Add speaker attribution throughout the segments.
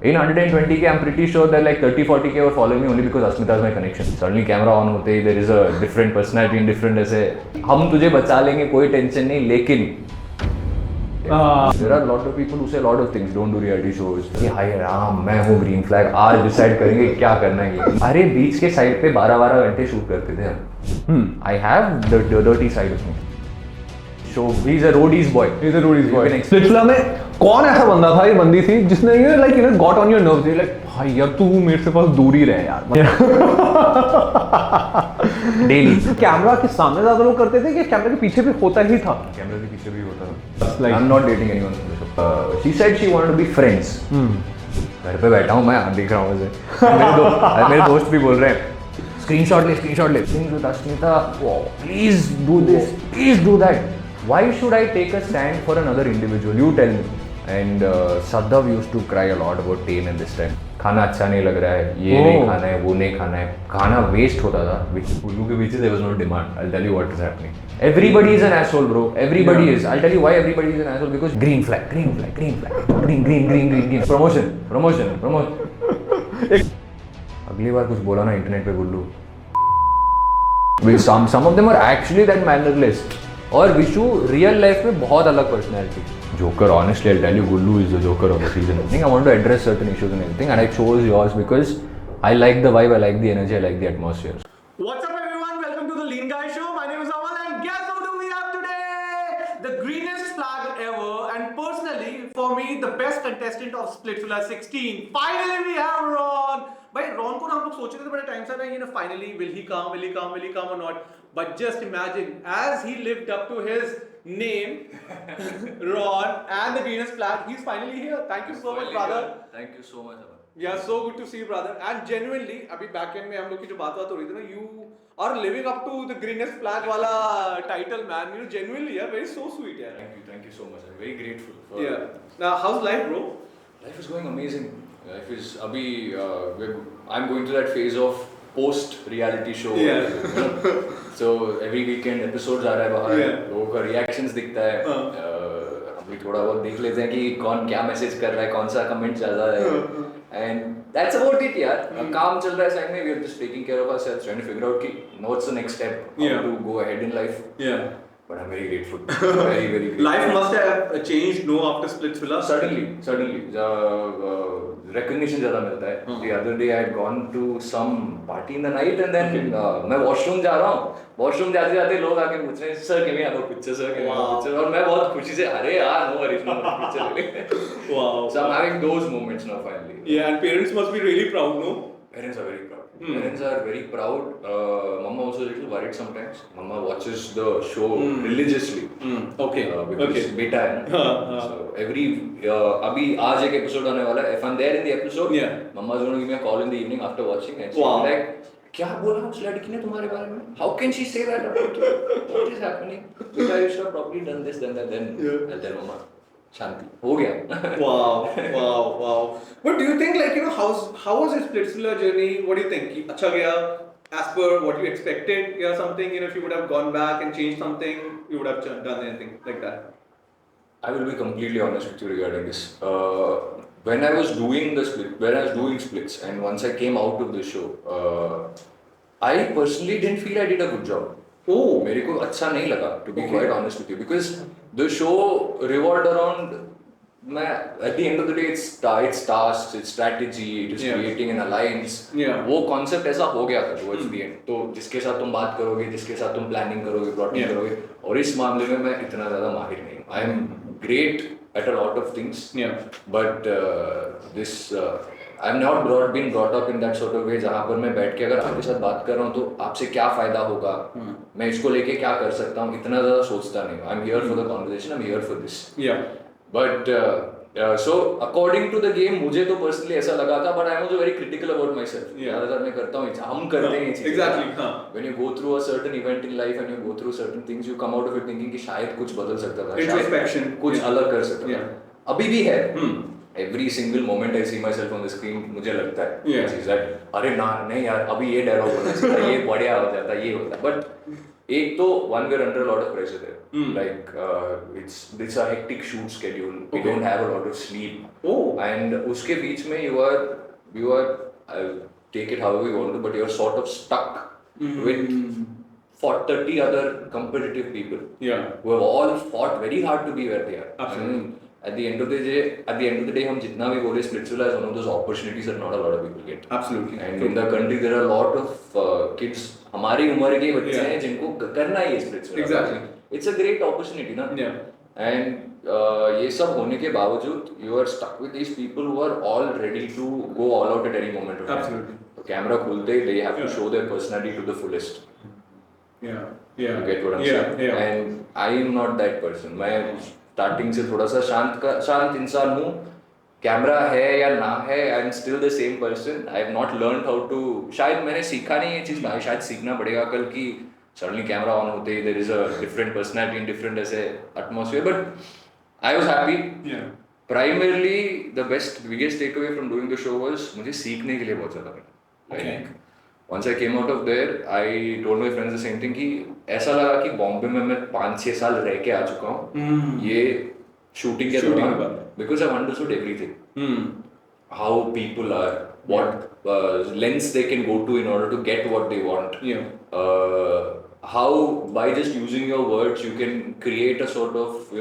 Speaker 1: In 120K, I'm pretty sure that like 30-40K were following me only because Asmita is my connection. Suddenly camera on होते ही there is a different personality in different ऐसे हम तुझे बचा लेंगे कोई tension नहीं लेकिन there are a lot of people who say a lot of things don't do reality shows कि हाय राम मैं हूँ ग्रीन फ्लैग आज डिसाइड करेंगे क्या करना है ये अरे बीच के साइड पे 12-12 घंटे शूट करते थे हम I have the dirty side of me. So he's a roadies boy.
Speaker 2: He's a roadies boy. Splitsvilla में कौन ऐसा बंदा था, ये बंदी थी जिसने ये like you know got on your nerves, like भाई यार तू मेरे से पास दूर ही रहे यार.
Speaker 1: डेली
Speaker 2: कैमरा के सामने ज्यादा लोग करते थे कि कैमरा के पीछे भी होता ही था?
Speaker 1: कैमरा के पीछे भी होता था. I'm not dating anyone. She said she wanted to be friends. घर पे बैठा हूँ मैं देख रहा हूँ उसे. मेरे दोस्त भी बोल रहे हैं स्क्रीनशॉट ले Things with Asmita, please do this, please do that. Why should I take a stand for another individual? You tell me. And Sadhav used to cry a lot about pain in this time. खाना अच्छा नहीं लग रहा है, ये नहीं खाना है, वो नहीं खाना है, खाना वेस्ट होता था. उल्लू के पीछे there was no demand. I'll tell you what is happening. Everybody is an asshole, bro. Everybody is. I'll tell you why everybody is an asshole. Because green flag. Promotion. अगली बार कुछ बोला ना इंटरनेट पे गुल्लू. Some of them are actually that mannerless. और Vishu real life में बहुत अलग personality. Joker, honestly, I'll tell you, Gullu is the Joker of the season. I think I want to address certain issues and everything, and I chose yours because I like the vibe, I like the energy, I like the atmosphere.
Speaker 3: What's up, everyone? Welcome to the Lean Guy Show. My name is Amal, and guess who do we have today? The greenest flag ever, and personally, for me, the best contestant of Splitsvilla 16. Finally, we have Ron. भाई Ron को ना हम लोग सोच रहे थे बड़े time से ना ये ना finally will he come or not but just imagine as he lived up to his name Ron and the greenest flag he is finally here. Thank you so much brother.
Speaker 1: Thank you so much.
Speaker 3: Yeah so good to see you brother. And genuinely अभी back end में हम लोग की जो बात हो रही थी ना, you are living up to the greenest flag वाला title man. You know genuinely यार, वेरी सो स्वीट यार.
Speaker 1: Thank you so much. I'm very grateful for
Speaker 3: Yeah. Now how's life, bro?
Speaker 1: Life is going amazing. Life is abhi I'm going through that phase of post reality show.
Speaker 3: Yeah.
Speaker 1: You know? So every weekend episodes आ रहा है बाहर.
Speaker 3: Yeah.
Speaker 1: लोगों का reactions दिखता है. हम भी थोड़ा बहुत देख लेते हैं कि कौन क्या मैसेज कर रहा है, कौन सा कमेंट चल रहा है. And that's about it यार. काम चल रहा है साइड में. We are just taking care of ourselves, trying to figure out कि what's the next step, how to go ahead in life.
Speaker 3: Yeah.
Speaker 1: But I'm very grateful. Very grateful.
Speaker 3: Life must have changed, no, after Splitsvilla.
Speaker 1: Certainly. Recognition ज़्यादा मिलता है. The other day I had gone to some party in the night and then मैं washroom जा रहा हूँ. Washroom जाते लोग आके पूछ रहे हैं sir can we have a picture, sir can we have a picture, और मैं बहुत खुशी से अरे यार no worries, picture ले लेंगे.
Speaker 3: Wow.
Speaker 1: So I'm having those moments now finally.
Speaker 3: Yeah, and parents must be really proud, no?
Speaker 1: Parents are very proud. Parents are very proud. Mama also a little worried sometimes. Mama watches the show religiously.
Speaker 3: Okay.
Speaker 1: Because बेटा है ना. So every अभी आज एक episode आने वाला है. If I'm there in the episode, Mama is going to give me a call in the evening after watching and she'll be like, क्या बोला उस लड़की ने तुम्हारे बारे में? How can she say that about you? What is happening? Beta, you should have probably done this, done that. Then I'll tell Mama. शांति हो गया.
Speaker 3: wow. But do you think, like, you know, how was your Splitsvilla journey? What do you think? अच्छा गया as per what you expected or something? You know, if you would have gone back and changed something, you would have done anything like that?
Speaker 1: I will be completely honest with you regarding this. When I was doing splits, and once I came out of the show, I personally didn't feel I did a good job. मेरे को अच्छा नहीं लगा, to be quite honest with you, because the show revolved around at the end of the day it's tasks, it's strategy, it is creating an alliance. वो concept ऐसा हो गया था towards the end. तो जिसके साथ तुम बात करोगे, जिसके साथ तुम planning करोगे, plotting करोगे, और इस मामले में मैं इतना ज़्यादा माहिर नहीं हूँ. I am great at a lot of things, but I've not been brought up in that sort of way जहाँ पर मैं बैठ के अगर आपके साथ बात कर रहा हूँ तो आपसे क्या फायदा होगा, मैं इसको लेके क्या कर सकता हूँ, इतना ज़्यादा सोचता नहीं. I'm here for the conversation, I'm here for this. But so according to the game मुझे तो personally ऐसा लगा था, but I'm also very critical about myself. ज़्यादातर मैं करता हूँ, हम करते हैं ये चीज़ें.
Speaker 3: Exactly.
Speaker 1: When you go through a certain event in life and you go through certain things, you come out of it thinking कि शायद कुछ बदल सकता था,
Speaker 3: Introspection.
Speaker 1: कुछ अलग कर सकता था. अभी भी है. Every single moment I see myself on the screen, मुझे लगता है that अरे ना नहीं यार अभी ये डायलॉग होना चाहिए, ये बढ़िया हो जाता, ये होता. But एक तो one we're under a lot of pressure there. Like it's a hectic shoot schedule. We don't have a lot of sleep.
Speaker 3: Oh.
Speaker 1: And उसके बीच में you are take it however you want to, but you're sort of stuck with 30 other competitive people.
Speaker 3: Yeah.
Speaker 1: Who have all fought very hard to be where they are.
Speaker 3: Absolutely.
Speaker 1: And at the end of the day, हम जितना भी बोले Splitsvilla is one of those opportunities that not a lot of people get.
Speaker 3: Absolutely.
Speaker 1: And in the country there are a lot of kids हमारी उम्र के बच्चे हैं जिनको करना ही है Splitsvilla.
Speaker 3: Exactly.
Speaker 1: It's a great opportunity ना.
Speaker 3: Yeah.
Speaker 1: And ये सब होने के बावजूद you are stuck with these people who are all ready to go all out at any moment of time.
Speaker 3: Absolutely.
Speaker 1: तो कैमरा खुलते they have to
Speaker 3: Yeah.
Speaker 1: show their personality to the fullest.
Speaker 3: Yeah. Yeah.
Speaker 1: You get what I'm
Speaker 3: Yeah.
Speaker 1: saying?
Speaker 3: Yeah.
Speaker 1: And I am not that person. मैं starting से थोड़ा सा शांत इंसान हूँ. Camera है या ना है, I am still the same person. I have not learn how to, शायद मैंने सीखा नहीं ये चीज़, शायद सीखना पड़ेगा कल की सडनली कैमरा ऑन होते ही there is a different personality in different ऐसे atmosphere. But I was happy. Primarily the biggest take away from doing the show was मुझे सीखने के लिए बहुत ज़्यादा मिला. Like once I came out of there, I told my friends the same thing कि ऐसा लगा कि बॉम्बे में मैं 5-6 साल रह के आ चुका हूँ ये शूटिंग के दौरान, because I've understood everything. How people are, what lengths they can go to in order to get what they want. How by just using your words you can create a sort of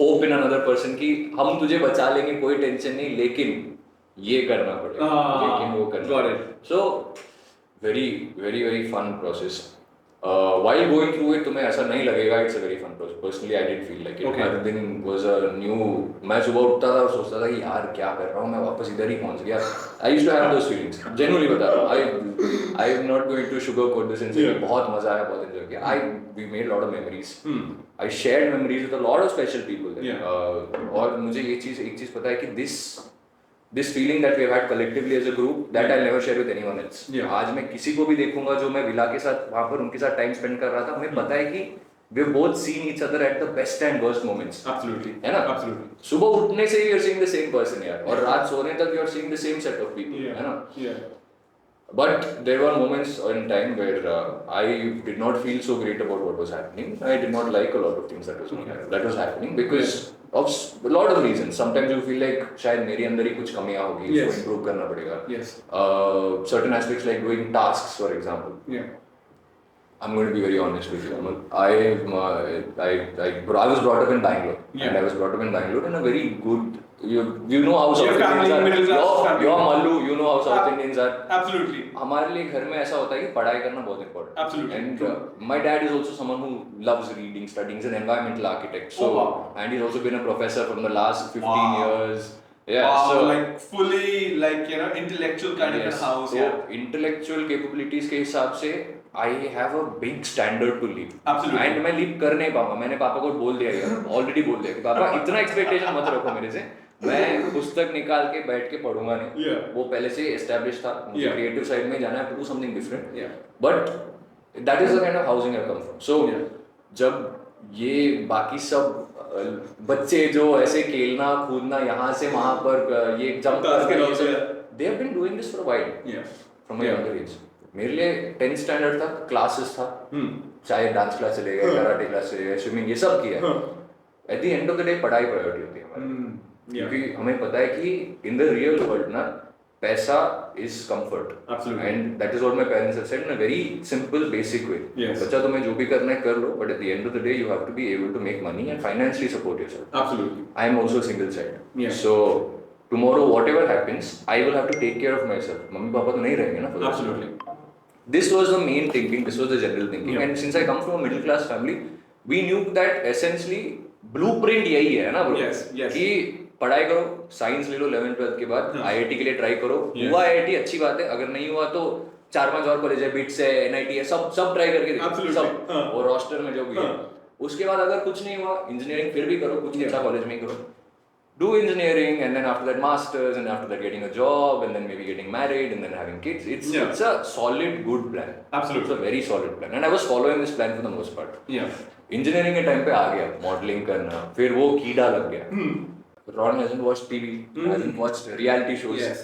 Speaker 1: hope in another person कि हम तुझे बचा लेंगे, कोई tension नहीं, लेकिन ये करना पड़ेगा, लेकिन वो करना. So very very very fun process. While going through it तुम्हें ऐसा नहीं लगेगा it's a very fun process. Personally I didn't feel like it.
Speaker 3: Okay.
Speaker 1: हर दिन was a new. मैं सुबह उठता था और सोचता था कि यार क्या कर रहा हूँ मैं, वापस इधर ही पहुँच गया. I used to have those feelings. Genuinely बता रहा हूँ. I am not going to sugarcoat this and say बहुत मजा आया, बहुत enjoy किया. We made a lot of memories. I shared memories with a lot of special people there. और मुझे एक चीज़ पता है कि this feeling that we have had collectively as a group, that I'll never share with anyone else. आज मैं किसी को भी देखूंगा जो मैं विला के साथ वहाँ पर उनके साथ टाइम स्पेंड कर रहा था, मुझे पता है कि we have both seen each other at the best and worst moments.
Speaker 3: Absolutely.
Speaker 1: है ना?
Speaker 3: Absolutely.
Speaker 1: सुबह उठने से ही you are seeing the same person यार, और रात सोने तक you are seeing the same set of people. है ना?
Speaker 3: Yeah.
Speaker 1: But there were moments in time where I did not feel so great about what was happening. I did not like a lot of things that was happening because of a lot of reasons. Sometimes you feel like शायद मेरे अंदर ही कुछ कमियां होगी, इसको improve करना पड़ेगा.
Speaker 3: Yes.
Speaker 1: Certain aspects like doing tasks, for example.
Speaker 3: Yeah.
Speaker 1: I'm going to be very honest with you. I was brought up in Bangalore, and I was brought up in Bangalore in a very good. You know how South Indians are.
Speaker 3: Middle class family.
Speaker 1: You're Mallu. You know how South Indians are.
Speaker 3: Absolutely.
Speaker 1: हमारे लिए घर में ऐसा होता है कि पढ़ाई करना बहुत important.
Speaker 3: Absolutely.
Speaker 1: And my dad is also someone who loves reading, studying. He's an environmental architect. So, and he's also been a professor from the last 15 years. Yeah.
Speaker 3: Wow,
Speaker 1: So
Speaker 3: like fully intellectual kind of a house.
Speaker 1: So intellectual capabilities के हिसाब से I have a big standard to leap.
Speaker 3: Absolutely.
Speaker 1: And मैं leap कर नहीं पाऊंगा. मैंने पापा को बोल दिया यार, already बोल दिया कि पापा इतना expectation मत रखो मेरे से. मैं पुस्तक निकाल के बैठ के पढ़ूंगा नहीं. वो पहले से established था. मुझे creative side में जाना है, to do something different. But that is the kind of housing I come from. So जब ये बाकी सब बच्चे जो ऐसे खेलना कूदना यहाँ से वहाँ पर ये जंप करना, they have been doing this for a while. From a younger age. मेरे लिए 10th स्टैंडर्ड तक क्लासेस था, चाहे डांस क्लास चले गए, कराटे क्लास चले गए, स्विमिंग, ये सब किया. Eight the end of the day पढ़ाई प्रायोरिटी होती है हमारी, क्योंकि हमें पता है कि इन द रियल वर्ल्ड ना पैसा is comfort, and that is what my parents have said in a very simple basic way. बच्चा तुम्हें जो भी करना है कर लो, but at the end of the day you have to be able to make money and financially support yourself.
Speaker 3: Absolutely.
Speaker 1: I am also single child, so tomorrow whatever happens I will have to take care of myself. Mummy papa तो नहीं रहेंगे ना.
Speaker 3: Absolutely.
Speaker 1: This was the main thinking, this was the general thinking. And since I come from a middle class family, we knew that essentially blueprint यही है ना bro.
Speaker 3: Yes.
Speaker 1: कि पढ़ाई करो, साइंस ले लो 11th 12th के बाद, IIT के लिए ट्राई करो. हुआ IIT अच्छी बात है, अगर नहीं हुआ तो 4-5 और कॉलेज है, बिट्स है, NIT है, सब ट्राई करके देखो, सब और रोस्टर में जो भी है. उसके बाद अगर कुछ नहीं हुआ, इंजीनियरिंग फिर भी करो, कुछ अच्छा कॉलेज में ही करो. Do engineering, and then after that masters, and after that getting a job, and then maybe getting married, and then having kids. It's a solid, good plan.
Speaker 3: Absolutely.
Speaker 1: It's a very solid plan, and I was following this plan for the most part. Engineering के time पे आ गया, modeling करना, फिर वो कीड़ा लग गया. Ron hasn't watched TV, hasn't watched reality shows.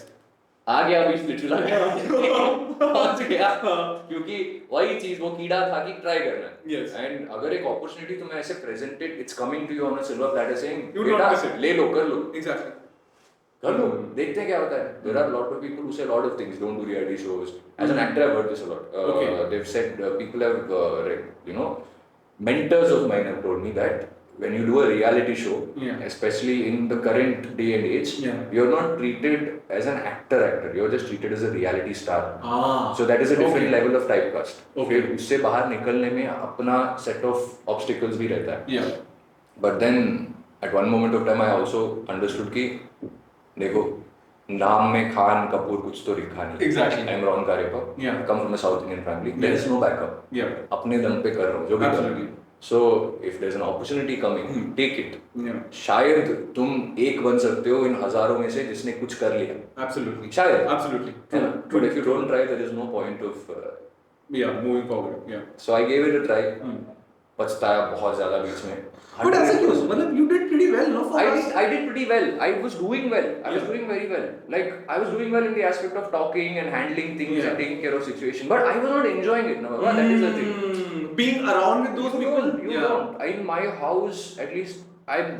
Speaker 1: आ गया अभी स्पिरिचुअल पहुंच गया क्योंकि वही चीज वो कीड़ा था कि ट्राई करना है
Speaker 3: Yes.
Speaker 1: एंड अगर एक अपॉर्चुनिटी तुम्हें ऐसे presented it's coming to you on a silver platter saying
Speaker 3: You would not miss it.
Speaker 1: ले लो कर लो
Speaker 3: Exactly.
Speaker 1: कर लो देखते हैं क्या होता है there are a lot of people who say a lot of things don't do reality shows as an actor I've heard this a lot
Speaker 3: Okay.
Speaker 1: they've said people have you know mentors of mine have told me that when you do a reality show
Speaker 3: Yeah.
Speaker 1: especially in the current day and age
Speaker 3: Yeah.
Speaker 1: you're not treated as an actor you're just treated as a reality star
Speaker 3: Ah.
Speaker 1: so that is a different
Speaker 3: Okay.
Speaker 1: level of typecast
Speaker 3: Okay.
Speaker 1: फिर उससे बाहर निकलने में अपना set of obstacles भी रहता है
Speaker 3: Yeah.
Speaker 1: but then at one moment of time I also understood कि देखो नाम में खान कपूर कुछ तो लिखा नहीं
Speaker 3: Exactly.
Speaker 1: I'm Ron Karepa
Speaker 3: Yeah.
Speaker 1: come from a South Indian family there is no backup
Speaker 3: Yeah.
Speaker 1: अपने दम पे कर रहा हूँ जो भी कर रहा
Speaker 3: Absolutely.
Speaker 1: हूँ so if there's an opportunity coming take it
Speaker 3: Yeah.
Speaker 1: शायद तुम एक बन सकते हो इन हजारों में से जिसने कुछ कर लिया
Speaker 3: Absolutely.
Speaker 1: शायद
Speaker 3: Absolutely.
Speaker 1: है ना but if you don't try there is no point of
Speaker 3: Yeah. Moving forward. Yeah.
Speaker 1: so I gave it a try पछताया बहुत ज्यादा बीच में
Speaker 3: But ऐसा क्यों? मतलब you did pretty well, no? For us.
Speaker 1: I did pretty well. I was doing well. I was doing very well. Like I was doing well in the aspect of talking and handling things
Speaker 3: Yeah.
Speaker 1: and taking care of situation. But I was not enjoying it. No, that is the thing.
Speaker 3: Being around with those
Speaker 1: You
Speaker 3: people.
Speaker 1: don't. You don't. In my house, at least,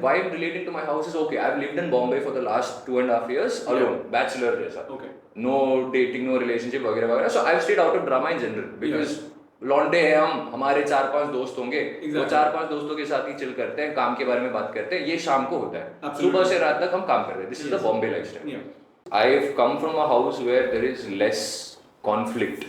Speaker 1: why I'm relating to my house is okay. I've lived in Bombay for the last 2.5 years alone, bachelor जैसा.
Speaker 3: Okay.
Speaker 1: No dating, no relationship वगैरह वगैरह. So I've stayed out of drama in general because. लौंडे हैं हम हमारे 4-5 दोस्त होंगे वो 4-5 दोस्तों के साथ ही चिल करते हैं काम के बारे में बात करते हैं ये शाम को होता है सुबह से रात तक हम काम करते हैं this is the Bombay lifestyle I have come from a house where there is less conflict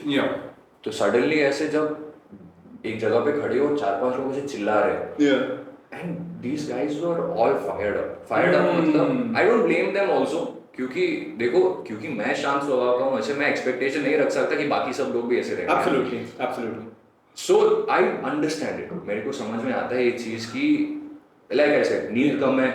Speaker 1: तो सडनली ऐसे जब एक जगह पे खड़े हो 4-5 लोगों से चिल्ला रहे हैं and these guys were all fired up मतलब I don't blame them also क्योंकि देखो क्योंकि मैं शांत स्वभाव का हूँ ऐसे मैं एक्सपेक्टेशन नहीं रख सकता कि बाकी सब लोग भी ऐसे रहेंगे
Speaker 3: Absolutely. Absolutely.
Speaker 1: So I understand it मेरे को समझ में आता है ये चीज की लाइक ऐसे नींद कम है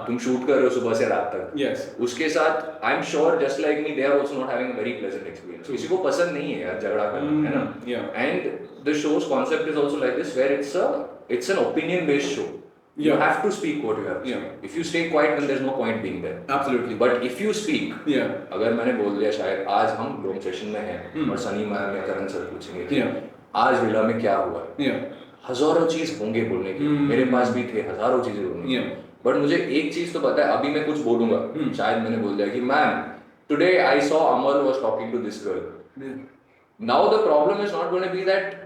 Speaker 1: तुम शूट कर रहे हो सुबह से रात तक
Speaker 3: Yes.
Speaker 1: उसके साथ I am sure just like me they are also not having a very pleasant experience किसी को पसंद नहीं है यार झगड़ा करना है ना
Speaker 3: Yeah.
Speaker 1: And the show's concept is also like this where it's an opinion based show You
Speaker 3: Yeah.
Speaker 1: have to speak what you have to
Speaker 3: Yeah.
Speaker 1: speak. If you stay quiet, then there's no point being there.
Speaker 3: Absolutely.
Speaker 1: But if you speak,
Speaker 3: Yeah.
Speaker 1: अगर मैंने बोल दिया शायद आज हम लोग session में हैं और सनी मैम या करण सर पूछेंगे कि
Speaker 3: Yeah.
Speaker 1: आज विला में क्या हुआ
Speaker 3: Yeah.
Speaker 1: हजारों चीज होंगे बोलने की मेरे पास भी थे हजारों चीजें बोलने की
Speaker 3: Yeah.
Speaker 1: बट मुझे एक चीज तो पता है अभी मैं कुछ बोलूंगा शायद मैंने बोल दिया कि ma'am today I saw Amal was talking to this girl now the problem is not going to be that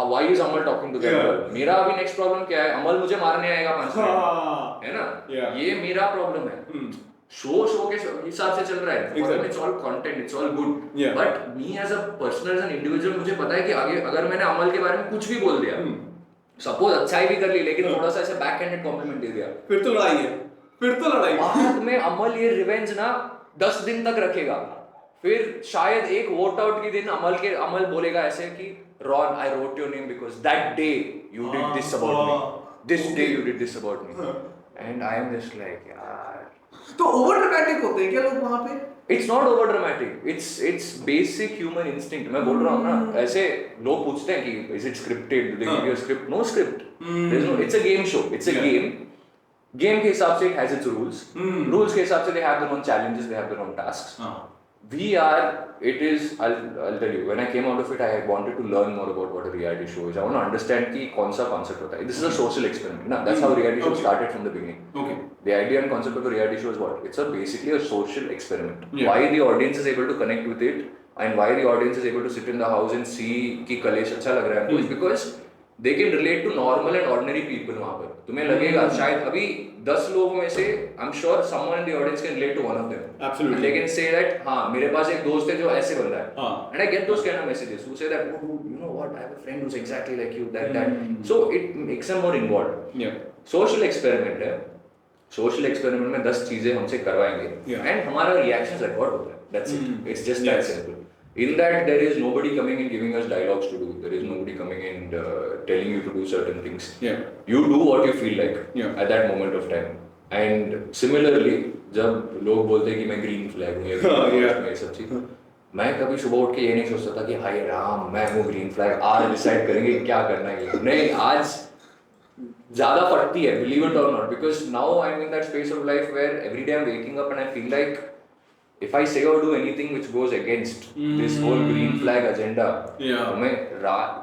Speaker 1: why is Amal talking to that
Speaker 3: Yeah.
Speaker 1: Girl मेरा अभी नेक्स्ट प्रॉब्लम क्या है अमल मुझे मारने आएगा 5 मिनट
Speaker 3: हाँ.
Speaker 1: है ना
Speaker 3: Yeah.
Speaker 1: ये मेरा प्रॉब्लम है शो के हिसाब से चल रहा है
Speaker 3: Exactly.
Speaker 1: It's all content it's all good
Speaker 3: Yeah.
Speaker 1: But me as a person as an individual मुझे पता है कि आगे अगर मैंने अमल के बारे में कुछ भी बोल दिया सपोज अच्छाई भी कर ली लेकिन थोड़ा सा ऐसे बैक हैंडेड कॉम्प्लीमेंट दे दिया
Speaker 3: फिर तो लड़ाई है फिर तो लड़ाई
Speaker 1: बाद में अमल ये रिवेंज ना 10 दिन तक रखेगा फिर शायद एक वोट आउट के दिन अमल बोलेगा ऐसे कि Ron I wrote your name because that day you did this about me this day you did this about me and I am just like यार
Speaker 3: तो ओवर ड्रामेटिक होते हैं क्या लोग वहां पे
Speaker 1: it's not over dramatic it's basic human instinct मैं बोल रहा हूँ ना ऐसे लोग पूछते हैं कि is it scripted they give you a script no script there is no it's a game show it's a game के हिसाब से इट हैज इट्स रूल्स के हिसाब से they have their own challenges they have their own tasks we are it is I'll tell you when I came out of it I wanted to learn more about what a reality show is I want to understand कि कौन सा concept होता है this is a social experiment ना that's how reality show started from the beginning
Speaker 3: okay
Speaker 1: the idea and concept of a reality show is what it's basically a social experiment
Speaker 3: Yeah.
Speaker 1: why the audience is able to connect with it and why the audience is able to sit in the house and see कि कलेश अच्छा लग रहा है हमको is because they can relate to normal and ordinary people वहाँ पर तुम्हें लगेगा शायद अभी 10 लोगों में से I'm sure someone in the audience can relate to one of them
Speaker 3: Absolutely.
Speaker 1: and they can say that हाँ मेरे पास एक दोस्त है जो ऐसे बंदा है
Speaker 3: हाँ.
Speaker 1: and I get those kind of messages who say that oh dude, you know what I have a friend who's exactly like you that so it makes them more involved
Speaker 3: yeah
Speaker 1: social experiment है social experiment में 10 चीजें हमसे करवाएंगे and हमारा reaction record होता है that's it it's just that simple in that there is nobody coming and giving us dialogues to do there is nobody coming and telling you to do certain things
Speaker 3: yeah
Speaker 1: you do what you feel like
Speaker 3: Yeah.
Speaker 1: at that moment of time and similarly जब लोग बोलते हैं कि मैं green flag हूँ या green
Speaker 3: Yeah.
Speaker 1: flag में ये सब चीज मैं कभी सुबह उठ के ये नहीं सोचता था कि हाय राम मैं हूँ ग्रीन फ्लैग आज डिसाइड करेंगे क्या करना है नहीं आज ज्यादा फटती है believe it or not because now I'm in that space of life where every day I'm waking up and I feel like if I say or do anything which goes against this whole green flag agenda,
Speaker 3: Yeah.
Speaker 1: तो मैं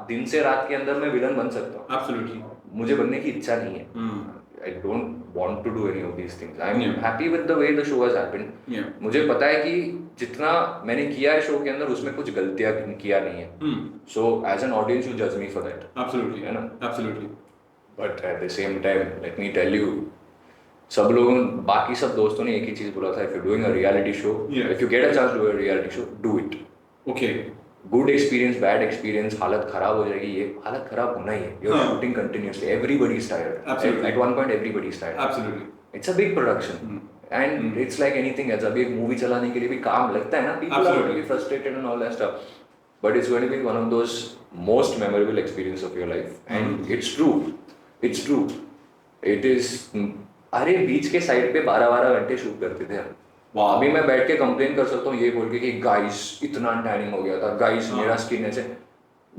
Speaker 1: दिन से रात के अंदर मैं villain बन सकता हूँ.
Speaker 3: Absolutely.
Speaker 1: मुझे बनने की इच्छा नहीं है. I don't want to do any of these things. I'm happy with the way the show has happened.
Speaker 3: Yeah.
Speaker 1: मुझे पता है कि जितना मैंने किया है शो के अंदर उसमें कुछ गलतियां किया नहीं है. So as an audience you judge me for that.
Speaker 3: Absolutely.
Speaker 1: है ना?
Speaker 3: Absolutely.
Speaker 1: But at the same time, let me tell you, सब लोगों बाकी सब दोस्तों ने एक ही चीज बोला था, if you're doing a reality show,
Speaker 3: Yeah.
Speaker 1: if you get a chance to do a reality show, do it.
Speaker 3: Okay.
Speaker 1: Good experience, bad experience, हालत खराब हो जाएगी, ये हालत खराब होना ही है. You're shooting continuously, everybody is tired.
Speaker 3: Absolutely.
Speaker 1: At one point everybody is tired.
Speaker 3: Absolutely.
Speaker 1: It's a big production. And it's like anything else. अभी एक मूवी चलाने के लिए भी काम लगता है ना. People are
Speaker 3: Absolutely.
Speaker 1: really frustrated and all that stuff. But it's going to be one of those most memorable experience of your life. And it's true. It's true. It is. अरे बीच के साइड पे 12-12 घंटे shoot करते थे हम. अभी मैं बैठ के कंप्लेन कर सकता हूँ ये बोल के कि गाइस इतना टैनिंग हो गया था, गाइस मेरा स्किन ऐसे.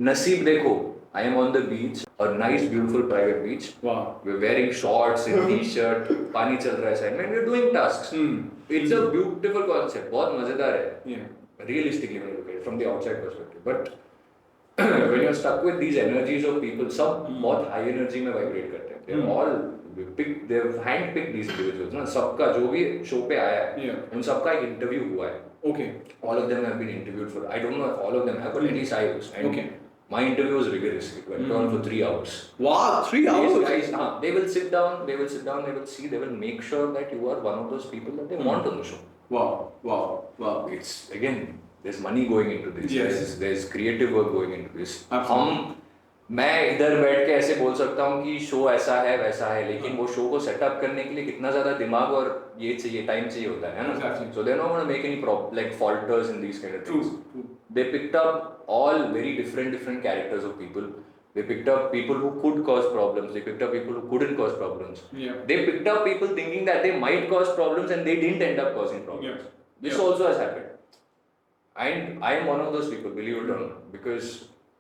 Speaker 1: नसीब देखो, I am on the beach, a nice beautiful private beach.
Speaker 3: Wow.
Speaker 1: We're wearing shorts and t-shirt, पानी चल रहा है साइड में, we're doing tasks. It's a beautiful concept, बहुत मजेदार है.
Speaker 3: Yeah.
Speaker 1: Realistically when you look at it from the outside perspective, but when you're stuck with these energies of people, सब बहुत high energy में vibrate करते हैं. They're all they've handpicked these individuals. ना सबका जो भी शो पे आया है, उन सबका एक इंटरव्यू हुआ है.
Speaker 3: Okay.
Speaker 1: All of them have been interviewed for. I don't know if all of them have, but at least I was. And
Speaker 3: Okay.
Speaker 1: my interview was rigorous. It went on for 3 hours.
Speaker 3: Wow, 3 hours.
Speaker 1: These guys, they will sit down, they will see, they will make sure that you are one of those people that they want on the show.
Speaker 3: Wow, wow, wow.
Speaker 1: It's again, there's money going into this.
Speaker 3: Yes.
Speaker 1: There's creative work going into this.
Speaker 3: Absolutely.
Speaker 1: मैं इधर बैठ के ऐसे बोल सकता हूँ कि show ऐसा है वैसा है, लेकिन वो शो को सेटअप करने के लिए कितना ज्यादा दिमाग और ये चाहिए, टाइम चाहिए होता है ना.
Speaker 3: Exactly.
Speaker 1: So they're not going to make any like falters in these kind of things.
Speaker 3: True.
Speaker 1: They picked up all very different characters of people. They picked up people who could cause problems. They picked up people who couldn't cause problems.
Speaker 3: Yeah.
Speaker 1: They picked up people thinking that they might cause problems and they didn't end up causing problems.
Speaker 3: Yeah.
Speaker 1: This also has happened. And I am one of those people, believe it or not, because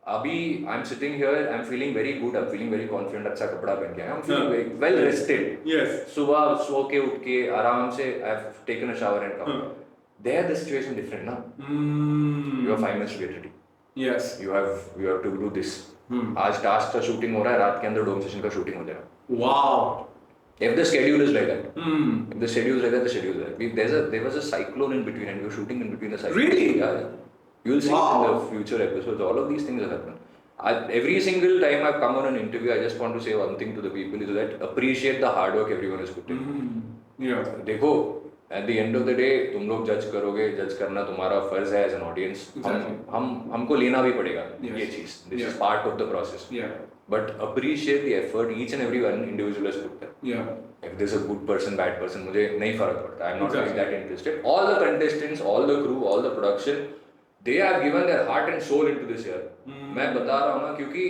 Speaker 1: अभी I'm sitting here, I'm feeling very good, I'm feeling very confident, अच्छा कपड़ा पहन के, I'm feeling very well rested.
Speaker 3: Yes.
Speaker 1: सुबह सो के उठ के आराम से I've taken a shower and come. There the situation different ना. You have 5 minutes to get ready.
Speaker 3: Yes.
Speaker 1: You have to do this. आज टास्क का शूटिंग हो रहा है, रात के अंदर डोम सेशन का शूटिंग हो जाएगा.
Speaker 3: Wow.
Speaker 1: If the schedule is like that, if the schedule is like that, the schedule is like that. There was a cyclone in between, and we were shooting in between the cyclone.
Speaker 3: Really?
Speaker 1: Yeah. You'll see in the future episodes. All of these things have happened. Every single time I've come on an interview, I just want to say one thing to the people is that appreciate the hard work everyone has put in.
Speaker 3: Yeah.
Speaker 1: देखो, at the end of the day, तुम लोग जज करोगे, जज करना तुम्हारा फर्ज है as an audience. हमको लेना भी पड़ेगा ये चीज. This is part of the process.
Speaker 3: Yeah.
Speaker 1: But appreciate the effort each and every one individual has put there.
Speaker 3: Yeah.
Speaker 1: If there's a good person, bad person, मुझे नहीं फर्क पड़ता. I'm not really that interested. All the contestants, all the crew, all the production, they have given their heart and soul into this year. मैं बता रहा हूँ ना, क्योंकि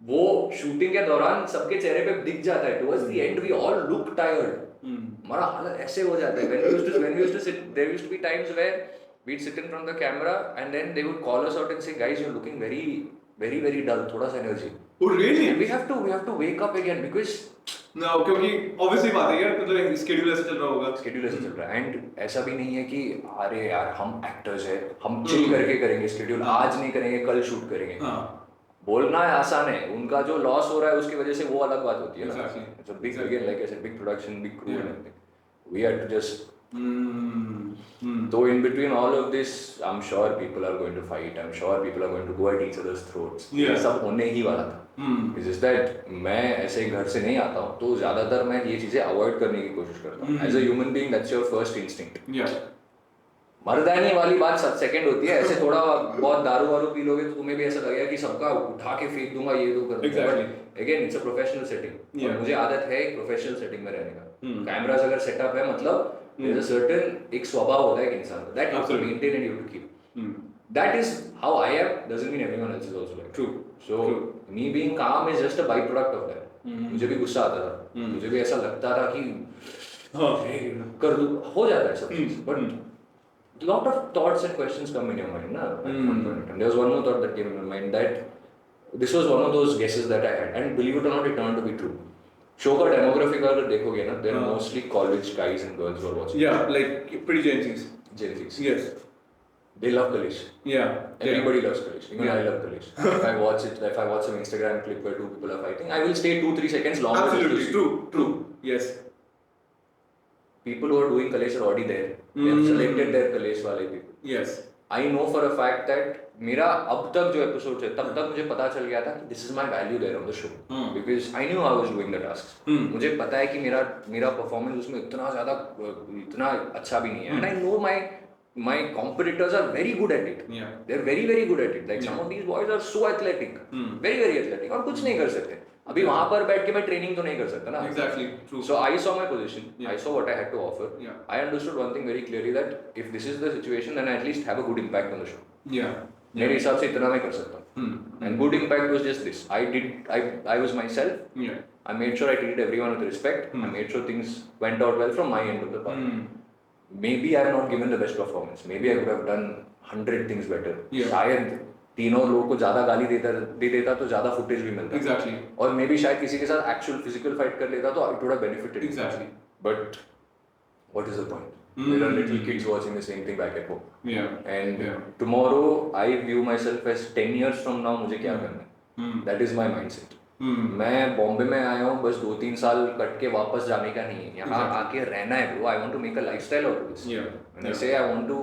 Speaker 1: वो शूटिंग के दौरान सबके चेहरे पे दिख जाता है. Towards the end, we all look tired. हमारा हालत ऐसे हो जाता है. When we used to sit, there used to be times where we'd sit in front of the camera and then they would call us out and say, guys, you're looking very dull. थोड़ा सा energy.
Speaker 3: Oh really?
Speaker 1: And we have to wake up again because
Speaker 3: No, क्योंकि obviously बात है यार, मतलब schedule ऐसे चल रहा होगा.
Speaker 1: शेड्यूल ऐसे चल रहा है. एंड ऐसा भी नहीं है कि अरे यार हम एक्टर्स हैं, हम चिल करके करेंगे शेड्यूल, आज नहीं करेंगे कल शूट करेंगे. बोलना है आसान है, उनका जो लॉस हो रहा है उसकी वजह से वो अलग बात होती है ना. It's a big again like I said, big production, big crew and everything. We had to just So in between all of this, I'm sure people are going to fight. I'm sure people are going to go at each other's throats. ये सब होने ही वाला था. It's just that मैं ऐसे घर से नहीं आता हूँ, तो ज़्यादातर मैं ये चीज़ें अवॉइड करने की कोशिश करता हूँ. As a human being, that's your first instinct.
Speaker 3: Yeah.
Speaker 1: मर्दानी वाली बात सेकंड होती है. ऐसे थोड़ा बहुत दारू वारू पी लोगे तो तुम्हें भी ऐसा लगेगा कि सबका उठा के फेंक दूंगा, ये तो कर दूंगा. But again it's a professional setting. मुझे आदत है एक प्रोफेशनल सेटिंग में रहने का. कैमरास अगर सेटअप है मतलब there's a certain एक स्वभाव होता है एक इंसान का, that you have to maintain and you have to keep. That is how I am. Doesn't mean everyone else is also like.
Speaker 3: True.
Speaker 1: So me being calm is just a byproduct of that. मुझे भी गुस्सा आता था, मुझे भी ऐसा लगता था कि कर दूँ, हो जाता है सब चीज़. But lot of thoughts and questions come in your mind ना. There was one more thought that came in my mind, that this was one of those guesses that I had, and believe it or not, it turned to be true. Show का demographic अगर देखोगे ना, there are mostly college guys and girls who are watching.
Speaker 3: Yeah, like pretty Gen Zs.
Speaker 1: Gen Zs.
Speaker 3: Yes.
Speaker 1: They love Kalesh.
Speaker 3: Yeah.
Speaker 1: Everybody loves Kalesh. Even
Speaker 3: Yeah.
Speaker 1: I love Kalesh. If I watch some Instagram clip where two people are fighting, I will stay 2-3 seconds longer.
Speaker 3: Absolutely.
Speaker 1: just to see.
Speaker 3: True. Yes.
Speaker 1: People who are doing Kalesh are already there. They have selected their Kalesh wale people.
Speaker 3: Yes.
Speaker 1: I know for a fact that मेरा अब तक जो episode है तब तक मुझे पता चल गया था कि this is my value there on the show because I knew I was doing the task मुझे पता है कि मेरा परफॉर्मेंस उसमें इतना अच्छा भी नहीं है and I know my competitors are very good at it.
Speaker 3: Yeah.
Speaker 1: They're very very good at it. Like some of these boys are so athletic, very very athletic. और कुछ नहीं कर सकते. अभी वहाँ पर बैठ के मैं ट्रेनिंग तो नहीं कर सकता ना.
Speaker 3: Exactly. True.
Speaker 1: So I saw my position.
Speaker 3: Yeah.
Speaker 1: I saw what I had to offer.
Speaker 3: Yeah.
Speaker 1: I understood one thing very clearly that if this is the situation, then I at least have a good impact on the show.
Speaker 3: Yeah.
Speaker 1: मेरे हिसाब से इतना मैं कर सकता हूँ. And good impact was just this. I was myself.
Speaker 3: Yeah.
Speaker 1: I made sure I treated everyone with respect. I made sure things went out well from my end of the party. Maybe I have not given the best performance. Maybe I could have done 100 things better.
Speaker 3: Yeah.
Speaker 1: शायद तीनों लोगों को ज्यादा गाली दे देता तो ज्यादा footage भी मिलता.
Speaker 3: Exactly.
Speaker 1: और मे बी शायद किसी के साथ एक्चुअल फिजिकल फाइट कर लेता तो it would have benefited.
Speaker 3: Exactly.
Speaker 1: But what is the point? There are little kids watching the same thing back at home.
Speaker 3: Yeah.
Speaker 1: And
Speaker 3: Yeah.
Speaker 1: tomorrow I view myself as 10 years from now मुझे क्या करना है. That is my mindset. मैं बॉम्बे में आया हूँ बस 2-3 साल कट के वापस जाने का नहीं है. यहाँ आके रहना है bro. I want to make a lifestyle out of this.
Speaker 3: Yeah.
Speaker 1: When I say I want to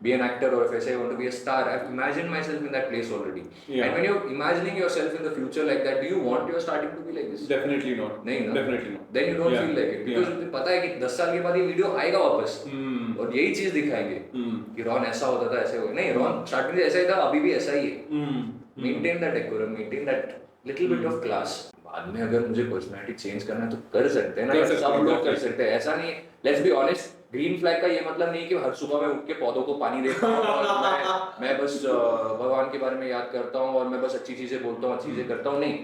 Speaker 1: be an actor or if I say I want to be a star, I've imagined myself in that place already.
Speaker 3: Yeah.
Speaker 1: And when you're imagining yourself in the future like that, do you want your starting to be like this?
Speaker 3: Definitely not.
Speaker 1: नहीं ना.
Speaker 3: Definitely not.
Speaker 1: Then you don't
Speaker 3: Yeah.
Speaker 1: feel like it because तुझे पता है कि 10 साल के बाद ये वीडियो आएगा वापस और यही चीज दिखाएंगे कि रॉन ऐसा होता था ऐसे हो नहीं. रॉन स्टार्टिंग से ऐसा ही था अभी भी ऐसा ही है. Maintain that decorum, maintain that little bit of class. बाद में अगर मुझे पर्सनालिटी चेंज करना है तो कर सकते हैं ना. सब लोग कर सकते हैं. ऐसा नहीं. Let's be honest. Green flag का ये मतलब नहीं कि हर सुबह मैं उठ के पौधों को पानी देता हूँ और मैं बस भगवान के बारे में याद करता हूँ और मैं बस अच्छी चीजें बोलता हूँ अच्छी चीजें करता हूँ. नहीं.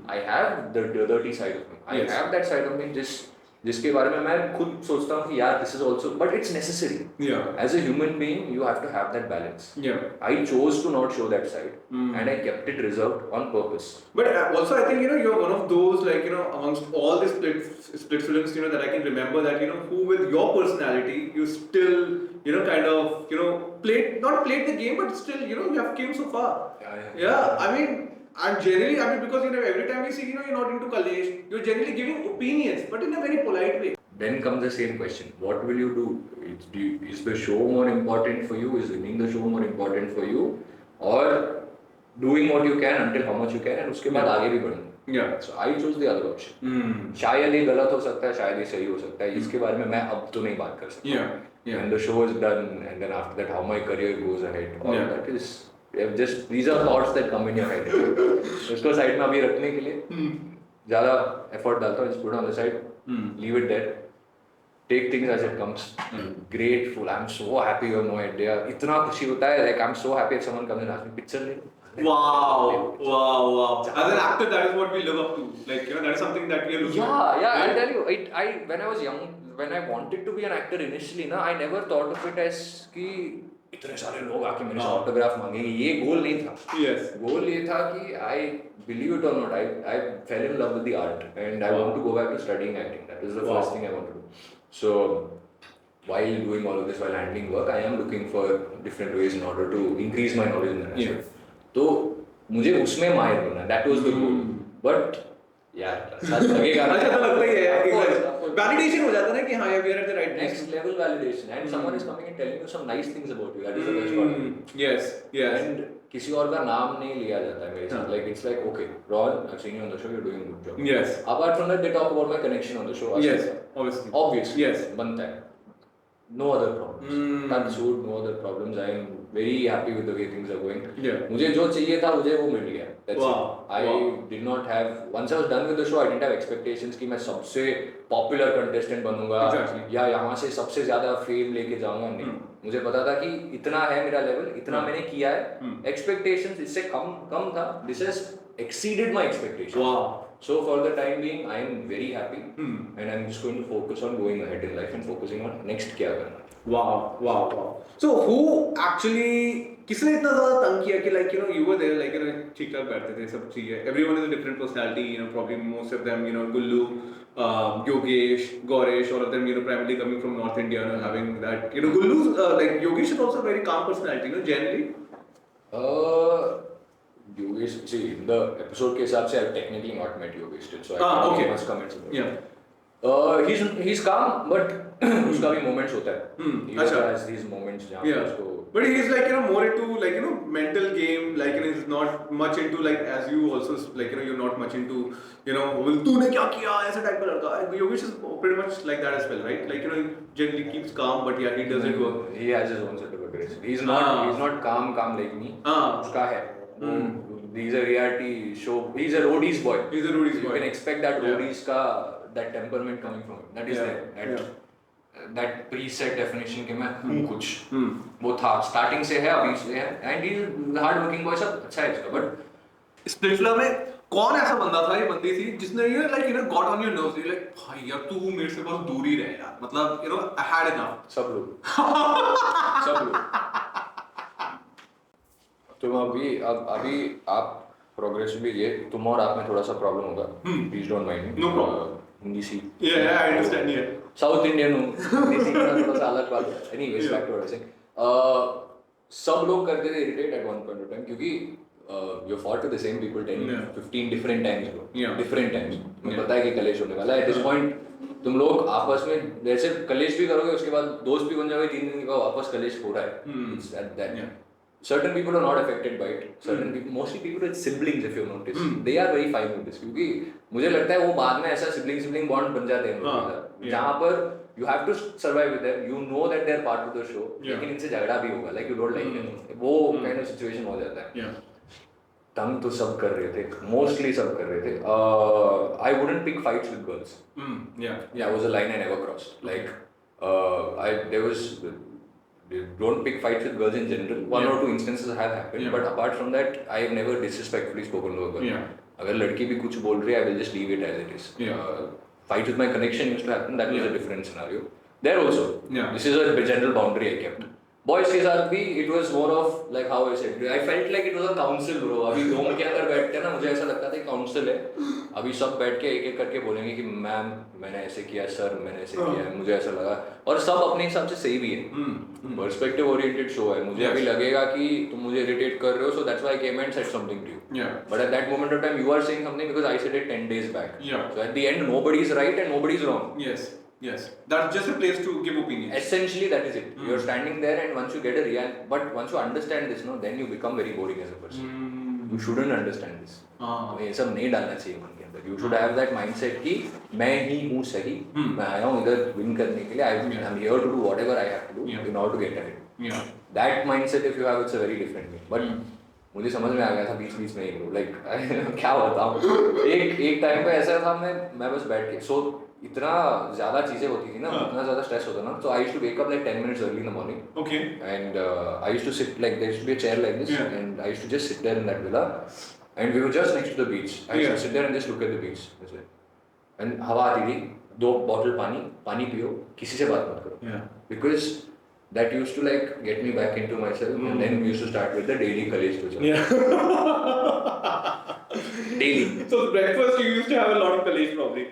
Speaker 1: I have the dirty side of me. I have that side of me जिसके बारे में मैं खुद सोचता हूँ कि यार this is also but it's necessary. As a human being you have to have that balance. I chose to not show that side and I kept it reserved on purpose.
Speaker 3: But also I think you're one of those amongst all the split films that I can remember that who with your personality you still kind of played the game but still you have came so far. Yeah. I mean because every time we see you're not into Kalesh, you're generally giving opinions but in a very polite way.
Speaker 1: Then comes the same question. What will you do? Is the show more important for you? Is winning the show more important for you? Or doing what you can until how much you can and उसके बाद आगे भी बढ़ना.
Speaker 3: Yeah.
Speaker 1: So I chose the other option. शायद ये गलत हो सकता है, शायद ये सही हो सकता है. इसके बारे में मैं अब तो नहीं बात कर सकता.
Speaker 3: Yeah.
Speaker 1: When the show is done and then after that how my career goes ahead. All that is just these are thoughts that come in your head. उसको साइड में अभी रखने के लिए ज़्यादा एफर्ट डालता हूँ. Just put it on the side. Leave it there. Take things as it comes. Grateful. I'm so happy. You have no idea. इतना खुशी होता है. Like I'm so happy if someone comes and asks me picture ले.
Speaker 3: Wow. As an actor, that is what we live up to. That is something that we are looking at.
Speaker 1: Yeah. I'll tell you. When I was young, when I wanted to be an actor initially, I never thought of it as कि इतने सारे लोग आके मेरे से autograph मांगेंगे. ये गोल नहीं था.
Speaker 3: Yes.
Speaker 1: गोल ये था कि I believe it or not, I fell in love with the art and I want to go back to studying acting. That is the first thing I want to do. So while doing all of this, while handling work, I am looking for different ways in order to increase my knowledge in that aspect. तो मुझे उसमें माहिर बनना. That was the goal. But यार अच्छा लगेगा.
Speaker 3: अच्छा तो लगता ही है. Validation हो जाता है ना कि हाँ यार we are at the right place.
Speaker 1: Next level validation and someone is coming and telling you some nice things about you. That is the best part.
Speaker 3: Yes.
Speaker 1: And किसी और का नाम नहीं लिया जाता है मेरे साथ. Like it's like okay, Ron, I've seen you on the show. You're doing a good job.
Speaker 3: Yes.
Speaker 1: Apart from that, they talk about my connection on the show.
Speaker 3: Yes. Obviously.
Speaker 1: Obviously.
Speaker 3: Yes.
Speaker 1: बनता है. No other problems. Touch wood, no other problems. I am very happy with the way things are going.
Speaker 3: Yeah.
Speaker 1: मुझे जो चाहिए था मुझे वो मिल गया. That's
Speaker 3: Wow.
Speaker 1: it. I did not have. Once I was done with the show, I didn't have expectations कि मैं सबसे popular contestant बनूंगा.
Speaker 3: Exactly.
Speaker 1: या यहाँ से सबसे ज़्यादा fame लेके जाऊँगा. नहीं. मुझे पता था कि इतना है मेरा level, इतना मैंने किया है. Expectations इससे कम था. This has exceeded my expectations.
Speaker 3: Wow.
Speaker 1: So for the time being, I am very happy, and I'm just going to focus on going ahead in life and focusing on next क्या करना.
Speaker 3: Wow, wow, wow. So who actually किसने इतना ज़्यादा तंग किया कि like you were there like ठीक ठाक बैठते थे सब चीज़ें. Everyone is a different personality, probably most of them Gullu, Yogesh, Goresh, all of them primarily coming from North India, having that Gullu's like Yogesh is also a very calm personality, generally.
Speaker 1: Yogesh, see, in the episode के हिसाब से I've technically not met Yogesh still, so I can't
Speaker 3: okay.
Speaker 1: give much comments about it.
Speaker 3: Yeah.
Speaker 1: He's calm, but उसका भी moments होता है. He also
Speaker 3: अच्छा.
Speaker 1: has these moments जहाँ
Speaker 3: Yeah.
Speaker 1: पे उसको.
Speaker 3: But he's like more into like mental game, like he's not much into like as you also like you're not much into well तूने क्या किया ऐसा type का लड़का. Yogesh is pretty much like that as well, right? Like he generally keeps calm, but yeah, he doesn't go.
Speaker 1: He has his own set of aggression. He's not calm like me. उसका है. He's a reality show. He's a roadies boy.
Speaker 3: He's a roadies boy.
Speaker 1: You can expect that roadies का that temperament coming from him. That is there. That preset definition के मैं हूँ कुछ. वो था starting से है अभी से है. And he's hard working boy, सब अच्छा है इसका. But
Speaker 3: स्प्लिटविला में कौन ऐसा बंदा था ये बंदी थी जिसने got on your nerves like भाई यार तू मेरे से बस दूर ही रह यार मतलब आई हैड इनफ.
Speaker 1: सब लोग सब लोग. तुम अभी आप प्रोग्रेसिवली ये तुम और आप में थोड़ा सा प्रॉब्लम होगा. Please don't mind.
Speaker 3: No problem.
Speaker 1: Hindi सीख.
Speaker 3: Yeah I understand. Yeah
Speaker 1: South Indian हूँ. हिंदी सीखना थोड़ा सा अलग बात है. Anyways back to what I said. सब लोग करते थे irritate at one point of time क्योंकि you fought with the same people 10-15 different times bro. Different times. तुम्हें पता है कि कलेश होने वाला है. At this point तुम लोग आपस में जैसे कलेश भी करोगे उसके बाद दोस्त भी बन जाओगे 3 दिन के बाद वापस कलेश हो रहा है. It's at that. Certain people are not affected by it. Certain people, mostly people with siblings, if you notice, they are very fine with this. क्योंकि मुझे लगता है वो बाद में ऐसा sibling bond बन जाते हैं जहाँ पर you have to survive with them. You know that they are part of the show. लेकिन इनसे झगड़ा भी होगा. Like you don't like them. वो kind of situation हो जाता है. तंग तो सब कर रहे थे. Mostly सब कर रहे थे. I wouldn't pick fights with girls. Yeah, was a line I never crossed. Like there was. Don't pick fights with girls in general. One or two instances have happened, but apart from that, I have never disrespectfully spoken to a girl. अगर लड़की भी कुछ बोल रही है, I will just leave it as it is. Fight with my connection used to happen. That was a different scenario. There also, this is a general boundary I kept. Boys के साथ भी it was more of like how I said. I felt like it was a council, bro. अभी room के अंदर बैठते हैं ना, मुझे ऐसा लगता था कि काउंसिल है. अभी सब बैठ के एक एक करके बोलेंगे कि मैम मैंने ऐसे किया, सर मैंने ऐसे किया, मुझे ऐसा लगा. और सब अपने हिसाब से सही भी है. पर्सपेक्टिव ओरिएंटेड शो है. मुझे अभी लगेगा कि तुम मुझे इरिटेट कर रहे हो, so that's why I came and said something to you. But at that moment of time, you are saying something because I said it 10 days back. So at the end, nobody is right and nobody is wrong.
Speaker 3: Yes, that's just a place to give opinions.
Speaker 1: Essentially, that is it. You're standing there, and once you get a but once you understand this, then you become very boring as a person. You shouldn't understand this. ये सब नहीं डालना चाहिए मन के अंदर. You should have that mindset कि मैं ही हूँ सही. मैं आया हूँ इधर win करने के लिए. I'm here to do whatever I have to do in order to get ahead. That mindset, if you have, it's a very different thing. But मुझे समझ में आ गया था बीच में ही लाइक क्या बताऊँ. एक टाइम पे ऐसा था मैं बस बैठ के इतना ज़्यादा चीज़ें होती थी ना, इतना ज़्यादा स्ट्रेस होता ना, so I used to wake up like 10 minutes early in the morning.
Speaker 3: Okay.
Speaker 1: And I used to sit like there used to be a chair like this, and I used to just sit there in that villa, and we were just next to the beach. I used to sit there and just look at the beach. That's it. And हवा आती थी, 2 bottle पानी पियो, किसी से बात मत करो. Because that used to like get me back into myself, and then we used to start with the daily college to daily.
Speaker 3: So breakfast you used to have a lot of college probably.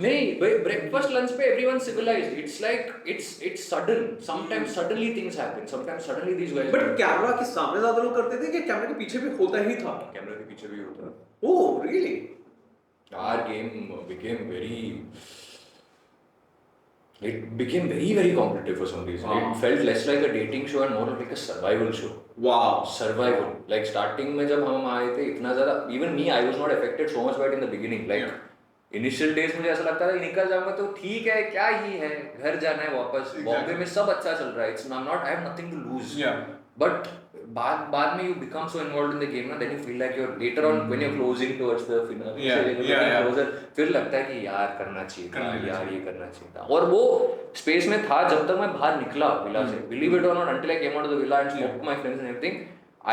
Speaker 1: नहीं भाई breakfast lunch पे everyone civilised. It's like it's sudden. Sometimes suddenly things happen. Sometimes suddenly these guys.
Speaker 3: But camera के सामने ज्यादा लोग करते थे कि कैमरा के पीछे भी होता ही था?
Speaker 1: कैमरा के पीछे भी होता.
Speaker 3: Oh really?
Speaker 1: Our game became very competitive for some reason. It felt less like a dating show and more like a survival show.
Speaker 3: Wow.
Speaker 1: Survival. Like starting में जब हम आए थे इतना ज़्यादा, even me, I was not affected so much by it in the beginning. Like initial days मुझे ऐसा लगता था निकल जाऊंगा तो ठीक है, क्या ही है, घर जाना है वापस. बॉम्बे में सब अच्छा चल रहा है. It's not, I have nothing to lose. But बाद में you become so involved in the game ना, then you feel like you're later on when you're closing towards the finale, फिर लगता है कि यार करना चाहिए था, यार ये करना चाहिए था. और वो स्पेस में था जब तक मैं बाहर निकला विला से. Believe it or not, until I came out of the villa and spoke to my friends and everything,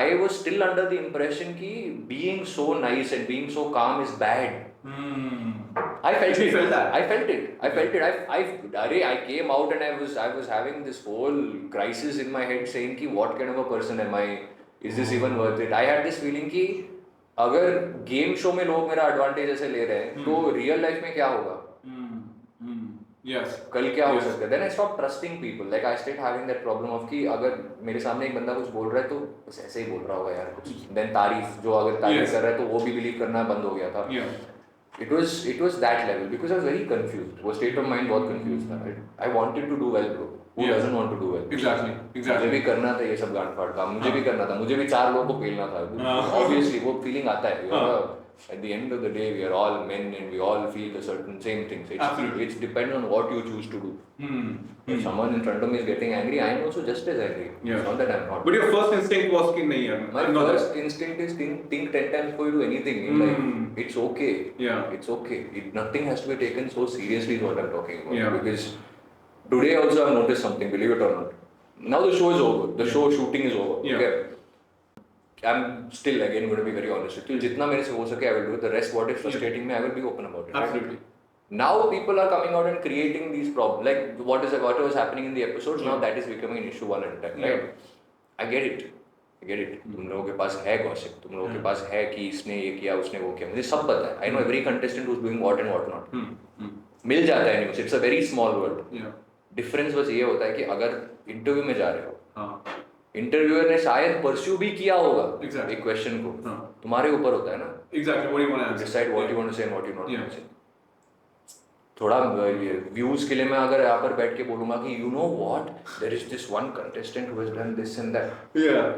Speaker 1: I was still under the impression कि being so nice and being so calm is bad. I felt
Speaker 3: You
Speaker 1: it.
Speaker 3: felt that?
Speaker 1: I felt it. I came out and I was having this whole crisis in my head saying कि what kind of a person am I? Is this even worth it? I had this feeling कि अगर game show में लोग मेरा advantage ऐसे ले रहे हैं तो रियल लाइफ में क्या होगा?
Speaker 3: Yes.
Speaker 1: कल क्या हो सकता है? Then I stopped trusting people. Like I started having that problem of कि अगर मेरे सामने एक बंदा कुछ बोल रहा है तो बस ऐसे ही बोल रहा होगा यार कुछ. Then तारीफ जो अगर तारीफ कर रहा है तो वो भी बिलीव करना बंद हो गया था.
Speaker 3: Yeah.
Speaker 1: It was that level because I was very confused. वो state of mind बहुत confused था. I wanted to do well, bro. Who
Speaker 3: Yeah.
Speaker 1: doesn't want to do well?
Speaker 3: Exactly.
Speaker 1: मुझे भी करना था ये सब गांड फाड़ काम. मुझे भी करना था. मुझे भी 4 लोगों को पेलना था. Obviously वो feeling आता है. At the end of the day, we are all men and we all feel the certain same things.
Speaker 3: Absolutely.
Speaker 1: It's depends on what you choose to do. If someone in front of me is getting angry, I am also just as angry.
Speaker 3: Yeah.
Speaker 1: It's not that I'm not.
Speaker 3: But your first instinct was कि नहीं यार.
Speaker 1: My
Speaker 3: I'm not
Speaker 1: first
Speaker 3: that.
Speaker 1: instinct is think 10 times before you do anything in life. It's okay.
Speaker 3: Yeah.
Speaker 1: It's okay. Nothing has to be taken so seriously is what I'm talking about.
Speaker 3: Yeah.
Speaker 1: Because today also I've noticed something, believe it or not. Now the show is over. The show shooting is over.
Speaker 3: Yeah.
Speaker 1: Okay. I'm still again going to be very honest with you. जितना मेरे से हो सके I will do it. The rest what is frustrating me I will be open about it.
Speaker 3: Absolutely.
Speaker 1: Now people are coming out and creating these problems. Like what was happening in the episodes. Now that is becoming an issue one at a time. Right? I get it. तुम लोगों के पास है gossip. तुम लोगों के पास है कि इसने ये किया उसने वो किया. मुझे सब पता है. I know every contestant who's doing what and what not. मिल जाता है news. It's a very small world.
Speaker 3: Yeah.
Speaker 1: Difference बस ये होता है कि अगर इंटरव्यू में जा रहे हो.
Speaker 3: हाँ.
Speaker 1: इंटरव्यूअर ने शायद परस्यू भी किया होगा
Speaker 3: Exactly.
Speaker 1: एक क्वेश्चन को.
Speaker 3: हाँ.
Speaker 1: तुम्हारे ऊपर होता है ना.
Speaker 3: Exactly. What do you want to answer?
Speaker 1: Decide what you want to say and what you not
Speaker 3: Yeah.
Speaker 1: want to say. थोड़ा व्यूज के लिए मैं अगर यहाँ पर बैठ के बोलूँगा कि you know what there is this one contestant who has done this and that.
Speaker 3: Yeah.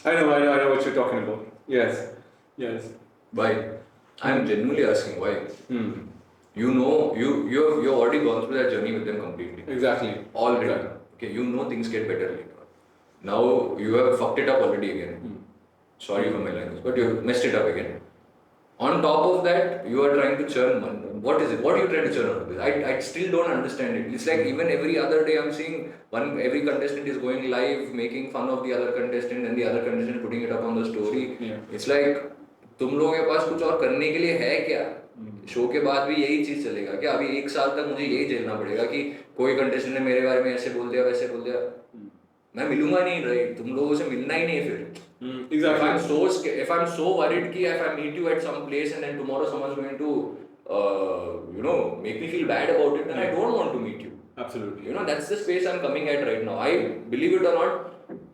Speaker 3: I know what you're talking about. Yes.
Speaker 1: Why? I am genuinely asking why. You know you've already gone through that journey with them completely.
Speaker 3: Exactly.
Speaker 1: Already.
Speaker 3: Exactly.
Speaker 1: Okay, you know things get better later. Now you have fucked it up already again. Sorry for my language, but you have messed it up again. On top of that, you are trying to churn money. What is it? What are you trying to churn out of this? I still don't understand it. It's like even every other day I'm seeing every contestant is going live, making fun of the other contestant and the other contestant putting it up on the story.
Speaker 3: Yeah.
Speaker 1: It's like तुम लोगों के पास कुछ और करने के लिए है क्या? शो के बाद भी यही चीज चलेगा क्या? अभी 1 साल तक मुझे यही झेलना पड़ेगा कि कोई कंटेस्टेंट ने मेरे बारे में ऐसे बोल दिया वैसे बोल दिया. मैं मिलूंगा नहीं राइट. तुम लोगों से मिलना ही नहीं फिर.
Speaker 3: Exactly.
Speaker 1: If I'm so worried कि if I meet you at some place and then tomorrow someone's going to make me feel bad about it, then I don't want to meet you.
Speaker 3: Absolutely.
Speaker 1: That's the space I'm coming at right now. I believe it or not,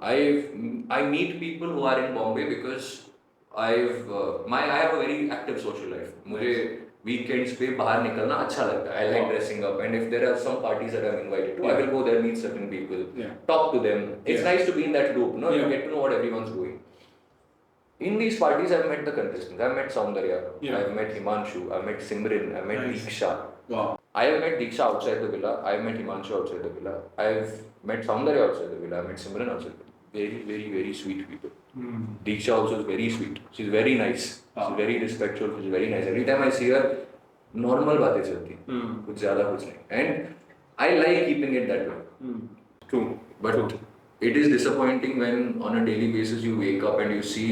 Speaker 1: I meet people who are in Bombay because I have a very active social life. मुझे weekends पे बाहर निकलना अच्छा लगता है. I like dressing up, and if there are some parties that I'm invited to, I will go there, meet certain people, talk to them. It's nice to be in that group. You get to know what everyone's doing. In these parties, I've met the contestants. I've met Saundarya. I've met Himanshu. I've met Simran. I've met Diksha.
Speaker 3: Wow.
Speaker 1: I have met Diksha outside the villa. I've met Himanshu outside the villa. I've met Saundarya outside the villa. I've met Simran outside the villa. Very, very, very sweet people. Diksha also is very sweet. She's very nice. She's very respectful. She's very nice. Every time I see her, normal बातें चलती. कुछ ज़्यादा कुछ नहीं. And I like keeping it that way.
Speaker 3: True.
Speaker 1: But it is disappointing when on a daily basis you wake up and you see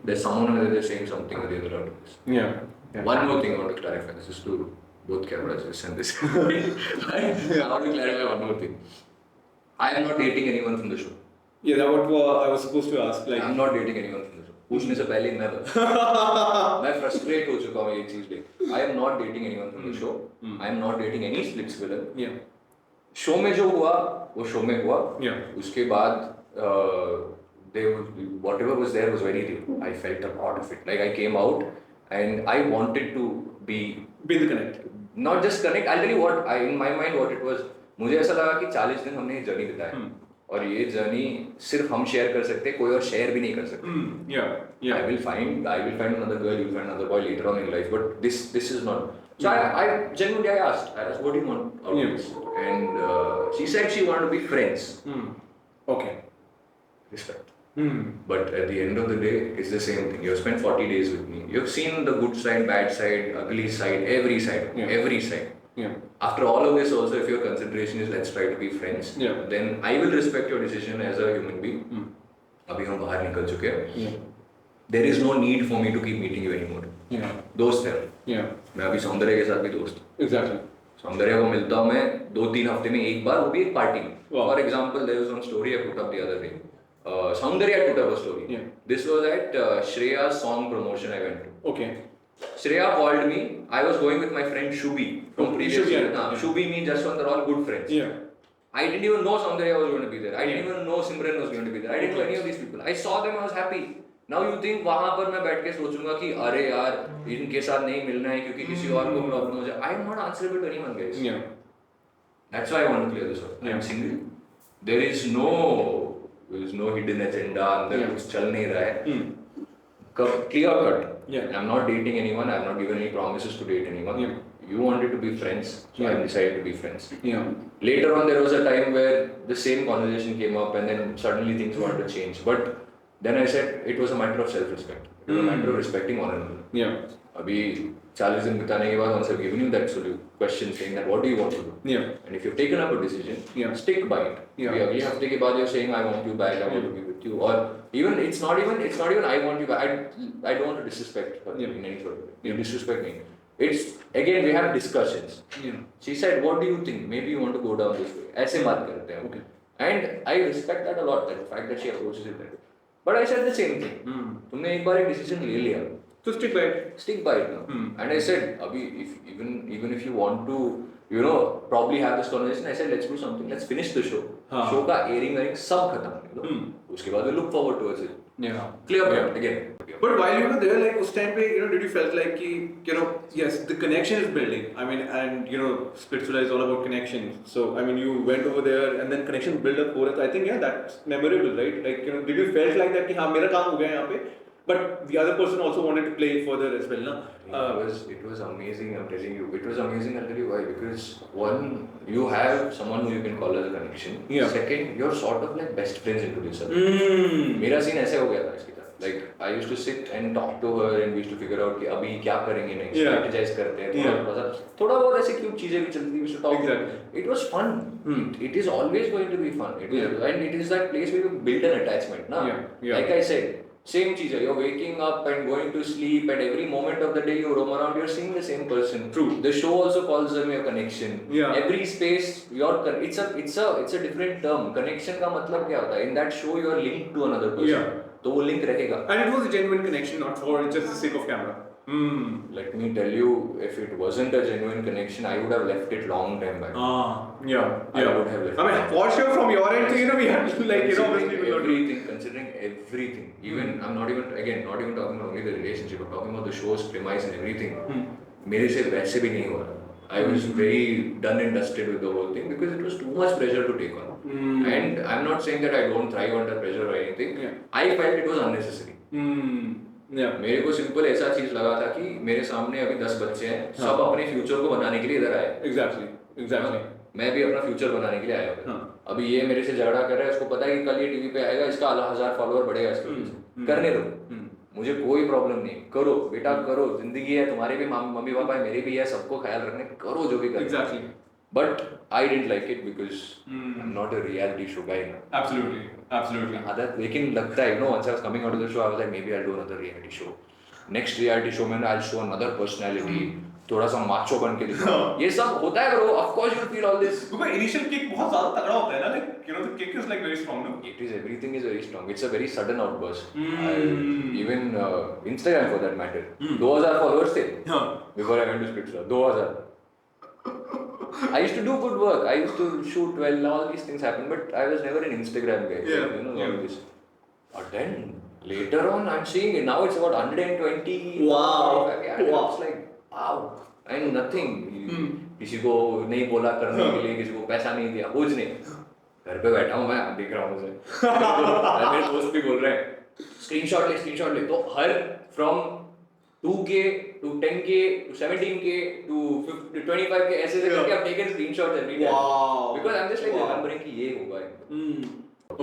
Speaker 1: there's someone or they're saying something or the other out of this.
Speaker 3: Yeah.
Speaker 1: One more thing I want to clarify. This is to both cameras. This and this. I want to clarify one more thing. I am not dating anyone from the show.
Speaker 3: Yeah, that's what I was supposed to ask. Like,
Speaker 1: I'm not dating anyone from the show. पूछने से पहले ही मैं मैं frustrate हो चुका हूँ ये चीज ले. I am not dating anyone from the show. I am not dating any splits villain.
Speaker 3: Yeah.
Speaker 1: Show में जो हुआ वो शो में हुआ.
Speaker 3: Yeah.
Speaker 1: उसके बाद whatever was there was very real. I felt a lot of it. Like I came out and I wanted to be
Speaker 3: the connect.
Speaker 1: Not just connect. I'll tell you what. In my mind what it was. मुझे ऐसा लगा कि 40 दिन हमने journey बिताया और ये journey सिर्फ हम शेयर कर सकते हैं, कोई और शेयर भी नहीं कर सकते.
Speaker 3: Yeah.
Speaker 1: I will find another girl, you will find another boy later on in life, but this is not. So I genuinely asked, what do you want out of this? And she said she wanted to be friends.
Speaker 3: Okay.
Speaker 1: Respect. But at the end of the day, it's the same thing. You have spent 40 days with me. You have seen the good side, bad side, ugly side, every side. Every side.
Speaker 3: Yeah.
Speaker 1: After all of this also, if your consideration is let's try to be friends, then I will respect your decision as a human being. अभी हम बाहर निकल चुके हैं. There is no need for me to keep meeting you anymore.
Speaker 2: Yeah.
Speaker 1: दोस्त है
Speaker 2: Yeah.
Speaker 1: मैं अभी सौंदर्य के साथ भी दोस्त हूँ
Speaker 2: Exactly.
Speaker 1: सौंदर्य को मिलता हूँ मैं 2-3 हफ्ते में एक बार वो भी एक पार्टी में
Speaker 2: Wow.
Speaker 1: For example there was one story I put up the other day Saundarya put up a story
Speaker 2: Yeah.
Speaker 1: This was at Shreya song promotion I went to
Speaker 2: Okay.
Speaker 1: Shreya called me. I was going with my friend Shubi from
Speaker 2: Okay,
Speaker 1: previous
Speaker 2: Shubi,
Speaker 1: year.
Speaker 2: yeah.
Speaker 1: Nah, Shubi, me, Jaswant are all good friends.
Speaker 2: Yeah.
Speaker 1: I didn't even know Saundarya was going to be there. I didn't
Speaker 2: Yeah.
Speaker 1: even know Simran was going to be there. I didn't know any of these people. I saw them, I was happy. Now you think वहाँ पर मैं बैठ के सोचूंगा कि अरे यार इनके साथ नहीं मिलना है क्योंकि किसी और को प्रॉब्लम हो जाए. I am not answerable to anyone, guys.
Speaker 2: Yeah.
Speaker 1: That's why I want to clear this up. I am
Speaker 2: Yeah.
Speaker 1: single. There is no hidden agenda. अंदर
Speaker 2: Yeah.
Speaker 1: कुछ चल नहीं रहा है.
Speaker 2: Mm.
Speaker 1: Clear cut.
Speaker 2: Yeah.
Speaker 1: I'm not dating anyone. I'm not given any promises to date anyone.
Speaker 2: Yeah.
Speaker 1: You wanted to be friends, so I
Speaker 2: Yeah.
Speaker 1: decided to be friends.
Speaker 2: Yeah.
Speaker 1: Later on, there was a time where the same conversation came up, and then suddenly things wanted to change. But then I said it was a matter of self-respect. It was a matter of respecting one another.
Speaker 2: Yeah.
Speaker 1: अभी 40 दिन बिताने के बाद once I've given you that question saying that what do you want to do?
Speaker 2: Yeah.
Speaker 1: And if you've taken up a decision,
Speaker 2: Yeah.
Speaker 1: stick by it.
Speaker 2: Yeah.
Speaker 1: अभी अगले हफ्ते के बाद you're saying I want you back, I want to be with you, or even it's not even I want you back. I don't want to disrespect her
Speaker 2: Yeah.
Speaker 1: in any sort of way. You disrespect me. It's again we have discussions.
Speaker 2: Yeah.
Speaker 1: She said, "What do you think? Maybe you want to go down this way." ऐसे बात करते हैं.
Speaker 2: Okay.
Speaker 1: And I respect that a lot. That fact that she approaches it that way. But I said the same thing.
Speaker 2: Mm.
Speaker 1: तुमने एक बार एक decision ले लिया.
Speaker 2: So stick by it.
Speaker 1: Stick by it now. And I said, Abhi, even if you want to, probably have this conversation, I said, let's do something. Let's finish the show.
Speaker 2: हाँ.
Speaker 1: Show का airing सब खत्म. उसके बाद we look forward towards it.
Speaker 2: Yeah.
Speaker 1: Clear cut again.
Speaker 3: But while you were there, like उस time पे, did you felt like कि, yes, the connection is building. I mean, and Splitsvilla is all about connection. So I mean, you went over there and then connection build up हो रहा था. I think that's memorable, right? Like did you felt like that कि हाँ मेरा काम हो गया यहाँ पे? But the other person also wanted to play further as well, na?
Speaker 1: It was amazing, I'm telling you. It was amazing, I'll tell you why. Because one, you have someone who you can call as a connection.
Speaker 2: Yeah.
Speaker 1: Second, you're sort of like best friends into this other. मेरा scene ऐसे हो गया था इसके साथ. Like I used to sit and talk to her and we used to figure out कि अभी क्या करेंगे next,
Speaker 2: Yeah.
Speaker 1: strategize करते हैं.
Speaker 2: Yeah.
Speaker 1: थोड़ा बहुत ऐसे क्यूट चीजें भी चलती. We used to talk.
Speaker 2: Exactly.
Speaker 1: It was fun. It is always going to be fun. And it is that place where you build an attachment, na?
Speaker 2: Yeah. Yeah.
Speaker 1: Like I said. Same cheese, you're waking up and going to sleep, and every moment of the day you roam around, you're seeing the same person.
Speaker 2: True.
Speaker 1: The show also calls them your connection.
Speaker 2: Yeah.
Speaker 1: Every space, it's a different term. Connection का मतलब क्या होता है? In that show, you are linked to another person.
Speaker 2: Yeah.
Speaker 1: तो वो link रहेगा.
Speaker 3: And it was a genuine connection, not for just the sake of camera.
Speaker 1: Let me tell you, if it wasn't a genuine connection, I would have left it long time back.
Speaker 3: Yeah.
Speaker 1: I would have left.
Speaker 3: I mean, for sure from your end, so, we had to
Speaker 1: Considering everything, even I'm not even talking about only the relationship, I'm talking about the show's premise and everything. मेरे से वैसे भी नहीं हो रहा. I was very done and dusted with the whole thing because it was too much pressure to take on. And I'm not saying that I don't thrive under pressure or anything.
Speaker 3: Yeah.
Speaker 1: I felt it was unnecessary.
Speaker 3: Yeah.
Speaker 1: मेरे को simple ऐसा चीज लगा था कि मेरे सामने अभी 10 बच्चे हैं, सब अपने फ्यूचर को बनाने के लिए इधर आए.
Speaker 3: Exactly.
Speaker 1: मैं भी अपना फ्यूचर बनाने के लिए आया हूँ.
Speaker 3: हाँ.
Speaker 1: अभी ये मेरे से झगड़ा कर रहा है, उसको पता है कि कल ये टीवी पे आएगा, इसका 1000 फॉलोअर बढ़ेगा इसके वजह से. करने दो, मुझे कोई प्रॉब्लम नहीं. करो बेटा करो, जिंदगी है, तुम्हारे भी मम्मी पापा है, मेरे भी है, सबको ख्याल रखने, करो जो भी करो.
Speaker 3: Exactly.
Speaker 1: But I didn't like it because I'm not a reality show guy.
Speaker 3: Absolutely.
Speaker 1: लेकिन लगता है, once I was coming out of the show, I was like, maybe I'll do another reality show. Next reality show में I'll show another personality. थोड़ा सा macho बन के दिखा. ये सब होता है bro. Of course you feel all this.
Speaker 3: Because initial kick बहुत ज़्यादा तगड़ा होता है ना, like the kick is like very strong, no?
Speaker 1: Everything is very strong. It's a very sudden outburst. Even Instagram for that matter. 2000 followers थे. Before I went to Splitsvilla. 2000. I used to do good work. I used to shoot well. All these things happened, but I was never an Instagram guy. All this. But then later on, I'm seeing it. Now it's about 120.
Speaker 3: Wow.
Speaker 1: It's like wow. And nothing. किसी को नहीं बोला करने के लिए, किसी को पैसा नहीं दिया, कुछ नहीं. घर पे बैठा हूँ मैं, दिख रहा हूँ मुझे. मेरे दोस्त भी बोल रहे हैं, स्क्रीनशॉट ले. तो हर from 2K to 10K to 17K to 25K ऐसे करके I've taken screenshots every day.
Speaker 3: Wow.
Speaker 1: Because I'm just like remembering कि ये होगा.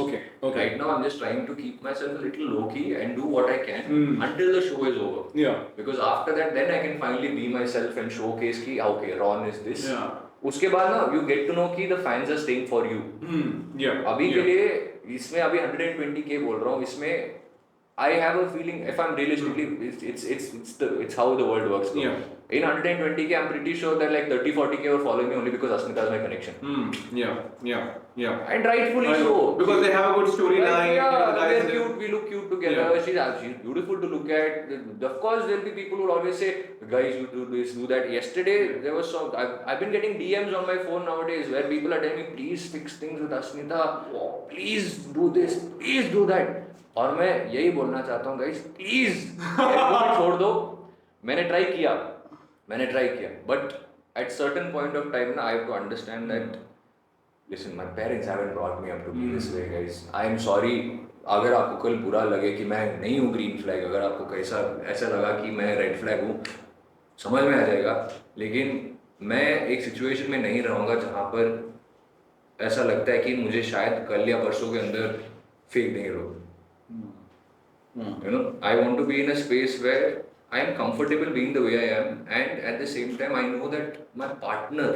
Speaker 3: Okay.
Speaker 1: Right now I'm just trying to keep myself a little low key and do what I can until the show is over.
Speaker 3: Yeah.
Speaker 1: Because after that, then I can finally be myself and showcase कि okay, Ron is this.
Speaker 3: Yeah.
Speaker 1: उसके बाद ना you get to know कि the fans are staying for you.
Speaker 3: Yeah.
Speaker 1: अभी के लिए इसमें अभी 120K बोल रहा हूँ, इसमें I have a feeling, if I'm realistically, it's how the world works. Though.
Speaker 3: Yeah.
Speaker 1: In 120k, I'm pretty sure that like 30-40k were following me only because Asmita is my connection.
Speaker 3: Yeah.
Speaker 1: And rightfully so.
Speaker 3: Because they have a good storyline.
Speaker 1: Yeah,
Speaker 3: the guys
Speaker 1: we're cute, we look cute together.
Speaker 3: Yeah.
Speaker 1: She's beautiful to look at. Of course, there'll be people who will always say, guys, you do this, do that. Yesterday, there was some. I've been getting DMs on my phone nowadays where people are telling me, please fix things with Asmita. Please do this, please do that. और मैं यही बोलना चाहता हूँ guys please छोड़ दो मैंने try किया but at certain point of time ना I have to understand that listen my parents haven't brought me up to be this way guys I am sorry अगर आपको कल बुरा लगे कि मैं नहीं हूँ ग्रीन फ्लैग अगर आपको कैसा ऐसा लगा कि मैं रेड फ्लैग हूँ समझ में आ जाएगा लेकिन मैं एक सिचुएशन में नहीं रहूँगा जहाँ पर ऐसा लगता है कि मुझे शायद कल या परसों के अंदर फेंक देंगे लोग You know, I want to be in a space where I am comfortable being the way I am, and at the same time, I know that my partner,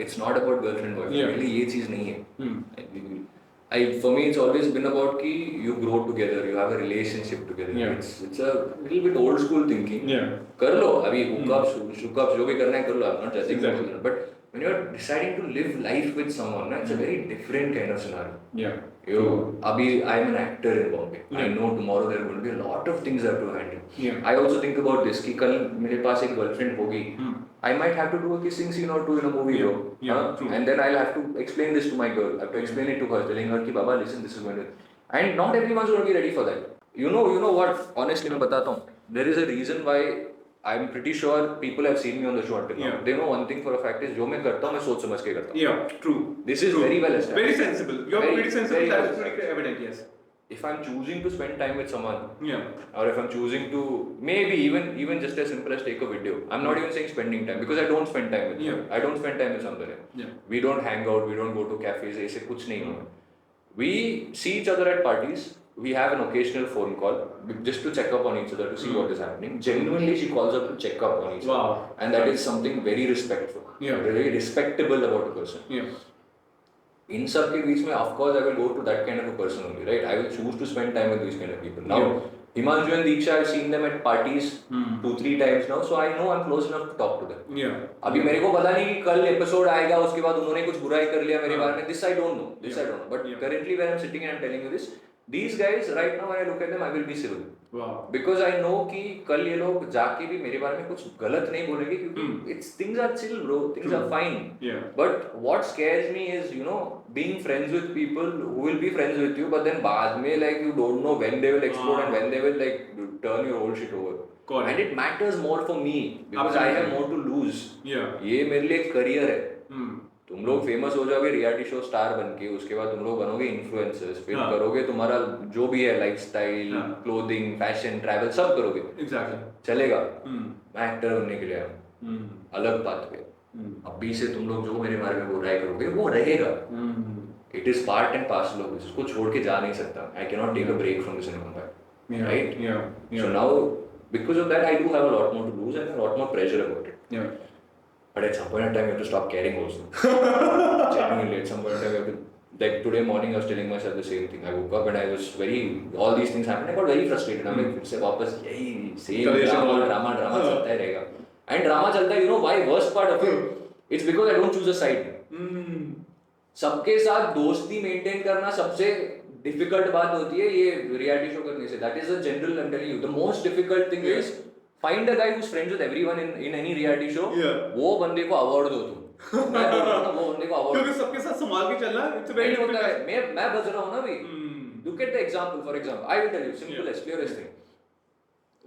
Speaker 1: it's not about girlfriend boyfriend.
Speaker 3: Yeah.
Speaker 1: Really, ये चीज नहीं है. For me, it's always been about कि you grow together, you have a relationship together.
Speaker 3: Yeah.
Speaker 1: It's a little bit old school thinking.
Speaker 3: Yeah.
Speaker 1: कर लो अभी hookups, shookups जो भी करना है कर लो. I'm not judging.
Speaker 3: Exactly.
Speaker 1: But when you're deciding to live life with someone, it's a very different kind of scenario.
Speaker 3: Yeah.
Speaker 1: I'm an actor in Bombay.
Speaker 3: Yeah.
Speaker 1: I know tomorrow there are going to be a lot of things I have to handle.
Speaker 3: Yeah.
Speaker 1: I also think about this कि कल मेरे पास एक girlfriend होगी. I might have to do a kissing scene or two in a movie.
Speaker 3: Yeah.
Speaker 1: Bro.
Speaker 3: Yeah,
Speaker 1: Huh?
Speaker 3: true.
Speaker 1: And then I'll have to explain this to my girl. I have to explain it to her, telling her कि बाबा listen, this is going to. And not everyone's going to be ready for that. You know what? Honestly, मैं बताता हूँ. There is a reason why I'm pretty sure people have seen me on the show until now.
Speaker 3: Yeah.
Speaker 1: They know one thing for a fact is जो मैं करता हूँ मैं सोच समझ के करता हूँ.
Speaker 3: Yeah, true.
Speaker 1: This is very well established.
Speaker 3: Very sensible. You're
Speaker 1: Very-
Speaker 3: pretty sensible.
Speaker 1: very
Speaker 3: That's
Speaker 1: well
Speaker 3: pretty evident, yes.
Speaker 1: If I'm choosing to spend time with someone,
Speaker 3: Yeah.
Speaker 1: or if I'm choosing to maybe even just as simple as take a video. I'm not even saying spending time because I don't spend time with
Speaker 3: Yeah.
Speaker 1: them. I don't spend time with Saundarya.
Speaker 3: Yeah.
Speaker 1: We don't hang out. We don't go to cafes. ऐसे कुछ नहीं हुआ. We see each other at parties. We have an occasional phone call just to check up on each other to see what is happening. Genuinely, she calls up to check up on each
Speaker 3: Wow.
Speaker 1: other, and that is something very respectful.
Speaker 3: Yeah.
Speaker 1: Very respectable about a person.
Speaker 3: Yeah.
Speaker 1: In सब के बीच में of course I will go to that kind of a person only, right? I will choose to spend time with these kind of people. Now,
Speaker 3: Yeah.
Speaker 1: Himanshu and Deeksha, I've seen them at parties 2-3 times now, so I know I'm close enough to talk to them.
Speaker 3: Yeah.
Speaker 1: अभी मेरे को पता नहीं कि कल episode आएगा उसके बाद उन्होंने कुछ बुराई कर लिया मेरे बारे में. This I don't know. But
Speaker 3: Yeah.
Speaker 1: currently when I'm sitting and I'm telling you this, these guys right now when I look at them, I will be civil.
Speaker 3: Wow.
Speaker 1: Because I know कि कल ये लोग जाके भी मेरे बारे में कुछ गलत नहीं बोलेंगे क्योंकि things are chill bro, things are fine.
Speaker 3: Yeah.
Speaker 1: But what scares me is being friends with people who will be friends with you, but then बाद में like you don't know when they will explode and when they will like turn your whole shit over.
Speaker 3: Got it.
Speaker 1: And it matters more for me because I have more to lose.
Speaker 3: Yeah.
Speaker 1: ये मेरे लिए एक career है.
Speaker 3: Hmm.
Speaker 1: तुम लोग famous हो जाओगे reality show star बन के उसके बाद तुम लोग बनोगे इन्फ्लुएंसर्स फिर
Speaker 3: हाँ.
Speaker 1: करोगे तुम्हारा जो भी है लाइफस्टाइल
Speaker 3: हाँ.
Speaker 1: क्लोथिंग फैशन ट्रैवल सब करोगे
Speaker 3: Exactly.
Speaker 1: चलेगा.
Speaker 3: Hmm.
Speaker 1: मैं एक्टर बनने के लिए आया हूँ.
Speaker 3: Hmm.
Speaker 1: अलग बात पे
Speaker 3: Hmm.
Speaker 1: अभी से तुम लोग जो मेरे बारे में बुराई करोगे वो रहेगा.
Speaker 3: Hmm.
Speaker 1: It is part and parcel of this. उसको छोड़ के जा नहीं सकता. I can not take a break from this and come back.
Speaker 3: Yeah.
Speaker 1: Right?
Speaker 3: Yeah.
Speaker 1: So
Speaker 3: Yeah.
Speaker 1: now because of that I do have a lot more to lose and a lot more pressure about it.
Speaker 3: Yeah.
Speaker 1: But at some point in time, you have to stop caring also. Genuinely, at some point in time, you have to. Like today morning, I was telling myself the same thing. I woke up and I was all these things happened. I got very frustrated. I'm like, फिर से वापस यही same drama चलता ही रहेगा. And drama चलता है, you know why? Worst part of it, it's because I don't choose a side.
Speaker 3: Hmm.
Speaker 1: सबके साथ दोस्ती मेंटेन करना सबसे डिफिकल्ट बात होती है ये रियलिटी शो करने से. That is a general, I'm telling you. The most difficult thing is find a guy who's friends with everyone in any reality show.
Speaker 3: Yeah.
Speaker 1: वो बंदे को अवार्ड दो तुम. मैं बोल रहा हूँ ना, वो बंदे को अवार्ड
Speaker 3: क्योंकि सबके साथ संभाल के चलना इट्स वेरी
Speaker 1: नहीं होता है.
Speaker 3: डिफिकल्ट.
Speaker 1: मैं बज रहा हूँ ना भाई.
Speaker 3: Hmm.
Speaker 1: Look at the example. For example, I will tell you simplest, clearest thing.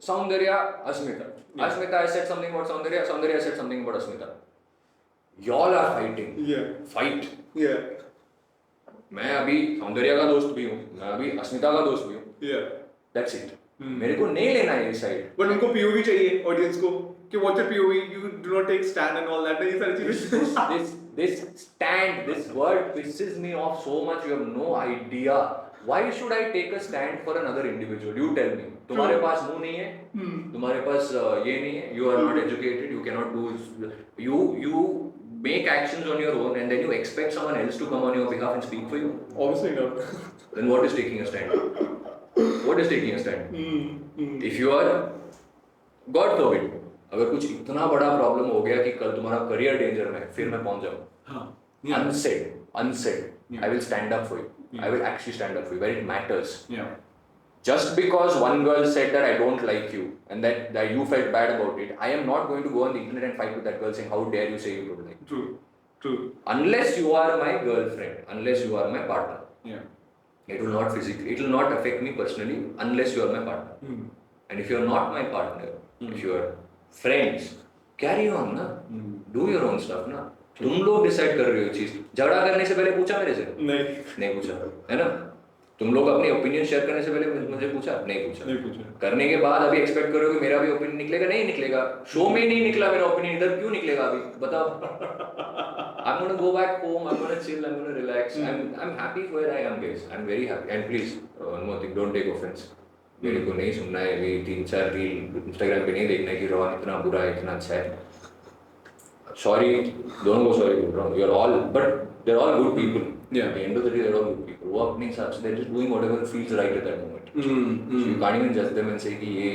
Speaker 1: Saundarya, Asmita.
Speaker 3: Yeah.
Speaker 1: Asmita has said something about Saundarya. Saundarya has said something about Asmita. Y'all are fighting.
Speaker 3: Yeah.
Speaker 1: Fight.
Speaker 3: Yeah.
Speaker 1: मैं अभी सौंदर्या का दोस्त भी हूँ. मैं अभी अस्मिता का दोस्त भी हूँ.
Speaker 3: Yeah.
Speaker 1: That's it. मेरे को नहीं लेना है ये साइड.
Speaker 3: बट उनको पीओवी चाहिए ऑडियंस को कि what's your POV you do not take stand and all that. ये सारी चीजें
Speaker 1: this stand, this word pisses me off so much. You have no idea. Why should I take a stand for another individual? You tell me. तुम्हारे पास मुंह नहीं है. तुम्हारे पास ये नहीं है. You are not educated. You cannot do. You make actions on your own and then you expect someone else to come on your behalf and speak for you.
Speaker 3: obviously not.
Speaker 1: Then what is taking a stand? What is taking a stand? If you are, God forbid, अगर कुछ इतना बड़ा problem हो गया कि कल तुम्हारा career danger में है, फिर मैं पहुंच जाऊँ, unsaid, I will stand up for you. I will actually stand up for you where it matters. Just because one girl said that I don't like you and that you felt bad about it, I am not going to go on the internet and fight with that girl saying, how dare you say you don't like me.
Speaker 3: True.
Speaker 1: Unless you are my girlfriend, unless you are my partner. It will not physically, it will not affect me personally unless you are my partner. And if you are not my partner, if you are friends, carry on na. Do your own stuff na. तुम लोग decide कर रहे हो चीज. झगड़ा करने से पहले पूछा मेरे से? नहीं पूछा, है ना? तुम लोग अपने ओपिनियन शेयर करने से पहले मुझे पूछा? नहीं पूछा. करने के बाद अभी एक्सपेक्ट करो कि मेरा भी ओपिनियन निकलेगा? नहीं निकलेगा. शो में नहीं निकला मेरा ओपिनियन, इधर क्यों निकलेगा अभी? बताओ. I'm gonna go back home. I'm gonna chill. I'm gonna relax. I'm happy where I am, guys. I'm very happy. And please, one more thing, don't take offense. मेरे को नहीं सुनना है अभी 3-4 रील इंस्टाग्राम पे नहीं देखना है कि रोहन इतना बुरा है, इतना अच्छा है. Sorry, don't go sorry. You're all, but they're all good people. At the end of the day, they're all good people. वो अपने हिसाब से they're just doing whatever feels right at that moment. So you can't even judge them and say कि ये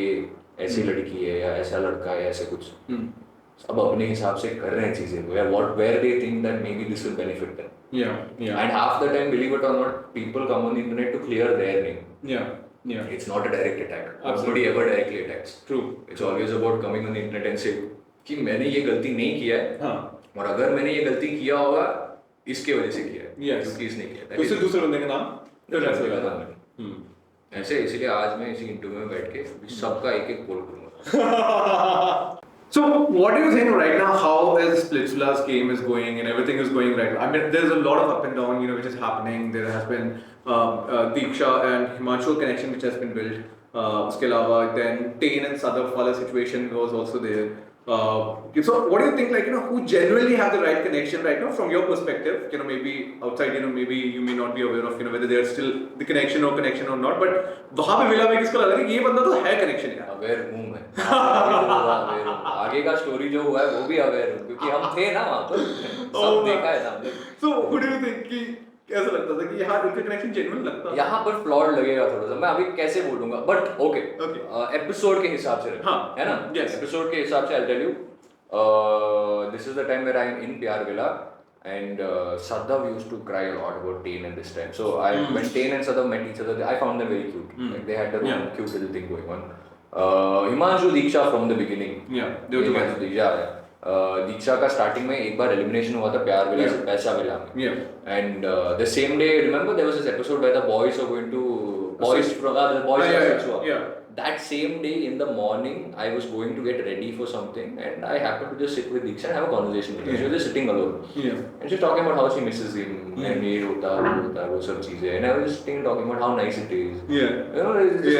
Speaker 1: ऐसी लड़की है या ऐसा लड़का है, ऐसे कुछ. अब अपने हिसाब से कर रहे हैं चीजें को, where they think that maybe this will benefit them. And half the time, believe it or not, people come on the internet to clear their name. It's not a direct attack. Nobody ever directly attacks. True. It's always about coming on the internet and say कि मैंने ये गलती नहीं किया है, और अगर मैंने ये गलती किया होगा इसके वजह से किया है, क्योंकि इसने किया है.
Speaker 3: दूसरे बंदे का नाम
Speaker 1: ऐसे, इसीलिए आज मैं इसी इंटरव्यू में बैठ के सबका एक पोल करूंगा.
Speaker 3: So, what do you think right now? How is Splitsvilla's game is going and everything is going right? I mean, there's a lot of up and down, which is happening. There has been Diksha and Himanshu connection which has been built. Uske alawa, then Tain and Sadaf wala situation was also there. So, what do you think? Who genuinely have the right connection right now from your perspective? Maybe outside, maybe you may not be aware of, whether there's still the connection or not. But वहाँ पे मिला में किसको लगा कि ये बंदा तो है connection यार.
Speaker 1: Aware हूँ मैं. आगे का स्टोरी जो हुआ है वो भी aware हूँ क्योंकि हम थे ना वहाँ पर. सब देखा है सामने.
Speaker 3: So, who do you think कि कैसा लगता था कि यहाँ उनका कनेक्शन जेन्युइन लगता है?
Speaker 1: यहाँ पर फ्लॉड लगेगा थोड़ा सा. मैं अभी कैसे बोलूँगा, बट ओके, एपिसोड के हिसाब से है ना. एपिसोड के हिसाब से I'll tell you. This is the time where I'm in Pyar Villa and Sadhav used to cry a lot about Tain at this time. So when Tain and Sadhav met each other, I found them very cute. Like they had their own cute little thing going on. Himanshu Diksha from the beginning.
Speaker 3: They were together.
Speaker 1: दीक्षा का starting में एक बार elimination हुआ था प्यार villa से पैसा villa में. And the same day remember there was this episode where the boys are going to boys from the boys. That same day in the morning, I was going to get ready for something, and I happened to just sit with Diksha and have a conversation with her. She was just sitting alone, and she's talking about how she misses him and ये होता वो सब चीजें. And I was just sitting talking about how nice it is. It's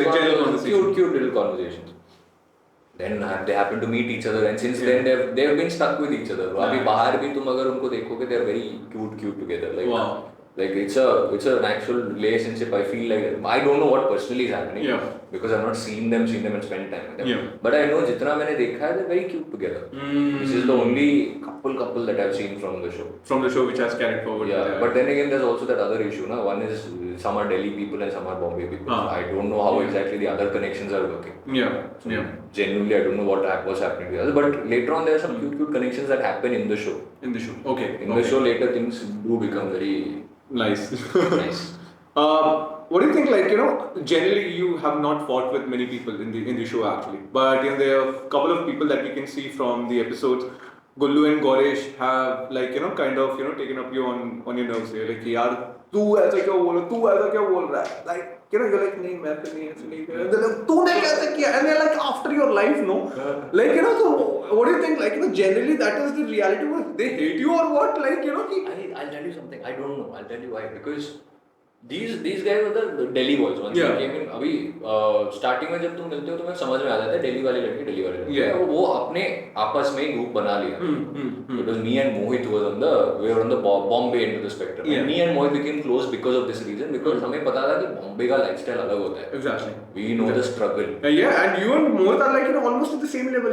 Speaker 1: just cute little conversations. Then they happen to meet each other, and since then they have been stuck with each other. अभी बाहर भी तुम अगर उनको देखोगे, they are very cute together. Like it's an actual relationship. I feel like I don't know what personally is happening because I've not seen them and spent time with them. But I know जितना मैंने देखा है, they're very cute together. This is the only couple that I've seen from the show.
Speaker 3: From the show which has carried forward.
Speaker 1: But then again, there's also that other issue. Na? One is some are Delhi people and some are Bombay people. I don't know how exactly the other connections are working. Genuinely, I don't know what's happening to the other. But later on, there are some cute connections that happen in the show.
Speaker 3: Okay.
Speaker 1: In the show, later things do become very
Speaker 3: nice.
Speaker 2: What do you think? Generally, you have not fought with many people in the show actually, but there are a couple of people that we can see from the episodes. Gullu and Goresh have kind of taken up you on your nerves. You're like, यार तू ऐसा क्यों बोल रहा है? Like you're like नहीं मैं तो नहीं ऐसे नहीं. They're like तूने कैसे किया? And they're like after your life, no? So what do you think? Generally that is the reality. They hate you or what?
Speaker 1: I'll tell you something. I don't know. I'll tell you why. Because these guys were the Delhi boys. Once they came in, अभी starting में जब तुम मिलते हो तो मैं समझ में आ जाता है Delhi वाले लड़के वो अपने आपस में ही ग्रुप बना लिया. Because me and Mohit we were on the Bombay end of the spectrum. And me and Mohit became close because of this reason. Because हमें पता था कि Bombay का lifestyle अलग होता है.
Speaker 3: Exactly.
Speaker 1: We know the struggle.
Speaker 3: And you and Mohit are almost at the same level.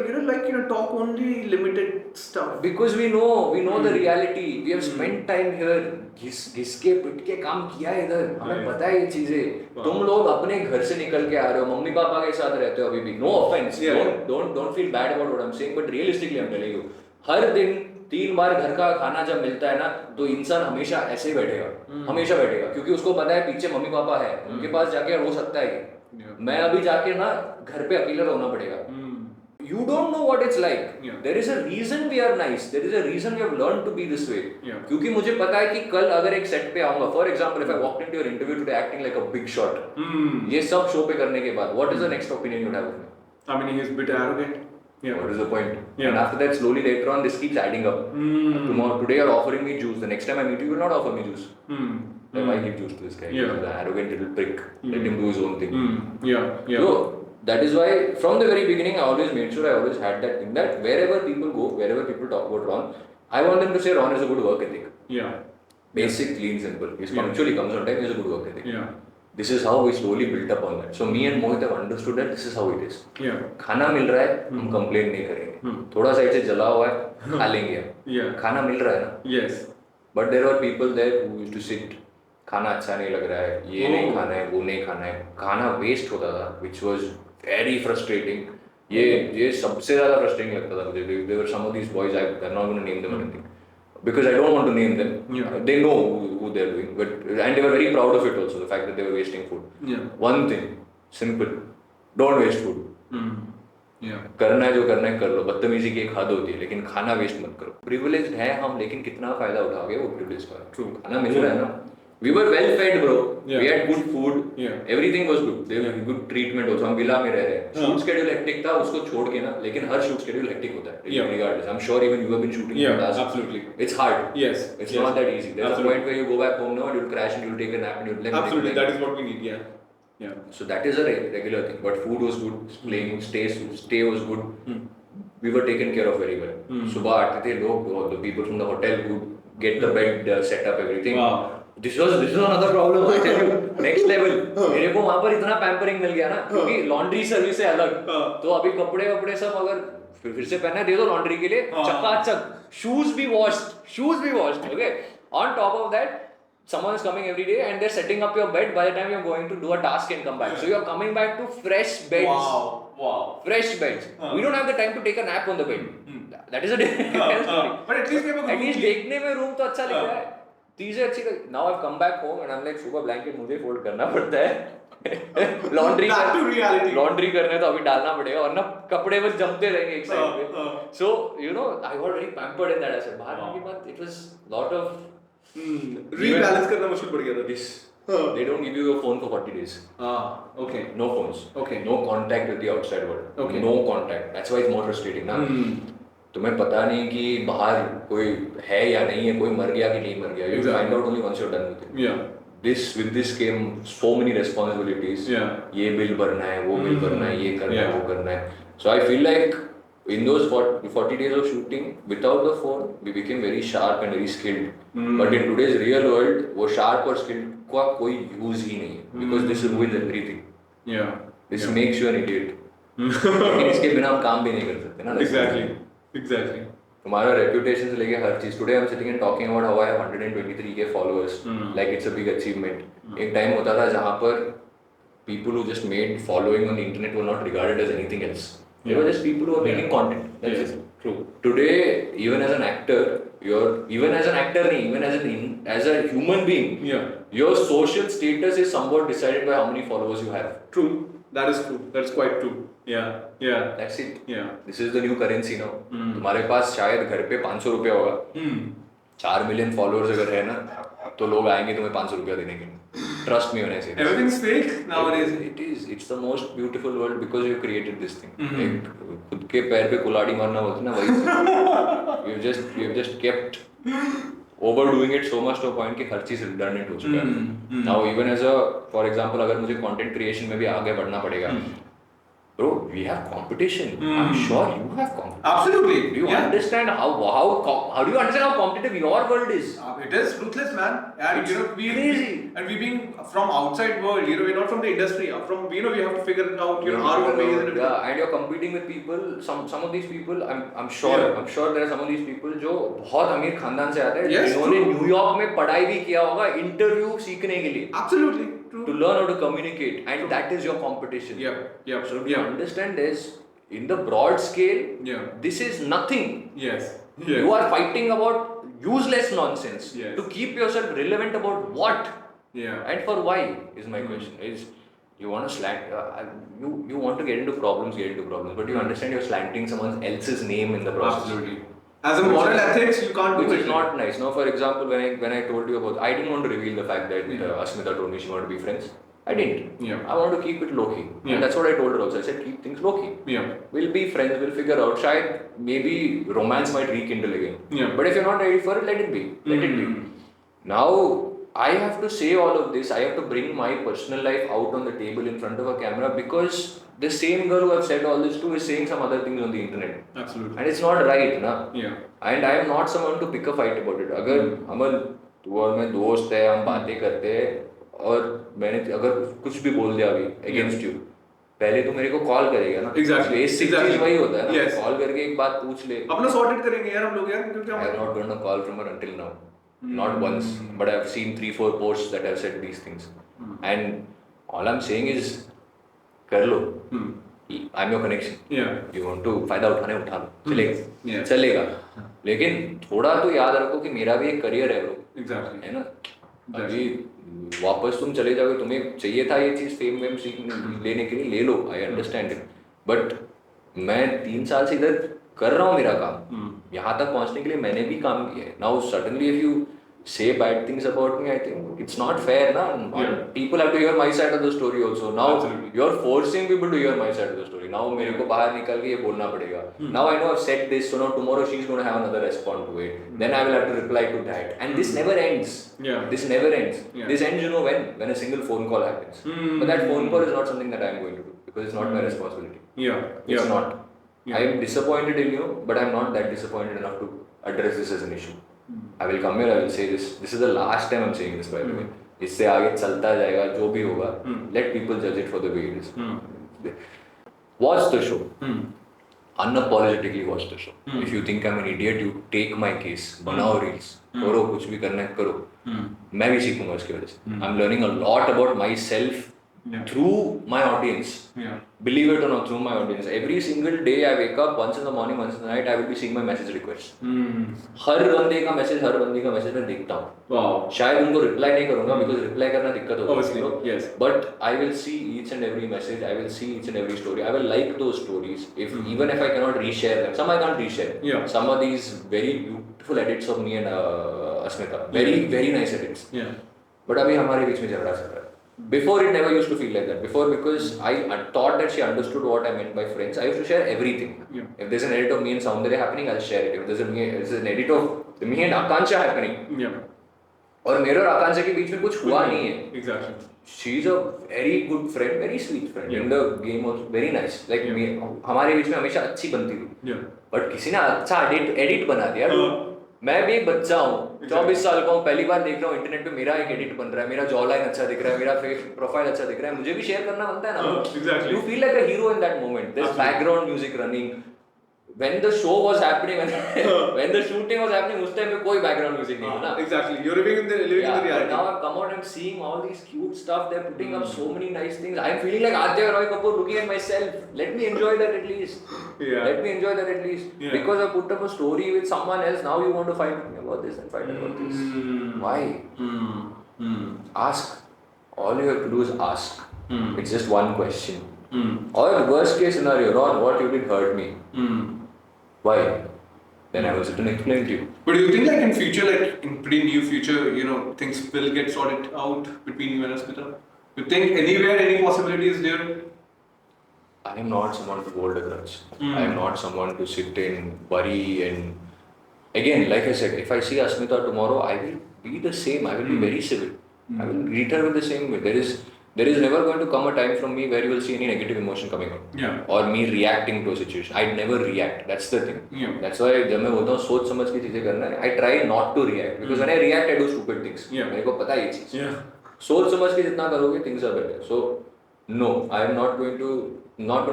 Speaker 3: Talk only limited stuff.
Speaker 1: Because we know the reality. We have spent time here. घिस के पिट के काम किया है इधर, हमें पता है ये चीजें। तुम लोग अपने घर से निकल के आ रहे हो, मम्मी पापा के साथ रहते हो अभी भी, no offence, don't feel bad about what I am saying, but realistically I am telling you, हर दिन 3 बार घर का खाना जब मिलता है ना, तो इंसान हमेशा ऐसे ही बैठेगा, हमेशा बैठेगा, क्योंकि उसको पता है पीछे मम्मी पापा है, उनके पास जाके रो सकता है। मैं अभी जाके ना घर पे अकेला रोना पड़ेगा। You don't know what it's like. There is a reason we are nice. There is a reason we have learned to be this way. क्योंकि मुझे पता है कि कल अगर एक सेट पे आऊंगा, for example, if I walked into your interview today acting like a big shot, ये सब शो पे करने के बाद, what is the next opinion you have of me?
Speaker 2: I mean, he's a bit arrogant.
Speaker 1: What is the point? And after that, slowly later on, this keeps adding up. Tomorrow, today you're offering me juice. The next time I meet you, you will not offer me juice. Then why give juice to this guy? He's an arrogant little prick. Let him do his own thing. So, that is why from the very beginning I always made sure I always had that thing that wherever people go, wherever people talk about Ron, I want them to say Ron is a good work ethic. Basic, clean, simple. He punctually comes on time, he has a good work ethic. This is how we slowly built up on that. So me and Mohit have understood that this is how it is. खाना मिल रहा है, हम complain नहीं करेंगे. थोड़ा सा ऐसे जला हुआ है, खा लेंगे. खाना मिल रहा है ना.
Speaker 2: Yes.
Speaker 1: But there were people there who used to sit. खाना अच्छा नहीं लग रहा है, ये नहीं खाना है, वो नहीं खाना है, खाना वेस्ट होता था, which was very frustrating. ये सबसे ज़्यादा frustrating लगता था मुझे. There were some of these boys, I'm not going to name them or anything, because I don't want to name them. They know who they're doing, and they were very proud of it also, the fact that they were wasting food. One thing, simple, don't waste food. करना है जो करना है कर लो, बदतमीजी की एक हद होती है, लेकिन खाना वेस्ट मत करो. Privileged है हम, लेकिन कितना फायदा उठाओगे वो privilege का. खाना मिल रहा है ना. We were well fed, bro. We had good food. Everything was good. There was good treatment also. हम विला में रह रहे हैं. Shoot schedule hectic था, उसको छोड़ के ना, लेकिन हर shoot schedule hectic होता है. Regardless, I'm sure even you have been shooting.
Speaker 2: Absolutely.
Speaker 1: It's hard.
Speaker 2: Yes.
Speaker 1: It's not that easy. There's a point where you go back home now and you'll crash and you'll take a nap and you'll
Speaker 2: Absolutely. That is what we need. Yeah.
Speaker 1: So that is a regular thing. But food was good. Playing, stay was good. We were taken care of very well. सुबह आते थे लोग, the people from the hotel would get the bed set up, everything.
Speaker 2: Wow.
Speaker 1: This was another problem, I tell you. Next level. मेरे को वहाँ पर इतना pampering मिल गया ना, क्योंकि लॉन्ड्री सर्विस है अलग. तो अभी कपड़े सब अगर फिर से पहना दे दो लॉन्ड्री के लिए, चकाचक. Shoes be washed. Okay. On top of that, someone is coming every day and they're setting up your bed by the time you're going to do a task and come back. So you're coming back to fresh beds.
Speaker 2: Wow.
Speaker 1: Fresh beds. We don't have the time to take a nap on the bed. That is a different story.
Speaker 2: But at least
Speaker 1: देखने में room तो अच्छा लग रहा है. चीजें अच्छी. Now I've come back home and I'm like, सुबह ब्लैंकेट मुझे फोल्ड करना पड़ता है. लॉन्ड्री करने तो अभी डालना पड़ेगा, वरना कपड़े बस जमते रहेंगे एक साइड पे. So you know, I got very pampered in that aspect. बाहर आने के बाद it was lot of
Speaker 2: rebalance करना मुश्किल पड़ गया था.
Speaker 1: This. They don't give you your phone for 40 days.
Speaker 2: Okay.
Speaker 1: No phones.
Speaker 2: Okay.
Speaker 1: No contact with the outside world.
Speaker 2: Okay.
Speaker 1: No contact. That's why it's more frustrating ना. तुम्हें पता नहीं कि बाहर कोई है या नहीं है, कोई मर गया कि नहीं मर गया. You find out only once you're done with it. With this came so many responsibilities. ये बिल भरना है, वो बिल भरना है, ये करना है, वो करना है. So I feel like in those 40 days of shooting, without the phone, we became very sharp and very skilled. But in today's real world, वो sharp और skilled का कोई use ही नहीं है, because this ruins everything. This makes you an idiot. लेकिन इसके बिना हम काम भी नहीं कर सकते ना.
Speaker 2: Exactly.
Speaker 1: तुम्हारा reputation से लेके हर चीज. Today I'm sitting and talking about how I have 123k followers. Like it's a big achievement. एक टाइम होता था जहाँ पर people who just made following on the internet were not regarded as anything else. They were just people who were making content. That's it.
Speaker 2: True.
Speaker 1: Today, even as an actor, even as a human being, your social status is somewhat decided by how many followers you have.
Speaker 2: True. That is true. That's quite true. Yeah.
Speaker 1: That's it. This is the new currency now. तुम्हारे पास शायद घर पे 500 रुपया होगा. 4 million followers अगर है ना, तो लोग आएंगे तुम्हें 500 रुपया देने के लिए. Trust me when I say this.
Speaker 2: Everything's fake nowadays.
Speaker 1: It is. It's the most beautiful world because you created this thing. एक खुद के पैर पे कुल्हाड़ी मारना बोलते ना, वही. We've just kept overdoing it so much to a point कि हर चीज redundant हो चुका है. Now even as a, for example, अगर मुझे content creation में भी आगे बढ़ना पड़ेगा, bro, we have competition. I'm sure you have competition.
Speaker 3: Absolutely.
Speaker 1: Do you understand how do you understand how competitive your world is?
Speaker 3: It is ruthless, man. And
Speaker 1: It's
Speaker 3: crazy. And we being from outside world, we're not from the industry. From we have to figure it out, our own ways and everything.
Speaker 1: Yeah, and you're competing with people. Some of these people, I'm sure there are some of these people जो बहुत अमीर खानदान से आते हैं, जिन्होंने New York में पढ़ाई भी किया होगा इंटरव्यू सीखने के लिए.
Speaker 3: Absolutely. True.
Speaker 1: To learn how to communicate, and that is your competition.
Speaker 3: Yeah.
Speaker 1: So do you understand this? In the broad scale, this is nothing.
Speaker 3: Yes.
Speaker 1: You are fighting about useless nonsense to keep yourself relevant about what? And for why is my question. Is you want to slant, you want to get into problems, but you understand you're slanting someone else's name in the process.
Speaker 3: Absolutely. As a moral ethics, you can't do it.
Speaker 1: Which is not nice. Now, for example, when I told you about, I didn't want to reveal the fact that Asmita told me she wanted to be friends. I didn't. I want to keep it low key. And that's what I told her also. I said, keep things low key. We'll be friends, we'll figure out. Maybe romance might rekindle again. But if you're not ready for it, let it be. Let it be. Now, I have to say all of this. I have to bring my personal life out on the table in front of a camera because the same girl who I've said all this to is saying some other things on the internet.
Speaker 3: Absolutely.
Speaker 1: And it's not right, na? And I am not someone to pick a fight about it. अगर अमन तू और मैं दोस्त है, हम बातें करते हैं और मैंने अगर कुछ भी बोल दिया अभी against you, पहले तो मेरे को कॉल करेगा ना.
Speaker 3: Exactly.
Speaker 1: Basic चीज वही होता है ना. कॉल करके एक बात पूछ ले.
Speaker 3: अपना सॉर्टेड करेंगे यार हम लोग यार क्योंकि
Speaker 1: I have not gotten a call from her until now. Not once, but I've seen 3-4 posts that have said these things. And all I'm saying is, कर लो. I'm your connection. You want to फायदा उठा लो. चलेगा. लेकिन थोड़ा तो याद रखो कि मेरा भी एक करियर है bro. है ना? अभी वापस तुम चले जाओगे, तुम्हें चाहिए था ये चीज फेम वेम लेने के लिए, ले लो. I understand it. But मैं 3 साल से इधर कर रहा हूँ मेरा काम. यहाँ तक पहुँचने के लिए मैंने भी काम किया है. Now suddenly if you say bad things about me, I think it's not fair, na? People have to hear my side of the story also. Now you're forcing people to hear my side of the story. Now मेरे को बाहर निकल के ये बोलना पड़ेगा. Now I know I've said this, so now tomorrow she's going to have another response to it. Then I will have to reply to that, and this never ends. This never ends. This ends, you know when a single phone call happens. But that phone call is not something that I'm going to do because it's not my responsibility. It's not. I am disappointed in you, but I'm not that disappointed enough to address this as an issue. I will come here, I will say this. This is the last time I'm saying this, by the way. इससे आगे चलता जाएगा, जो भी होगा. Let people judge it for the way it is. Watch the show. Unapologetically watch the show. If you think I'm an idiot, you take my case. बनाओ reels. करो कुछ भी करना है करो. मैं भी सीखूंगा उसकी वजह से. I'm learning a lot about myself through my audience. Believe it or not, through my audience. Every single day I wake up, once in the morning, once in the night, I will be seeing my message requests. हर बंदे का message मैं देखता हूँ. शायद उनको reply नहीं करूँगा because reply करना दिक्कत होता है. But I will see each and every message. I will see each and every story. I will like those stories. Even if I cannot reshare them, some I can't reshare. Some of these very beautiful edits of me and Asmita, very very nice edits. But अभी हमारे बीच में झगड़ा चल रहा है. Before it never used to feel like that. Before, because I thought that she understood what I meant by friends, I used to share everything. If there's an edit of me and Soundarya happening, I'll share it. If there's an edit of me and Akansha happening, और मेरे और आकांक्षा के बीच में कुछ हुआ नहीं है.
Speaker 3: Exactly.
Speaker 1: She's a very good friend, very sweet friend. In the game was very nice. Like हमारे बीच में हमेशा अच्छी बनती थी. But किसी ने अच्छा edit बना दिया. मैं भी एक बच्चा हूँ, 24 साल का हूँ, पहली बार देख रहा हूँ इंटरनेट पे मेरा एक एडिट बन रहा है, मेरा जॉ लाइन अच्छा दिख रहा है, मेरा फेस प्रोफाइल अच्छा दिख रहा है, मुझे भी शेयर करना बनता है ना. You feel like a hero in that moment. There's background music running. When the show was happening, when the shooting was happening, उस time में कोई background music नहीं था ना.
Speaker 3: Exactly. You're living in the reality.
Speaker 1: But now I've come out and seeing all these cute stuff. They're putting up so many nice things. I'm feeling like Aditya Roy Kapoor looking at myself. Let me enjoy that at least. Let me enjoy that at least. Because I put up a story with someone else. Now you want to fight with me about this and fight about this. Why? Ask. All you have to do is ask. It's just one question. Or worst case scenario, Ron, what you did hurt me. Why? Then I will sit and explain to you.
Speaker 3: But do you think like in future, like in pretty near future, things will get sorted out between you and Asmita? You think anywhere, any possibility is there?
Speaker 1: I am not someone to hold a grudge. I am not someone to sit and worry and again, like I said, if I see Asmita tomorrow, I will be the same. I will be very civil. I will greet her with the same way. there is never going to come a time from me where you will see any negative emotion coming out.
Speaker 2: Yeah.
Speaker 1: Or me reacting to a situation. I'd never react. That's the thing.
Speaker 2: Yeah.
Speaker 1: That's why जब मैं बोलता हूँ सोच समझ के चीजें करना है, I try not to react because when I react I do stupid things.
Speaker 2: Yeah.
Speaker 1: मेरे को पता है ये चीज.
Speaker 2: Yeah.
Speaker 1: सोच समझ के जितना करोगे things are better. So no, I am not going to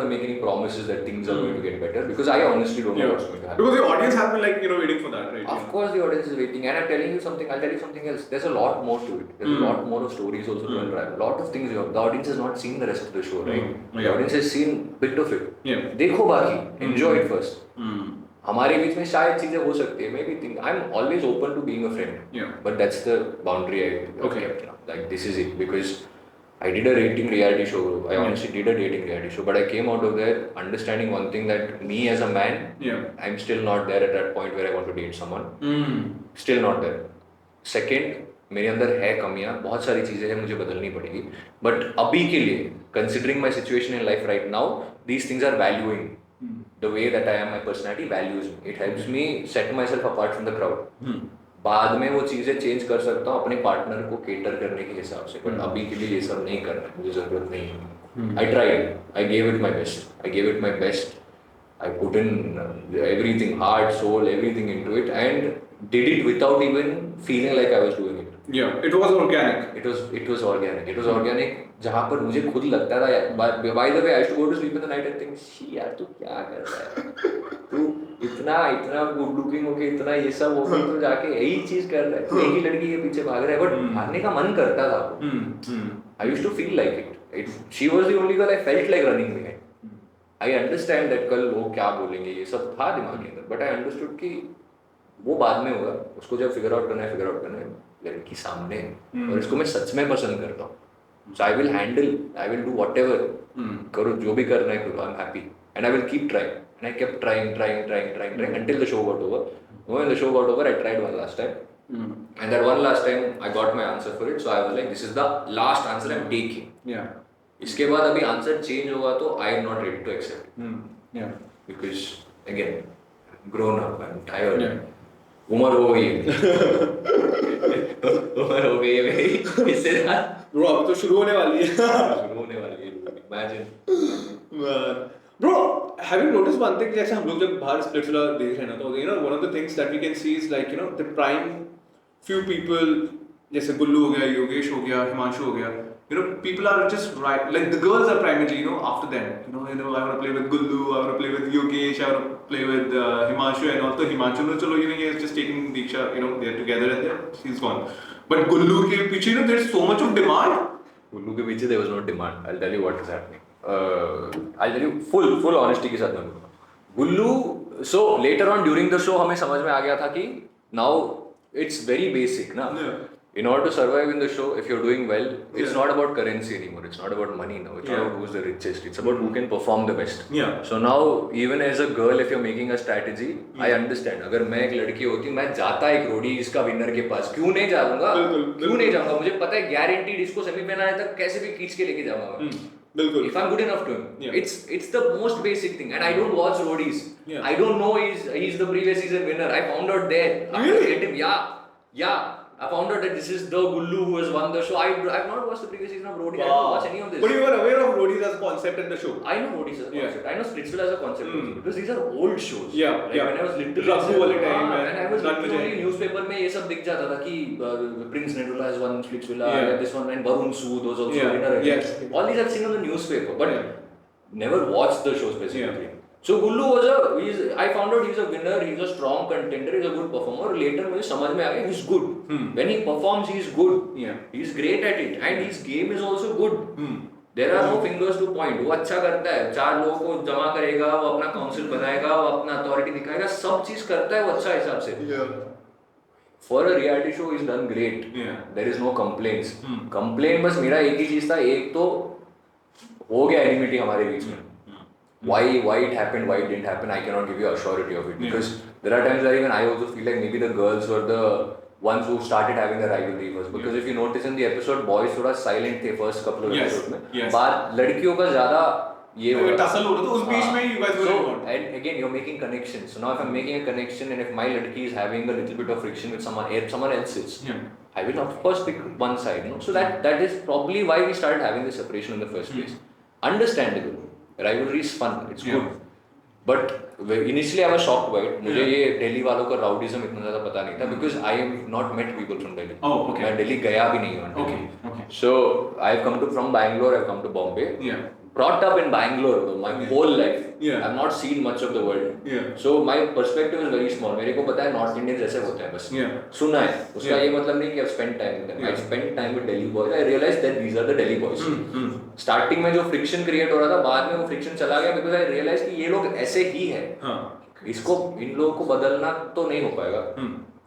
Speaker 1: make any promises that things are going to get better because I honestly don't know what's going to happen.
Speaker 2: Because the audience has been like, waiting for that, right?
Speaker 1: Of course the audience is waiting, and I'm telling you something, I'll tell you something else. There's a lot more to it. There's a lot more of stories also to unravel. A lot of things the audience has not seen the rest of the show, right? The audience has seen bit of it.
Speaker 2: Yeah.
Speaker 1: देखो बाकी, enjoy it first. हमारे बीच में शायद चीजें हो सकती है, maybe think I'm always open to being a friend.
Speaker 2: Yeah.
Speaker 1: But that's the boundary I've kept now. Like this is it because I did a dating reality show. I honestly did a dating reality show, but I came out of there understanding one thing that me as a man, I'm still not there at that point where I want to date someone. Still not there. Second, मेरे अंदर है कमियां, बहुत सारी चीजें हैं मुझे बदलनी पड़ेगी. But अभी के लिए, considering my situation in life right now, these things are valuing. The way that I am, my personality values me. It helps me set myself apart from the crowd. बाद में वो चीज़ें चेंज कर सकता हूँ अपने पार्टनर को cater करने के हिसाब से, बट अभी के लिए ये सब नहीं करना है, मुझे ज़रूरत नहीं है. I tried, I gave it my best, I put in everything, heart, soul, everything into it and did it without even feeling like I was doing it.
Speaker 2: Yeah, it was organic.
Speaker 1: It was organic. जहाँ पर मुझे खुद लगता था यार, by the way I used to go to sleep in the night and think, she यार तू क्या कर रहा है, तू इतना गुड लुकिंग होके इतना ये सब होके तो जाके यही चीज कर रहा है, एक ही लड़की के पीछे भाग रहा है, बट भागने का मन करता था. I used to feel like it. She was the only girl I felt like running behind. I understand that कल वो क्या बोलेंगे, ये सब था दिमाग के अंदर, but I understood कि वो बाद में होगा, उसको जब फिगर आउट करना है, लड़की सामने है और इसको मैं सच में पसंद करता हूँ. So I will do whatever, करो जो भी करना है करो, I'm happy and I will keep trying. And I kept trying until the show got over. When the show got over, I tried one last time. And that one last time I got my answer for it, so I was like, this is the last answer I'm taking.
Speaker 2: Yeah.
Speaker 1: इसके बाद अभी answer change होगा तो I am not ready to accept.
Speaker 2: Yeah.
Speaker 1: Because again, grown up, I'm tired.
Speaker 2: Yeah.
Speaker 1: उम्र हो गई है इससे
Speaker 2: Bro, अब तो शुरू होने वाली है.
Speaker 1: Imagine.
Speaker 2: Bro, have you noticed one thing? जैसे हम लोग जब बाहर Splitsvilla देख रहे हैं ना, तो one of the things that we can see is like the prime few people, जैसे गुल्लू हो गया, योगेश हो गया, हिमांशु हो गया. People are just right, like the girls are primarily, after them. I want to play with Gullu, I want to play with Yogesh, I want to play with Himanshu, and also Himanshu, chalo, he is just taking Diksha, they're together and then she's gone. But Gullu ke piche, there's so much of demand.
Speaker 1: Gullu ke piche there was no demand. I'll tell you what is happening. I'll tell you full honesty के साथ मैं Gullu, so later on during the show हमें समझ में आ गया था कि now it's very basic ना.
Speaker 2: Yeah.
Speaker 1: In order to survive in the show, if you're doing well, it's not about currency anymore. It's not about money now. It's not about who's the richest. It's about who can perform the best.
Speaker 2: Yeah.
Speaker 1: So now, even as a girl, if you're making a strategy, I understand. अगर मैं एक लड़की होती, मैं जाता एक Roadies का winner के पास. क्यों नहीं जाऊँगा? क्यों नहीं जाऊँगा? मुझे पता है guaranteed इसको सेमीफाइनल तक कैसे भी खींच के लेके जाऊँगा.
Speaker 2: बिल्कुल.
Speaker 1: If I'm good enough to him, it's the most basic thing. And I don't watch roadies.
Speaker 2: Yeah.
Speaker 1: I don't know he's the previous season winner. I found out there.
Speaker 2: Really?
Speaker 1: Yeah. I found out that this is the Gullu who has won the show. I've not watched the previous season of Roadies. I don't watch any of this.
Speaker 2: But you were aware of Roadies as a concept in the show?
Speaker 1: I know Roadies as a concept. I know Splitsvilla as a concept because these are old shows.
Speaker 2: Yeah.
Speaker 1: When I was little,
Speaker 2: Raghu wale time
Speaker 1: and I was literally newspaper में ये सब दिख जाता था कि Prince Nedula has won Splitsvilla, this one, and Varun Sood was also winner.
Speaker 2: Yes.
Speaker 1: All these I've seen on the newspaper, but never watched the show specifically. So Gullu I found out he's a winner, he's a strong contender, he's a good performer. Later मुझे समझ में आ गया he's good. When he performs, he's good. He's great at it, and his game is also good. There are no fingers to point. वो अच्छा करता है, 4 लोगों को जमा करेगा, वो अपना काउंसिल बनाएगा, वो अपना अथॉरिटी दिखाएगा, सब चीज करता है वो अच्छा हिसाब से. For a reality show, he's done great. There is no complaints. Complaint बस मेरा एक ही चीज था, एक तो हो गया एनिमिटी हमारे बीच में. Why it happened, why it didn't happen, I cannot give you a surety of it. Because there are times where even I also feel like maybe the girls were the ones who started having the rivalry first. Because if you notice in the episode, boys थोड़ा silent थे first couple of episodes में. बाद लड़कियों का ज़्यादा ये हो रहा
Speaker 2: टसल हो रहा था उस बीच में you guys were involved.
Speaker 1: And again you're making connections. So now if I'm making a connection and if my ladki is having a little bit of friction with someone else's, I will of course pick one side, no? So that is probably why we started having this separation in the first place. Understandable. Rivalry is fun, it's good. But initially I was shocked by it. मुझे ये दिल्ली वालों का राउडिज्म इतना ज़्यादा पता नहीं था because I have not met people from Delhi.
Speaker 3: Oh, okay.
Speaker 1: मैं दिल्ली गया भी नहीं हूँ.
Speaker 3: Okay, okay.
Speaker 1: So I've come to from Bangalore. I've come to Bombay.
Speaker 3: Yeah.
Speaker 1: Brought up in Bangalore my whole life.
Speaker 3: Yeah.
Speaker 1: I've not seen much of the world.
Speaker 3: Yeah.
Speaker 1: So my perspective is very small. मेरे को पता है North Indians ऐसे होते हैं बस.
Speaker 3: Yeah.
Speaker 1: सुना है. उसका
Speaker 3: Yeah.
Speaker 1: ये मतलब नहीं कि I've spent time with them.
Speaker 3: Yeah.
Speaker 1: I spent time with Delhi boys. I realized that these are the Delhi boys. Starting में जो friction create हो रहा था, बाद में वो friction चला गया because I realized कि ये लोग ऐसे ही हैं.
Speaker 3: हाँ.
Speaker 1: इसको इन लोगों को बदलना तो नहीं हो पाएगा.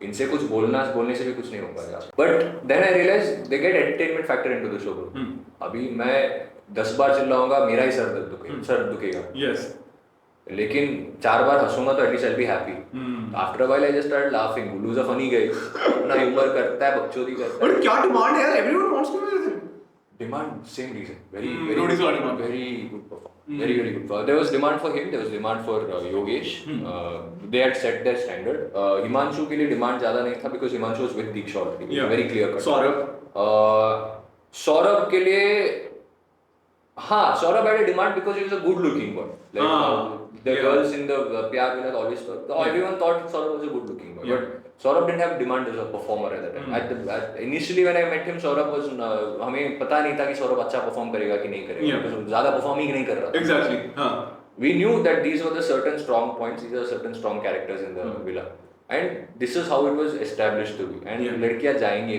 Speaker 1: इनसे कुछ बोलने से भी कुछ नहीं हो पाएगा. But then I realized they get entertainment factor into the show. अभी मैं 10 बार चिल्लाऊंगा मेरा ही सर दुखेगा.
Speaker 3: Yes.
Speaker 1: लेकिन 4 बार हंसूंगा तो at least I be happy. After a while I just started laughing. Gullu is a funny guy. अपना ह्यूमर करता है, बकचोदी करता है.
Speaker 3: But क्या demand है यार? Everyone wants to be with him.
Speaker 1: Demand, same reason. Very
Speaker 3: nobody's got demand.
Speaker 1: very good performance. Very good. There was demand for him. There was demand for Yogesh. They had set their standard. Himanshu के लिए demand ज़्यादा नहीं था because Himanshu was with Diksha already.
Speaker 3: Yeah.
Speaker 1: Very clear cut.
Speaker 3: Saurabh
Speaker 1: के लिए हाँ, Saurabh had a demand because he was a good looking boy. Like the girls in the Pyar Villa always thought, everyone thought Saurabh was a good looking boy. But Saurabh didn't have demand as a performer at that time. Initially when I met him, Saurabh was हमें पता नहीं था कि Saurabh अच्छा perform करेगा कि नहीं करेगा. Because ज़्यादा perform ही नहीं कर रहा था.
Speaker 3: Exactly.
Speaker 1: We knew that these were the certain strong points. These are certain strong characters in the villa. And this is how it was established to be. And लड़कियां जाएंगी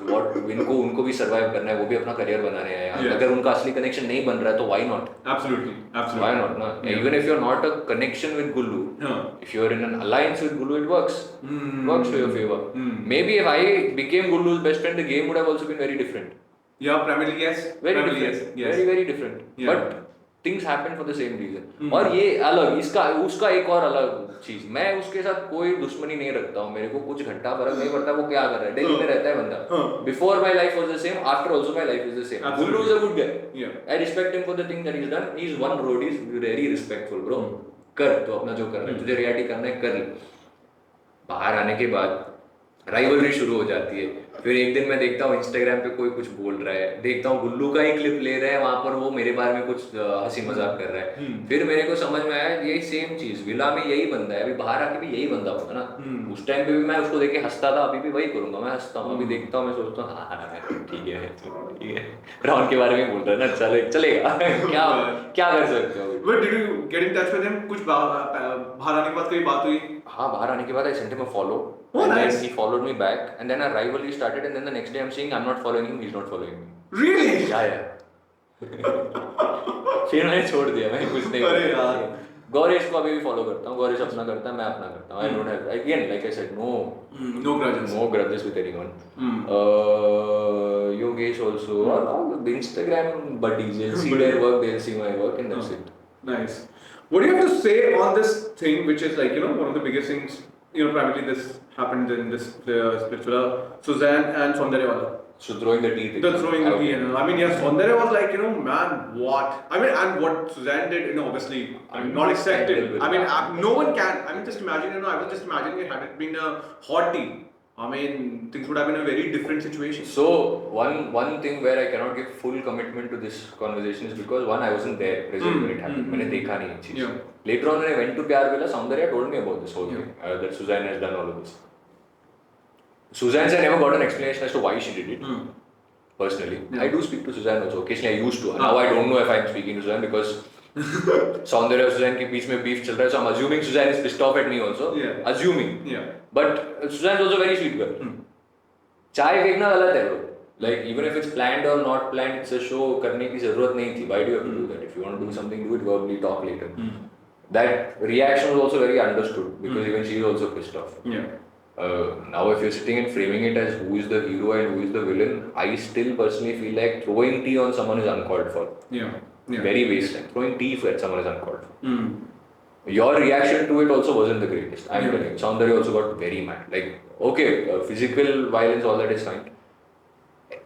Speaker 1: what उनको भी survive करना है, वो भी अपना career बनाने हैं यार. अगर उनका असली connection नहीं बन रहा है तो why not?
Speaker 3: Absolutely.
Speaker 1: Why not? Na? Even if you're not a connection with Gullu, if you're in an alliance with Gullu, it works. Works for your favor. Maybe if I became Gullu's best friend, the game would have also been very different.
Speaker 3: Yeah, primarily yes.
Speaker 1: Very
Speaker 3: primarily
Speaker 1: different.
Speaker 3: Yes.
Speaker 1: Very different.
Speaker 3: Yeah.
Speaker 1: But things happen for the same reason. और ये अलग उसका एक और अलग चीज. मैं उसके साथ कोई दुश्मनी नहीं रखता हूँ. मेरे को कुछ घंटा फर्क नहीं पड़ता वो क्या कर रहा है. दिल्ली में रहता है बंदा. Before my life was the same. After also my life is the same. Gullu is a good guy.
Speaker 3: Yeah.
Speaker 1: I respect him for the thing that he's done. He's one road. He's very respectful, bro. कर तो अपना जो कर रहा है. तुझे reality करना है कर ले. बाहर आने के बाद राइवलरी शुरू हो जाती है. फिर एक दिन मैं देखता हूँ इंस्टाग्राम पे कोई कुछ बोल रहा है. देखता हूँ गुल्लू का ही क्लिप ले रहा है, वहां पर वो मेरे बारे में कुछ हंसी मजाक कर रहा है. फिर मेरे को समझ में आया यही सेम चीज विला में यही बंदा है. अभी बाहर आके भी यही बंदा होगा ना. उस टाइम पे भी मैं उसको देख के हंसता था. अभी भी वही करूंगा. मैं हंसता हूँ. अभी देखता हूँ मैं सोचता हूँ हाँ ठीक है राउंड के बारे में बोल रहा है ना. चलेगा क्या कर सकते हो.
Speaker 3: But did you get in touch with him? कुछ बाहर आने के बाद कोई बात हुई?
Speaker 1: हाँ, बाहर आने के बाद I sent him a follow.
Speaker 3: Oh,
Speaker 1: and
Speaker 3: nice.
Speaker 1: then he followed me back, and then our rivalry started. And then the next day I'm saying I'm not following him, he's not following me.
Speaker 3: Really?
Speaker 1: Yeah. फिर मैंने छोड़ दिया. मैं कुछ नहीं.
Speaker 3: अरे यार.
Speaker 1: गौरेश को अभी भी फॉलो करता हूँ. गौरेश अपना करता है, मैं अपना करता हूँ. I don't have again like I said
Speaker 3: No grudges.
Speaker 1: no grudges with anyone. Yogesh also all the Instagram buddies. They'll see their work, they'll see my work, and that's it.
Speaker 3: Nice. What do you have to say on this thing, which is like one of the biggest things? Primarily this happened in this spiritual Suzanne and Saundaryawala.
Speaker 1: So throwing the tea thing.
Speaker 3: The throwing the tea. I mean, yeah, Saundarya was like, man, what? I mean, and what Suzanne did, obviously, not acceptable. I mean, no one can. I mean, just imagine, I was just imagining it had it been a hot tea. I mean, things would have been a very different situation.
Speaker 1: So one thing where I cannot give full commitment to this conversation is because one, I wasn't there present when it happened. मैंने देखा नहीं ये चीज़.
Speaker 3: Yeah.
Speaker 1: Later on when I went to Pyar Villa, Saundarya told me about this whole thing, that Suzanne has done all of this. Suzanne, I never got an explanation as to why she did it. Personally, I do speak to Suzanne also. Occasionally I used to. Now I don't know if I'm speaking to Suzanne because Saundarya और Suzanne के बीच में beef चल रहा है. So I'm assuming Suzanne is pissed off at me also.
Speaker 3: Yeah.
Speaker 1: Assuming.
Speaker 3: Yeah.
Speaker 1: But Suzanne is also a very sweet girl. चाय फेंकना गलत है bro. Like even if it's planned or not planned, it's a show. करने की जरूरत नहीं थी. Why do you have to do that? If you want to do something, do it verbally. Talk later. That reaction was also very understood because even she is also pissed off.
Speaker 3: Yeah.
Speaker 1: Now if you're sitting and framing it as who is the hero and who is the villain, I still personally feel like throwing tea on someone is uncalled for.
Speaker 3: Yeah.
Speaker 1: Very waste. Throwing tea at someone is uncalled for. Your reaction to it also wasn't the greatest. I'm telling you. Saundarya also got very mad. Like, okay, physical violence, all that is fine.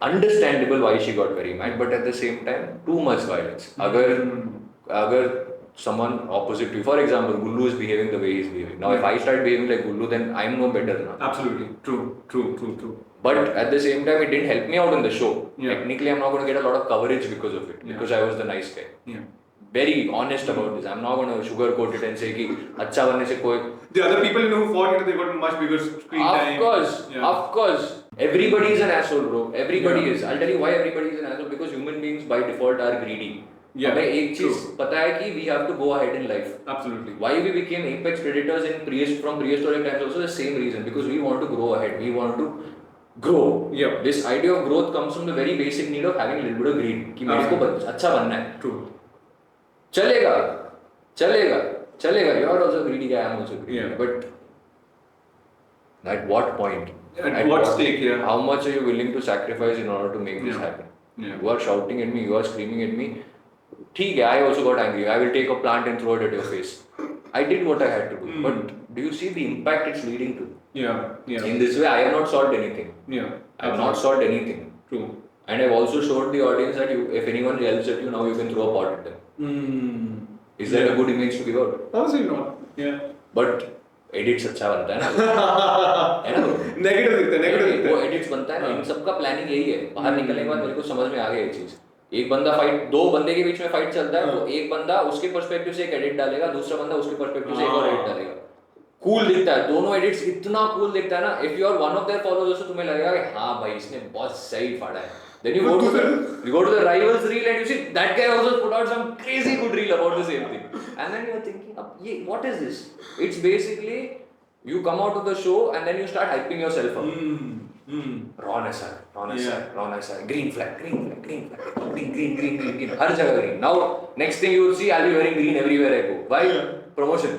Speaker 1: Understandable why she got very mad, but at the same time, too much violence. अगर someone opposite to you, for example, Gullu is behaving the way he's behaving. Now, if I start behaving like Gullu, then I'm no better now.
Speaker 3: Absolutely. True.
Speaker 1: But at the same time, it didn't help me out in the show.
Speaker 2: Yeah.
Speaker 1: Technically, I'm not going to get a lot of coverage because of it.
Speaker 2: Yeah.
Speaker 1: Because I was the nice guy.
Speaker 2: Yeah.
Speaker 1: Very honest about this. I'm not going to sugarcoat it and say कि अच्छा बनने से कोई.
Speaker 2: The other people who fought it, they got much bigger screen time.
Speaker 1: Of course. Everybody is an asshole, bro. Everybody
Speaker 2: Yeah.
Speaker 1: is. I'll tell you why everybody is an asshole. Because human beings by default are greedy.
Speaker 2: Yeah,
Speaker 1: हमें एक चीज
Speaker 2: true.
Speaker 1: पता है कि we have to go ahead in life.
Speaker 2: Absolutely.
Speaker 1: Why we became apex predators from prehistoric times also the same reason, because we want to grow ahead, we want to grow.
Speaker 2: Yeah.
Speaker 1: This idea of growth comes from the very basic need of having a little bit of greed कि मेरे को अच्छा बनना है.
Speaker 2: True.
Speaker 1: चलेगा you are also greedy guy, I am also greedy.
Speaker 2: Yeah.
Speaker 1: But at what point?
Speaker 2: At what stake, yeah.
Speaker 1: How much are you willing to sacrifice in order to make this
Speaker 2: Yeah.
Speaker 1: happen?
Speaker 2: Yeah.
Speaker 1: You are shouting at me, you are screaming at me. ठीक है, I also got angry. I will take a plant and throw it at your face. I did what I had to do. But do you see the impact it's leading to?
Speaker 2: Yeah. Yeah.
Speaker 1: In this way, I have not solved anything.
Speaker 2: Yeah.
Speaker 1: I have not solved anything.
Speaker 2: True.
Speaker 1: And I've also showed the audience that if anyone yells at you, now you can throw a pot at them. Is that a good image to give out?
Speaker 2: Obviously not. Yeah.
Speaker 1: But edits अच्छा बनता है ना है ना bro?
Speaker 2: Negative दिखता है, negative दिखता
Speaker 1: वो
Speaker 2: है.
Speaker 1: edits बनता है ना, इन सबका planning यही है. बाहर निकलने के बाद मेरे को समझ में आ गया ये चीज. एक बंदा फाइट, दो बंदे के बीच में फाइट चलता है, तो एक बंदा उसके पर्सपेक्टिव से एक एडिट डालेगा, दूसरा बंदा उसके पर्सपेक्टिव से एक और एडिट डालेगा. कूल दिखता है, दोनों एडिट्स इतना कूल दिखता है ना. If you are one of their followers तो तुम्हें लगेगा कि हाँ भाई इसने बहुत सही फाड़ा है. Then you go to the rivals reel and you see that guy also put out some crazy good reel about the same thing. And then you're thinking, what is this? It's basically you come out of the show and then you start hyping yourself up. Rawness है, green flag, green. हर जगह green. Now next thing you will see, I'll be wearing green everywhere I go. Why? Promotion.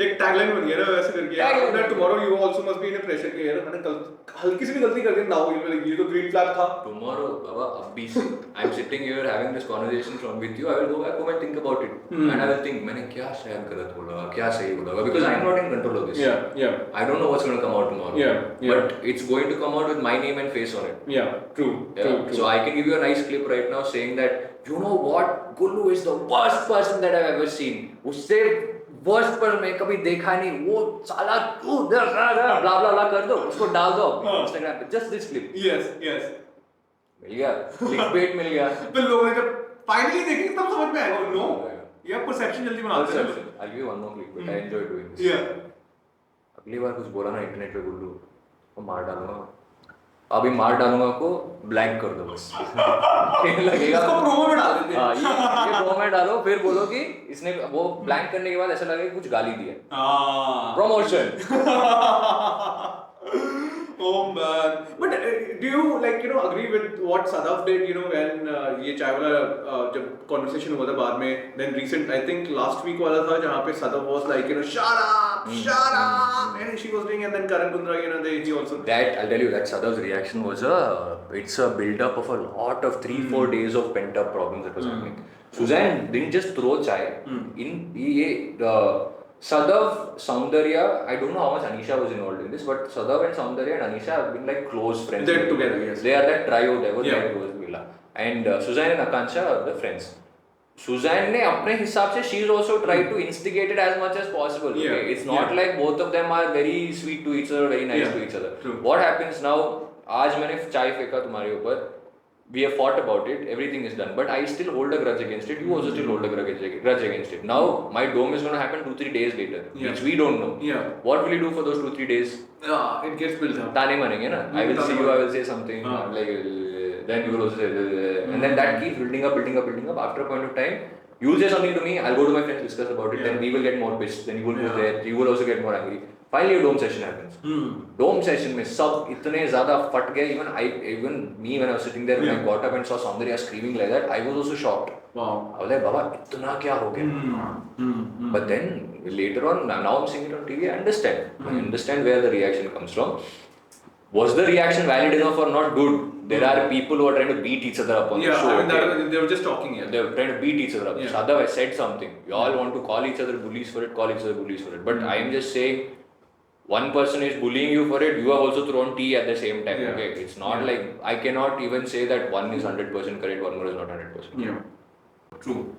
Speaker 2: एक tagline बन गया ना वैसे करके. After tomorrow you also must be in a pressure कि यार मैंने कल हल्की सी भी गलती कर दी, now ये तो green flag था.
Speaker 1: Tomorrow, Baba, abhi se, I'm sitting here having this conversation with you. I will go back home and think about it, and I will think, मैंने क्या शायद गलत बोला, क्या सही बोला, because I'm not in control of this.
Speaker 2: Yeah.
Speaker 1: I don't know what's going to come out tomorrow.
Speaker 2: Yeah.
Speaker 1: But it's going to come out with my name and face on it.
Speaker 2: Yeah. True.
Speaker 1: So I can give you a nice clip right now saying that, you know what, Gullu is the worst person that I've ever seen. उससे worst पर मैं कभी देखा नहीं. वो साला blah blah कर दो, उसको डाल दो Instagram पे. Just this clip.
Speaker 2: Yes.
Speaker 1: मिल गया, clickbait मिल गया.
Speaker 2: तो लोगों ने जब फाइनली देखी तब समझ में आएगा. नो, ये परसेप्शन जल्दी बनाते हैं.
Speaker 1: I'll give you one more clickbait. I enjoy doing this.
Speaker 2: Yeah.
Speaker 1: अगली बार कुछ बोला ना इंटरनेट पे गुल्लू, वो मार डालूंगा. अभी मार डालूंगा को ब्लैंक कर दो बस. लगेगा
Speaker 2: इसको प्रोमो में डाल देते हैं.
Speaker 1: हाँ, ये प्रोमो में डालो, फिर बोलो कि इसने वो ब्लैंक करने के बाद ऐसा लगेगा कि कुछ गाली दिया. Promotion.
Speaker 2: Oh man. But do you agree with what Sadaf did, when ये चाय वाला जब conversation हुआ था बाद में, then recent I think last week वाला था जहाँ पे Sadaf was like shut up and she was doing, and then Karan Bundra he also.
Speaker 1: That I'll tell you that Sadaf's reaction was it's a build up of a lot of 3-4 days of pent up problems that was happening. Suzanne didn't just throw chai in Sadaf, Saundarya, I don't know how much Anisha was involved in this, but Sadaf and Saundarya and Anisha have been like close friends.
Speaker 2: They're together, yes.
Speaker 1: They are that trio, they were
Speaker 2: Yeah.
Speaker 1: that close villa. And Suzanne and Akansha are the friends. Suzanne ने अपने हिसाब से she's also tried to instigate it as much as possible.
Speaker 2: Yeah.
Speaker 1: Okay? It's not like both of them are very sweet to each other, very nice
Speaker 2: Yeah.
Speaker 1: to each other.
Speaker 2: True.
Speaker 1: What happens now? आज मैंने चाय फेंका तुम्हारे ऊपर. We have fought about it, everything is done, but I still hold a grudge against it. You also still hold a grudge against it. Now, my dome is going to happen 2-3 days later,
Speaker 2: Yeah.
Speaker 1: which we don't know.
Speaker 2: Yeah.
Speaker 1: What will you do for those 2-3 days?
Speaker 2: It gets built up.
Speaker 1: ताने मारेंगे ना? I will see you, I will say something, like, then you will also say, and then that keeps building up. After a point of time, you will say something to me, I'll go to my friends, discuss about it, then we will get more pissed, then you will go there, you will also get more angry. Finally, a dome session happens. Dome session में सब इतने ज़्यादा फट गए. Even me when I was sitting there, when I got up and saw Saundarya screaming like that, I was also shocked.
Speaker 2: Wow.
Speaker 1: I was like, Baba, इतना क्या हो गया? But then later on, now I'm seeing it on TV. I understand. I understand where the reaction comes from. Was the reaction valid enough or not? Good. There are people who are trying to beat each other up on the show.
Speaker 2: I mean, they were just talking here.
Speaker 1: They were trying to beat each other up.
Speaker 2: Yeah.
Speaker 1: Sadaf, I said something. You all want to call each other bullies for it, But I am just saying, one person is bullying you for it, you have also thrown tea at the same time.
Speaker 2: Yeah.
Speaker 1: Okay, it's not like I cannot even say that one is 100% correct, one more is not 100%.
Speaker 2: Yeah. True.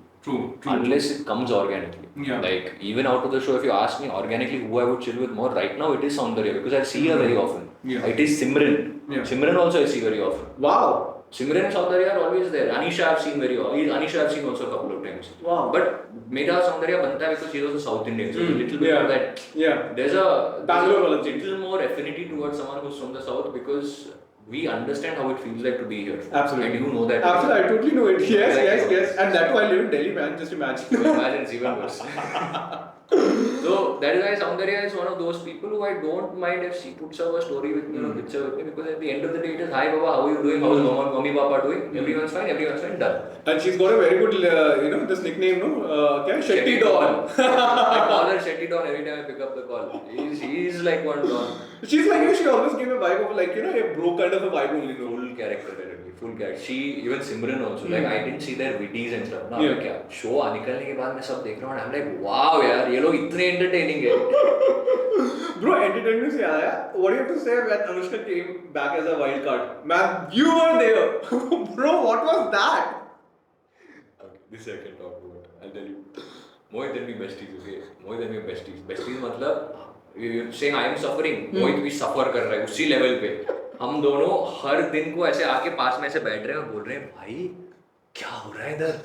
Speaker 1: Unless it comes organically.
Speaker 2: Yeah.
Speaker 1: Like even out of the show, if you ask me organically who I would chill with more right now, it is Saundarya because I see her very often.
Speaker 2: Yeah.
Speaker 1: It is Simran.
Speaker 2: Yeah.
Speaker 1: Simran also I see very often.
Speaker 3: Wow.
Speaker 1: Simran and Saundarya are always there. Anisha I've seen very often. Anisha I've seen also a couple of times.
Speaker 3: Wow.
Speaker 1: But मेरा Saundarya बनता है because she's also South Indian. So a little bit
Speaker 3: Yeah.
Speaker 1: of that.
Speaker 3: Yeah.
Speaker 1: There's a
Speaker 3: Bangalore
Speaker 1: there's
Speaker 3: वाला
Speaker 1: a little more affinity towards someone who's from the South because we understand how it feels like to be here.
Speaker 3: Absolutely.
Speaker 1: And you know that.
Speaker 3: Absolutely, I totally know it. Yes,
Speaker 1: Like,
Speaker 3: yes, yes. And that too, I live in Delhi, man. Just imagine.
Speaker 1: So imagine it's even worse. So that is why Saundarya is one of those people who I don't mind if she puts up a story with me, picture with me, because at the end of the day it is, hi Baba, how are you doing? How's mommy, papa doing? Everyone's fine, done.
Speaker 3: And she's got a very good, this nickname, no? Kya? Shetty Dawn.
Speaker 1: I call her Shetty Dawn every time I pick up the call. He's like one Dawn.
Speaker 3: She's like, she always gave a vibe of like, a bro kind of a vibe only. No?
Speaker 1: Full character, full character. She, even Simran also, like I didn't see their witties and stuff. ना
Speaker 3: Yeah.
Speaker 1: क्या show निकलने के बाद मैं सब देख रहा हूँ. I'm like, wow यार, ये लोग इतने entertaining है.
Speaker 3: Bro, entertainment se aaya. What do you have to say when Anushka came back as a wild card? Man, you were there. Bro, what was that?
Speaker 1: Okay, this I can talk about. I'll tell you. Mohit and me besties, okay? Mohit and me besties. Besties मतलब you're saying I am suffering. Mohit भी suffer कर रहा है उसी level पे. हम दोनों हर दिन को ऐसे आके पास में ऐसे बैठ रहे हैं और बोल रहे हैं भाई क्या हो रहा है इधर?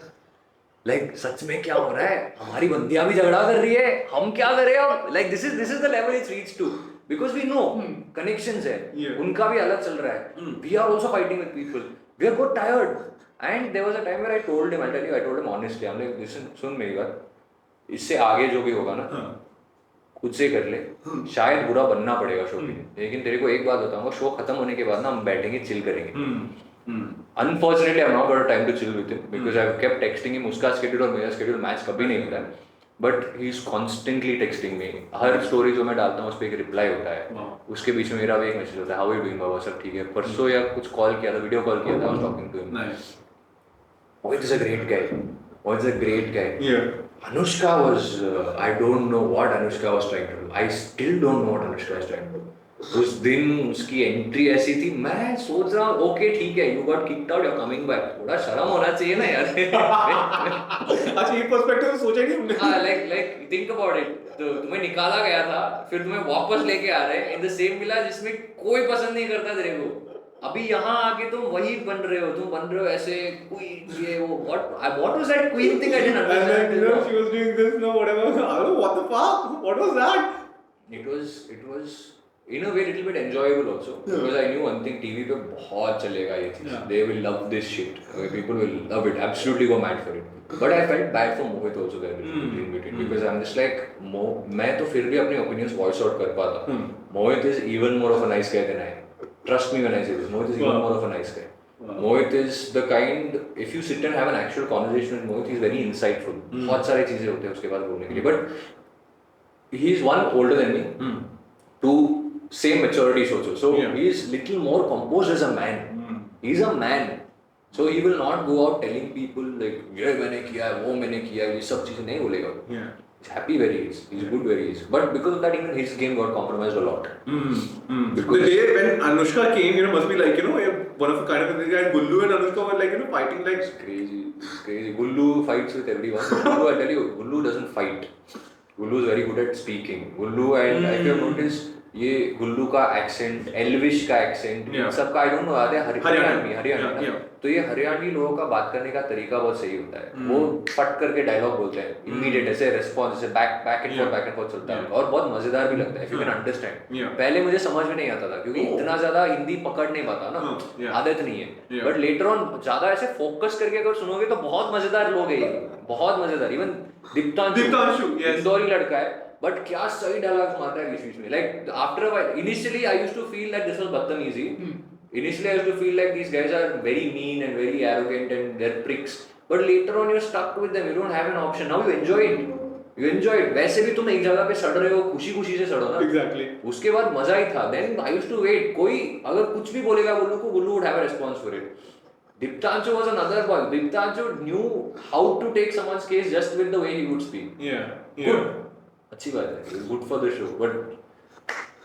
Speaker 1: Like सच में क्या हो रहा है? हमारी बंदियां भी झगड़ा कर रही है. हम क्या करें अब? Like this is the level it's reached to. Because we know connections है.
Speaker 3: Yeah.
Speaker 1: उनका भी अलग चल रहा है. We are also fighting with people. We are got tired. And there was a time where I told him, I'll tell you, I told him honestly, I'm like, listen, सुन मेरी बात. इससे आगे जो भी होगा ना, खुद से कर ले. शायद बुरा बनना पड़ेगा शो के लिए. लेकिन तेरे को एक बात बताऊंगा, शो खत्म होने के बाद ना हम बैठेंगे, चिल करेंगे. Unfortunately, I've not got a time to chill with him because I've kept texting him. उसका schedule और मेरा schedule match कभी नहीं होता है. But he's constantly texting me. Her story जो मैं डालता हूँ उस पर एक reply होता है. उसके बीच में मेरा भी एक message होता है. How are you doing बाबा? सब ठीक है. परसों या कुछ call किया था, video call किया था. I was talking to him.
Speaker 3: Nice.
Speaker 1: Mohit is a great guy. Mohit is a great guy.
Speaker 3: Yeah.
Speaker 1: Anushka was, I don't know what Anushka was trying to do. I still don't know what Anushka was trying to do. उस दिन उसकी entry ऐसी थी, मैं सोच रहा हूँ okay ठीक है, you got kicked out, you are coming back, थोड़ा शर्म होना चाहिए ना यार.
Speaker 3: अच्छा, ये पर्सपेक्टिव सोचा नहीं हमने.
Speaker 1: हाँ, like think about it. तो तुम्हें निकाला गया था, फिर तुम्हें वापस लेके आ रहे हैं इन द सेम विला जिसमें कोई पसंद नहीं करता तेरे को. अभी यहाँ आके तुम वही बन रहे हो, तुम बन रहे हो ऐसे कोई ये वो what was that queen thing I didn't
Speaker 3: And then,
Speaker 1: understand.
Speaker 3: she was doing this, no, whatever. I don't know, what the fuck? What was that?
Speaker 1: It was in a way little bit enjoyable also because I knew one thing, TV पे बहुत चलेगा ये चीज़.
Speaker 3: Yeah.
Speaker 1: They will love this shit. People will love it. Absolutely go mad for it. But I felt bad for Mohit also there in between because I'm just like मैं तो फिर भी अपने opinions voice out कर पाता. Mohit is even more of a nice guy than I am. Trust me when I say this. Mohit is even more of a nice guy. Mohit is the kind, if you sit and have an actual conversation with Mohit, he's very insightful. बहुत सारी चीजें होते हैं उसके पास बोलने के लिए. But he's one older than me. Two same maturity also. So he's little more composed as a man. He's a man. So he will not go out telling people like ये मैंने किया है, वो मैंने किया है, ये सब चीजें नहीं बोलेगा. He's happy where he is. He's good where he is. But because of that, even his game got compromised a lot.
Speaker 3: The day when Anushka came, must be like, one of a kind of a guy. And Gullu and Anushka were like, fighting like.
Speaker 1: It's crazy. It's crazy. Gullu fights with everyone. Gullu, I tell you, Gullu doesn't fight. Gullu is very good at speaking. Gullu and if you have noticed, ये गुल्लू का accent, Elvish का accent, सबका I don't know याद है हरियाणवी. तो ये हरियाणवी लोगों का बात करने का तरीका बहुत सही होता है. वो फट करके डायलॉग बोलते हैं, इमीडिएट ऐसे रिस्पॉन्स, ऐसे बैक एंड फोर्थ चलता है और बहुत मजेदार भी लगता है. If you can understand. पहले मुझे समझ में नहीं आता था क्योंकि इतना ज्यादा हिंदी पकड़ नहीं पाता ना, आदत नहीं है. बट लेटर ऑन ज्यादा ऐसे फोकस करके अगर सुनोगे तो बहुत मजेदार लोग हैं, बहुत मजेदार. इवन दीप्तांशु इंदौरी लड़का है, बट क्या सही डायलॉग्स मारता है बीच में. Like after a while, initially I used to feel that this was बदतमीजी. Initially I used to feel like these guys are very mean and very arrogant and they're pricks. But later on you're stuck with them. You don't have an option. Now you enjoy it. You enjoy it. वैसे भी तुम एक जगह पे सड़ रहे हो, खुशी से सड़ो ना.
Speaker 3: Exactly.
Speaker 1: उसके बाद मजा ही था. Then I used to wait. कोई अगर कुछ भी बोलेगा गुल्लू को, गुल्लू would have a response for it. Diptanshu was another boy. Diptanshu knew how to take someone's case just with the way he would speak.
Speaker 3: Yeah.
Speaker 1: Good. अच्छी बात है. Good for the show. But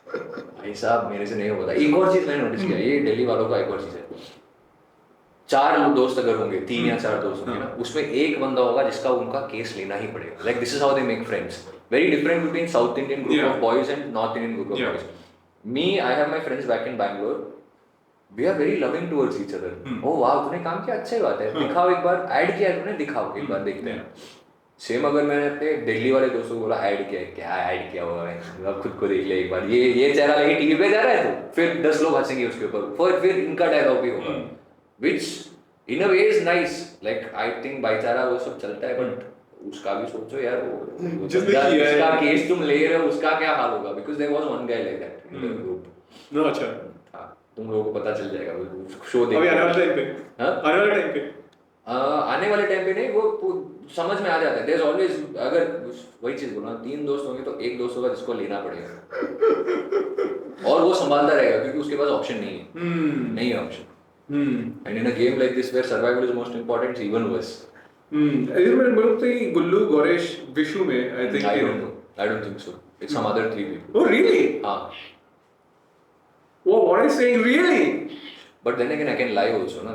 Speaker 1: भाई साहब मेरे से नहीं होता. एक और चीज मैंने नोटिस किया, ये दिल्ली वालों का एक और चीज है. 4 दोस्त अगर होंगे, 3 या 4 दोस्त होंगे ना, उसमें एक बंदा होगा जिसका उनका केस लेना ही पड़ेगा. Like this is how they make friends. Very different between south Indian group of boys and north Indian group of boys. me, I have my friends back in Bangalore. We are very loving towards each other. Oh wow, तूने काम किया, अच्छी बात है, दिखाओ एक बार, add किया तूने, दिखाओ एक बार, देखते हैं. सेम अगर मैंने अपने दिल्ली वाले दोस्तों को बोला ऐड किया है, क्या ऐड किया हुआ है, अब खुद को देख ले एक बार, ये चेहरा लेके टीवी पे जा रहा है तो फिर 10 लोग हंसेंगे उसके ऊपर, फिर इनका डायलॉग भी होगा, which in a way is nice. Like I think भाईचारा वो सब चलता है, but उसका भी सोचो यार, वो जिसका केस तुम ले रहे हो उसका क्या हाल होगा, because there was one guy like that in the group.
Speaker 2: No, अच्छा.
Speaker 1: हाँ, तुम लोगों को पता चल जाएगा, शो देख.
Speaker 2: अभी आने वाले टाइम पे.
Speaker 1: हाँ?
Speaker 2: आने वाले टाइम पे.
Speaker 1: आने वाले टाइम पे नहीं, वो समझ में आ जाता है. There's always, अगर वही चीज बोला, 3 दोस्त होंगे तो एक दोस्त होगा जिसको लेना पड़ेगा और वो संभालता रहेगा क्योंकि उसके पास ऑप्शन नहीं है. नहीं है option. And in a game like this where survival is most important, it's even worse.
Speaker 2: मेरे को गुल्लू, गोरेश, विशु में I think.
Speaker 1: I don't think so. It's some other 3 people.
Speaker 2: Oh really?
Speaker 1: हाँ.
Speaker 2: Oh, what are you saying? Really?
Speaker 1: But then again, I can lie also, ना.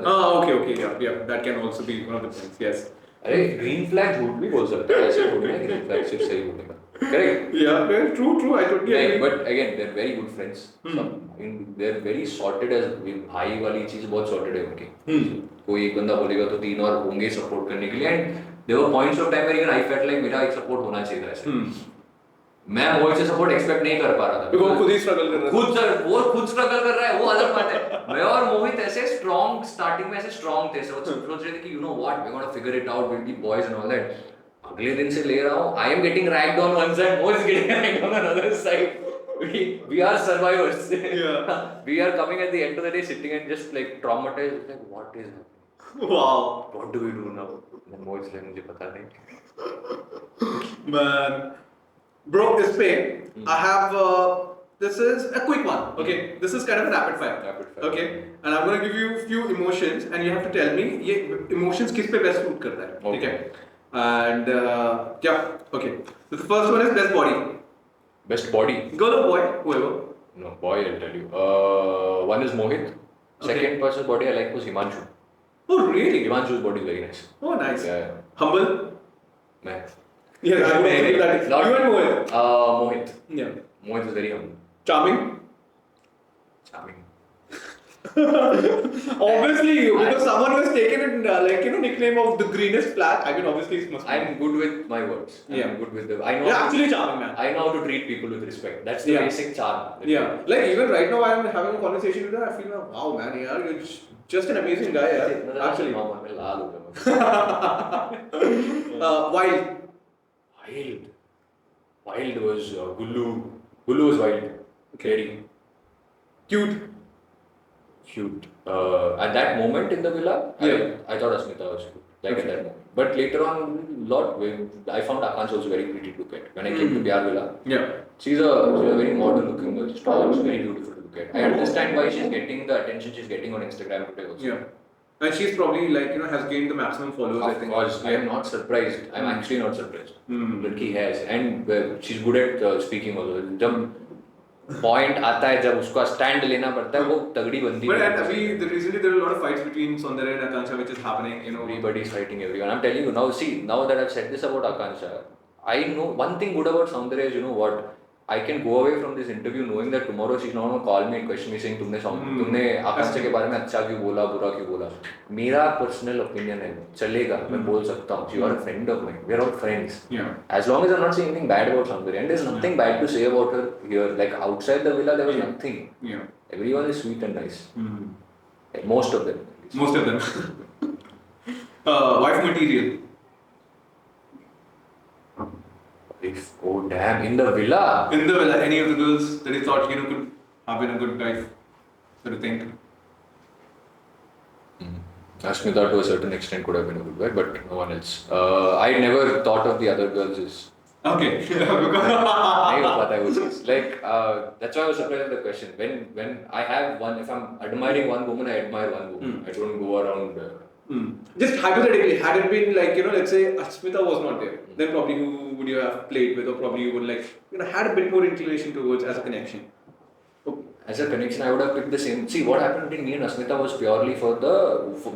Speaker 2: Okay, yeah, that can also be one of the points. Yes.
Speaker 1: अरे green flag झूठ भी बोल सकते हैं, ऐसे थोड़ी ना green flag सिर्फ सही बोलेगा. Correct?
Speaker 2: Yeah, true. I totally agree.
Speaker 1: But again, they're very good friends. They're very sorted as भाई वाली चीज बहुत sorted है उनकी. कोई एक बंदा बोलेगा तो 3 और होंगे सपोर्ट करने के लिए. And there were points of time where even I felt like मेरा एक सपोर्ट होना चाहिए था ऐसे. मैं मोहित से सपोर्ट एक्सपेक्ट नहीं कर पा रहा था.
Speaker 2: वो खुद ही स्ट्रगल कर रहा है.
Speaker 1: वो खुद स्ट्रगल कर रहा है, वो अलग बात है. मैं और मोहित ऐसे स्ट्रॉन्ग, स्टार्टिंग में ऐसे स्ट्रॉन्ग थे, सोच रहे थे कि you know what, we gonna figure it out with the boys and all that. अगले दिन से ले रहा हूँ, I am getting ragged on one side, Mohit is getting ragged on another side. We are survivors.
Speaker 2: Yeah.
Speaker 1: We are coming at the end of the day sitting and just like traumatized, like what is happening?
Speaker 2: Wow.
Speaker 1: What do we do now? And Mohi's like, मुझे पता नहीं.
Speaker 2: Man. Bro, this pay, I have, this is a quick one, okay? This is kind of a rapid fire. Okay? And I'm going to give you a few emotions and you have to tell me, ये emotions किस पे best suit करता है,
Speaker 1: Okay.
Speaker 2: And, yeah, okay. So the first one is best body.
Speaker 1: Best body?
Speaker 2: Girl or boy, whoever.
Speaker 1: No, boy, I'll tell you. One is Mohit. Second person's body I like was Himanshu.
Speaker 2: Oh, really?
Speaker 1: Himanshu's body is very nice.
Speaker 2: Oh, nice.
Speaker 1: Yeah.
Speaker 2: Humble?
Speaker 1: Man.
Speaker 2: Yeah, I would say that. You and Mohit?
Speaker 1: Mohit.
Speaker 2: Yeah.
Speaker 1: Mohit is very humble.
Speaker 2: Charming?
Speaker 1: Charming.
Speaker 2: Obviously, because someone who has taken it, like, you know, nickname of the greenest flag, I mean, obviously it must be.
Speaker 1: I'm good with my words. I'm good with the. I know.
Speaker 2: You're
Speaker 1: how
Speaker 2: actually
Speaker 1: to,
Speaker 2: charming, man.
Speaker 1: I know how to treat people with respect. That's the basic charm.
Speaker 2: Yeah. Like, even right now, I'm having a conversation with her, I feel like, wow, man, yeah, you're just an amazing guy, yeah. Actually. Wild.
Speaker 1: Wild was Gullu. Gullu was wild. Very
Speaker 2: Cute.
Speaker 1: At that moment in the villa, I thought Asmita was cute. Like at that moment. But later on, I found Akansha was very pretty to look at. When I came to Bihar Villa, she's a very modern looking girl. She's tall, she's very beautiful to look at. I understand why she's getting the attention she's getting on Instagram today also.
Speaker 2: Yeah. And she's probably like, you know, has gained the maximum followers, I think.
Speaker 1: Of course, I am not surprised. I'm actually not surprised. He has. And she's good at speaking also. जब point आता है, जब उसका stand लेना पड़ता है, वो तगड़ी बनती है.
Speaker 2: But recently there are a lot of fights between Saundarya and Akansha which is happening, you know.
Speaker 1: Everybody's fighting everyone. I'm telling you now, see, now that I've said this about Akansha, I know one thing good about Saundarya is, you know what, I can go away from this interview knowing that tomorrow she's not going to call me and question me saying तुमने आकांक्षा के बारे में अच्छा क्यों बोला, बुरा क्यों बोला. मेरा पर्सनल ओपिनियन है, चलेगा, मैं बोल सकता हूँ. You are a friend of mine. We are all friends.
Speaker 2: Yeah.
Speaker 1: As long as I'm not saying anything bad about Saundarya, and there's nothing bad to say about her here. Like outside the villa, there was nothing.
Speaker 2: Yeah.
Speaker 1: Everyone is sweet and nice. Most of them.
Speaker 2: Most of them. Wife material.
Speaker 1: Oh damn! In the villa.
Speaker 2: In the villa, any of the girls that you thought, you know, could have been a good wife? What do you think?
Speaker 1: Asmita to a certain extent could have been a good wife, but no one else. I never thought of the other girls as.
Speaker 2: Okay.
Speaker 1: नहीं हो पाता है वो चीज़. Like that's why I was surprised at the question. When I have one, if I'm admiring one woman, I admire one woman. I don't go around.
Speaker 2: Just hypothetically, had it been like, you know, let's say Asmita was not there, then probably who would you have played with, or probably you would like, you know, had a bit more inclination towards as a connection?
Speaker 1: As a connection, I would have picked the same. See, what happened between me and Asmita was purely for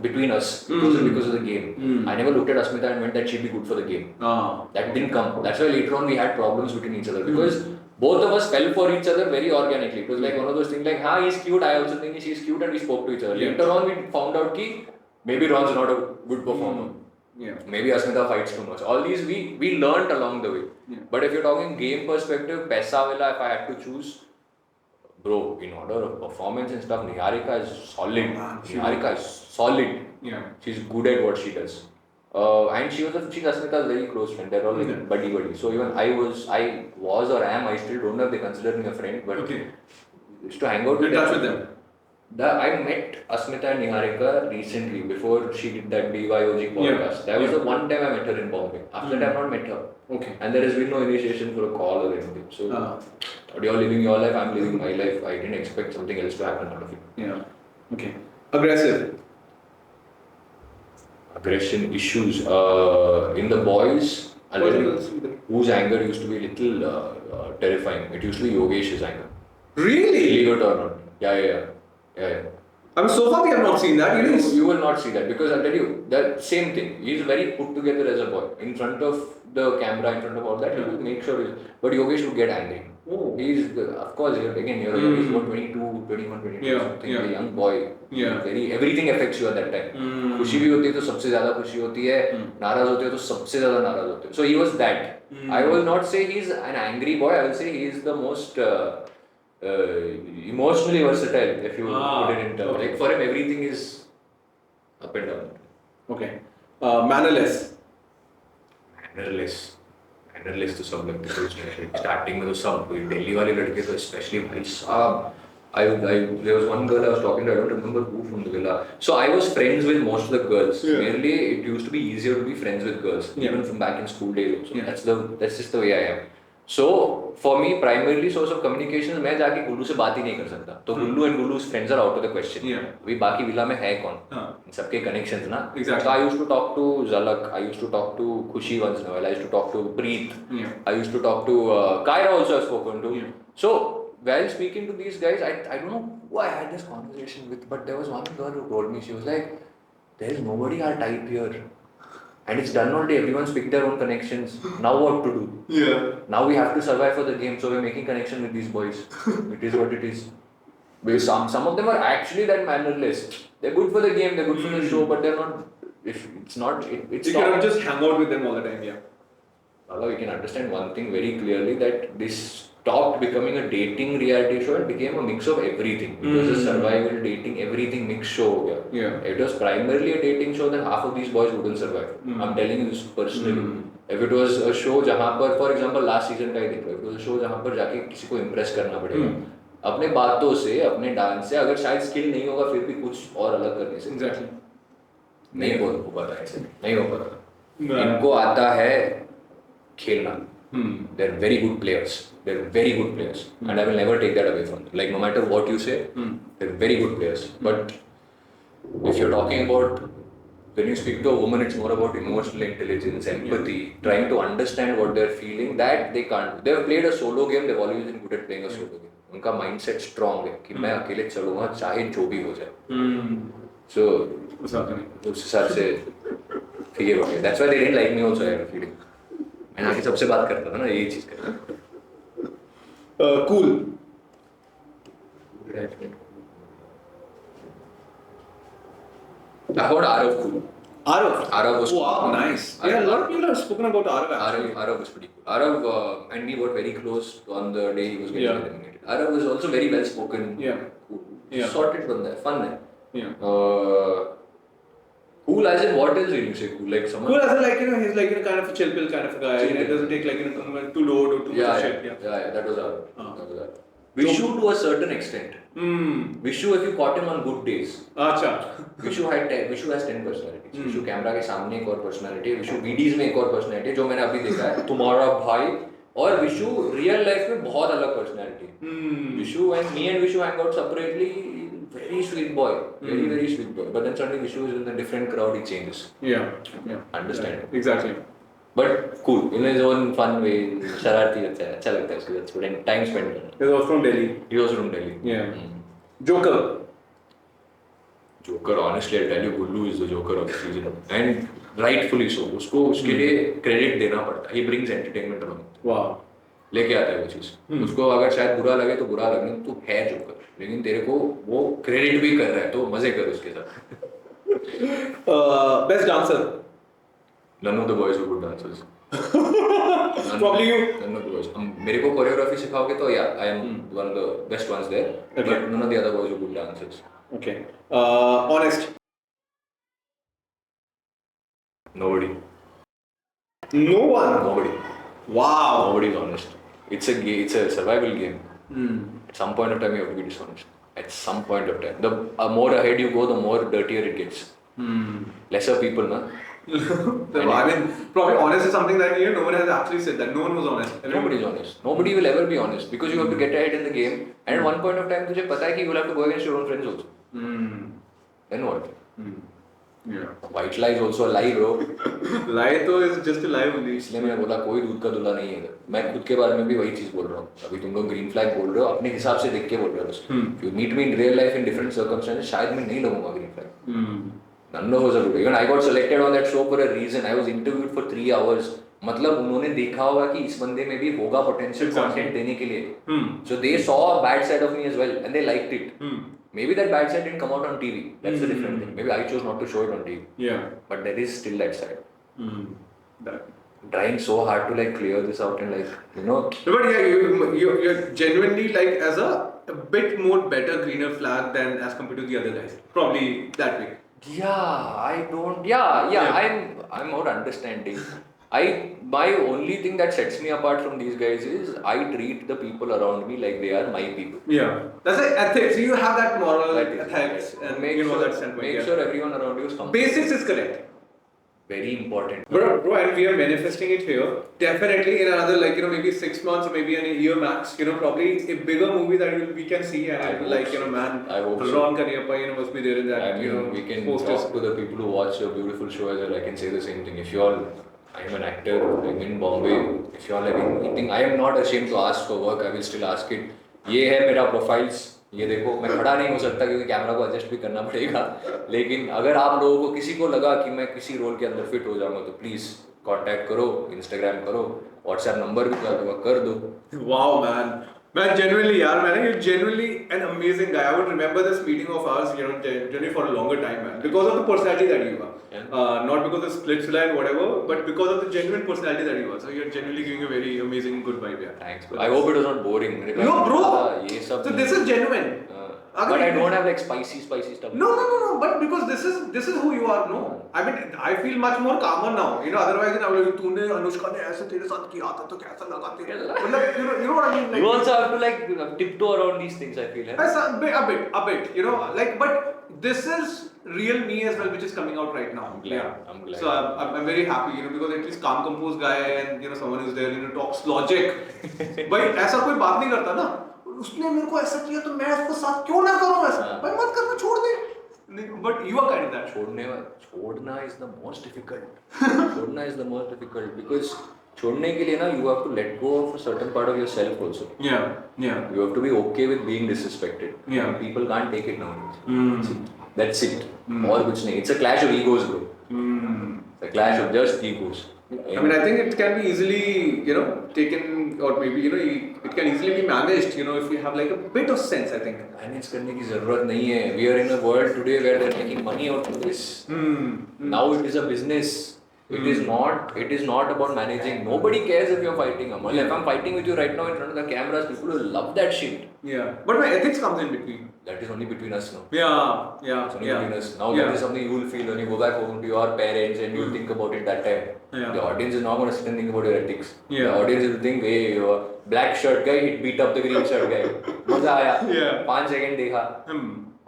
Speaker 1: between us because of the game. I never looked at Asmita and went that she'd be good for the game. That didn't come. That's why later on we had problems between each other because both of us fell for each other very organically. It was like one of those things like, ha, he's cute, I also think she's cute, and we spoke to each other.
Speaker 2: Yeah.
Speaker 1: Later on, we found out ki maybe Ron's not a good performer.
Speaker 2: Yeah.
Speaker 1: Maybe Asmita fights too much. All these we learnt along the way.
Speaker 2: Yeah.
Speaker 1: But if you're talking game perspective, Paisa Villa, if I had to choose, bro, in order of performance and stuff, Niharika is solid. Niharika is solid.
Speaker 2: Yeah.
Speaker 1: She's good at what she does. And she's Asmita's very close friend. They're all like buddy. So even I was or am, I still don't know if they consider me a friend, but
Speaker 2: Okay.
Speaker 1: used to hang out
Speaker 2: You're in touch with them.
Speaker 1: I met Asmita and Niharika recently before she did that BYOG podcast. That was the one time I met her in Bombay. After that, I've not met her.
Speaker 2: Okay.
Speaker 1: And there has been no initiation for a call or anything. So, you're living your life, I'm living my life. I didn't expect something else to happen out of it.
Speaker 2: Yeah. Okay. Aggressive.
Speaker 1: Aggression issues in the boys, a little, whose anger used to be a little terrifying. It used to be Yogesh's anger.
Speaker 2: Really?
Speaker 1: Believe it or not. Yeah.
Speaker 2: I mean, so far we have not seen that.
Speaker 1: You will not see that because I'll tell you, that same thing. He's very put together as a boy. In front of the camera, in front of all that, he will make sure. But Yogesh would get angry.
Speaker 2: Oh.
Speaker 1: He's, of course, he's about 22, 21, 22, something. A young boy.
Speaker 2: Yeah.
Speaker 1: Everything affects you at that time. खुशी भी होती है तो सबसे ज़्यादा खुशी होती है. नाराज़ होते हो तो सबसे ज़्यादा नाराज़ होते हो. So he was that. I will not say he's an angry boy. I will say he is the most emotionally versatile, if you put it in terms.
Speaker 2: Okay.
Speaker 1: Like for him, everything is up and down.
Speaker 2: Okay. Mannerless.
Speaker 1: Mannerless तो सब लगते थे starting में तो सब दिल्ली वाले लड़के तो especially भाई साहब. There was one girl I was talking to, I don't remember who from the villa. So I was friends with most of the girls.
Speaker 2: Yeah.
Speaker 1: Mainly, it used to be easier to be friends with girls, even from back in school days also.
Speaker 2: Yeah.
Speaker 1: That's just the way I am. So for me, primarily source of communication, मैं जाके गुल्लू से बात ही नहीं कर सकता. तो गुल्लू and Gullu's friends are out of the question.
Speaker 2: Yeah.
Speaker 1: अभी बाकी विला में है कौन? इन सबके connections ना.
Speaker 2: Exactly.
Speaker 1: So I used to talk to Zalak. I used to talk to Khushi once in a while. I used to talk to Preet.
Speaker 2: Yeah.
Speaker 1: I used to talk to Kyra also. I've spoken to.
Speaker 2: Yeah.
Speaker 1: So while speaking to these guys, I don't know who I had this conversation with, but there was one girl who told me, she was like, there is nobody our type here. And it's done all day, everyone's picked their own connections. Now what to do?
Speaker 2: Yeah.
Speaker 1: Now we have to survive for the game, so we're making connection with these boys. It is what it is. Because some of them are actually that mannerless. They're good for the game, they're good for the show, but they're not, it's not.
Speaker 2: You cannot just hang out with them all the time, yeah.
Speaker 1: Although we can understand one thing very clearly, that this stopped becoming a dating reality show and became a mix of everything. It was a survival, dating, everything mixed show.
Speaker 2: Yeah.
Speaker 1: If it was primarily a dating show, then half of these boys wouldn't survive. I'm telling you this personally. If it was a show जहाँ पर, for example, last season का ही देखो, if it was a show जहाँ पर जाके किसी को impress करना पड़ेगा, अपने बातों से, अपने डांस से, अगर शायद स्किल नहीं होगा फिर भी कुछ और अलग करने से.
Speaker 2: Exactly.
Speaker 1: नहीं हो पाता ऐसे, नहीं हो पाता. इनको आता है खेलना. They're very good players. And I will never take that away from them. Like no matter what you say, they're very good players. But if you're talking about, when you speak to a woman, it's more about emotional intelligence, empathy, trying to understand what they're feeling. That they can't. They've played a solo game. They've always been good at playing a solo game. उनका mindset strong है कि मैं अकेले चलूँगा चाहे जो भी हो जाए. So उस हिसाब से ठीक है. That's why they didn't like me also. I have a feeling. मैं आगे सबसे बात करता था ना यही चीज करता.
Speaker 2: Cool.
Speaker 1: I heard Arav cool.
Speaker 2: Arav
Speaker 1: was
Speaker 2: wow,
Speaker 1: cool.
Speaker 2: nice. Yeah, a lot of people have spoken about Arav.
Speaker 1: Arav was pretty cool. Arav and me got very close on the day he was getting eliminated. Arav was also very well spoken.
Speaker 2: Yeah.
Speaker 1: Cool.
Speaker 2: Yeah.
Speaker 1: Sorted from there. Fun there.
Speaker 2: Yeah.
Speaker 1: Cool as in what else will you say cool? Like someone.
Speaker 2: Cool as in like he's like kind of a chill pill kind of a guy. It doesn't take like too load or too much shit.
Speaker 1: Yeah. That was Arav. Vishu to a certain extent. Vishu, if you caught him on good days.
Speaker 2: अच्छा.
Speaker 1: Vishu has 10 personalities. Vishu camera के सामने एक और personality है. Vishu VDs में एक और personality है जो मैंने अभी देखा है. तुम्हारा भाई और Vishu real life में बहुत अलग personality है. Vishu and me and Vishu hang out separately. Very sweet boy. Very sweet boy. But then suddenly Vishu is in a different crowd. He changes.
Speaker 2: Yeah.
Speaker 1: Understand?
Speaker 2: Exactly.
Speaker 1: But cool. In his own fun way. शरारती अच्छा लगता है उसको. That's time spent करना.
Speaker 2: He was from Delhi.
Speaker 1: He was from Delhi.
Speaker 2: Yeah. Joker.
Speaker 1: Joker, honestly, I'll tell you, Gullu is the Joker of the season, and rightfully so. उसको उसके लिए credit देना पड़ता है. He brings entertainment along.
Speaker 2: Wow.
Speaker 1: लेके आता है वो चीज। उसको अगर शायद बुरा लगे तो बुरा लगे, तू है जोकर, लेकिन तेरे को वो क्रेडिट भी कर रहा है, तो मजे कर उसके साथ।
Speaker 2: Best dancer.
Speaker 1: None of the boys were good dancers.
Speaker 2: Probably you.
Speaker 1: None of the boys. मेरे को कोरियोग्राफी सिखाओगे तो yeah I am one of the best ones there, but none of the other boys were good dancers.
Speaker 2: Okay. Honest.
Speaker 1: Nobody.
Speaker 2: No one.
Speaker 1: Nobody.
Speaker 2: Wow.
Speaker 1: Nobody is honest. It's a survival game. At some point of time, you have to be dishonest. At some point of time, the more ahead you go, the more dirtier it gets. Lesser people, na.
Speaker 2: I mean, probably honest is something that no one has actually said that. No one was honest.
Speaker 1: Nobody is honest. Nobody will ever be honest because you have to get ahead in the game. And at one point of time, तुझे पता है कि you will have to go against your own friends also. Then what?
Speaker 2: Yeah.
Speaker 1: White lie is also a lie, bro.
Speaker 2: Lie तो is just a lie only.
Speaker 1: इसलिए मैंने बोला कोई दूध का दूल्हा नहीं है इधर। मैं खुद के बारे में भी वही चीज बोल रहा हूँ। अभी तुम लोग ग्रीन फ्लैग बोल रहे हो, अपने हिसाब से देख के बोल रहे हो। You meet me in real life in different circumstances, शायद मैं नहीं लगूंगा green flag. None of us are good. Even I got selected on that show for a reason. I was interviewed for 3 hours. मतलब उन्होंने देखा होगा कि इस बंदे में भी होगा potential content देने के लिए। So they saw a bad side of me as well and they liked it. Maybe that bad side didn't come out on TV. That's the different thing. Maybe I chose not to show it on TV.
Speaker 2: Yeah.
Speaker 1: But there is still that side.
Speaker 2: That.
Speaker 1: Trying so hard to like clear this out and like, you know.
Speaker 2: But yeah, you're genuinely like as a bit more better greener flag than as compared to the other guys. Probably that way.
Speaker 1: Yeah, I don't. Yeah. I'm more understanding. My only thing that sets me apart from these guys is I treat the people around me like they are my people.
Speaker 2: Yeah. That's like ethics. You have that moral
Speaker 1: That is
Speaker 2: ethics
Speaker 1: right.
Speaker 2: and
Speaker 1: Make
Speaker 2: you know
Speaker 1: sure,
Speaker 2: that standpoint.
Speaker 1: make
Speaker 2: Yeah.
Speaker 1: sure everyone around you is comfortable.
Speaker 2: Basics is correct.
Speaker 1: Very important.
Speaker 2: Bro, and we are manifesting it here. Definitely in another maybe 6 months or maybe in a year max, probably a bigger movie that we can see and
Speaker 1: I
Speaker 2: it will
Speaker 1: hope
Speaker 2: like,
Speaker 1: so.
Speaker 2: man,
Speaker 1: I hope so.
Speaker 2: Ron Kariappa, must be there in that,
Speaker 1: I mean, we can
Speaker 2: posters.
Speaker 1: talk to the people who watch your beautiful show as well. I can say the same thing. If you all, I'm an actor, I'm in Bombay. If you all have been eating, I am not ashamed to ask for work. I will still ask it. ये है मेरा profiles. ये देखो, मैं खड़ा नहीं हो सकता क्योंकि कैमरा को एडजस्ट भी करना पड़ेगा, लेकिन अगर आप लोगों को किसी को लगा कि मैं किसी रोल के अंदर फिट हो जाऊंगा तो प्लीज कांटेक्ट करो, इंस्टाग्राम करो, व्हाट्सएप नंबर भी कर दो।
Speaker 2: Wow, man, genuinely, man, you're genuinely an amazing guy. I would remember this meeting of ours, genuinely for a longer time, man, because of the personality that you are.
Speaker 1: Yeah.
Speaker 2: Not because of Splitsvilla and whatever, but because of the genuine personality that you are. So you're genuinely giving a very amazing, good vibe, yeah.
Speaker 1: Thanks, bro. I hope it was not boring.
Speaker 2: No, bro.
Speaker 1: ये सब
Speaker 2: So this is genuine.
Speaker 1: but I don't have like spicy stuff.
Speaker 2: No. But because this is who you are, no. I mean, I feel much more calmer now. Otherwise, I would तूने अनुष्का ने ऐसे तेरे साथ किया था तो कैसा लगा तेरे? मतलब, you know what I mean? Like,
Speaker 1: You also have to like tiptoe around these things. I feel.
Speaker 2: A bit. Like, but this is real me as well, which is coming out right now.
Speaker 1: I'm glad.
Speaker 2: So I'm very happy, because at least calm, composed guy and someone is there, talks logic. भाई ऐसा कोई बात नहीं करता ना. उसने मेरे को ऐसा किया तो मैं उसके साथ क्यों ना करूं ऐसा? भाई मत करना, छोड़ दे. But you are kind of that.
Speaker 1: छोड़ना is the most difficult. छोड़ना is the most difficult because छोड़ने के लिए ना you have to let go of a certain part of yourself also.
Speaker 2: Yeah.
Speaker 1: You have to be okay with being disrespected.
Speaker 2: Yeah.
Speaker 1: And people can't take it nowadays. That's it. और कुछ नहीं. It's a clash of egos, bro. It's a clash of just egos.
Speaker 2: I mean, I think it can be easily, taken, or maybe, it can easily be managed, if you have like a bit of sense, I think.
Speaker 1: Manage करने की जरूरत नहीं है. We are in a world today where they're making money out of this. Now it is a business. It is not about managing. Nobody cares if you're fighting. Amal, if I'm fighting with you right now in front of the cameras, people will love that shit.
Speaker 2: Yeah. But my ethics comes in between.
Speaker 1: That is only between us now.
Speaker 2: Yeah.
Speaker 1: It's only between us. Now that is something you will feel when you go back home to your parents and you think about it that time.
Speaker 2: Yeah.
Speaker 1: The audience is not going to sit and think about your ethics.
Speaker 2: Yeah.
Speaker 1: The audience will think, hey, black shirt guy, he beat up the green shirt guy. मजा आया.
Speaker 2: Yeah.
Speaker 1: 5 second देखा.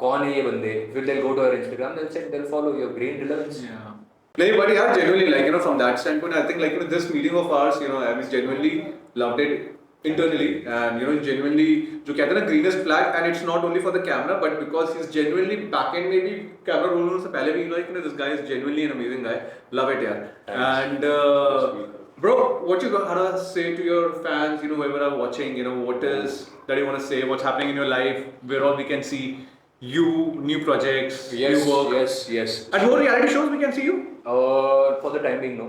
Speaker 1: कौन है ये बंदे? फिर they'll go to our Instagram, they'll follow your green relevance.
Speaker 2: Yeah. No, but yeah, genuinely, from that standpoint, I think, this meeting of ours, I genuinely loved it internally, and, genuinely, जो कहते हैं ना, greenest flag, and it's not only for the camera, but because he's genuinely back end, maybe camera roll होने से पहले भी, this guy is genuinely an amazing guy. Love it, yeah.
Speaker 1: Thanks.
Speaker 2: And, bro, what you gotta say to your fans, whoever are watching, what is that you want to say, what's happening in your life, where all we can see you, new projects, new work.
Speaker 1: Yes.
Speaker 2: And more reality shows we can see you?
Speaker 1: For the time being no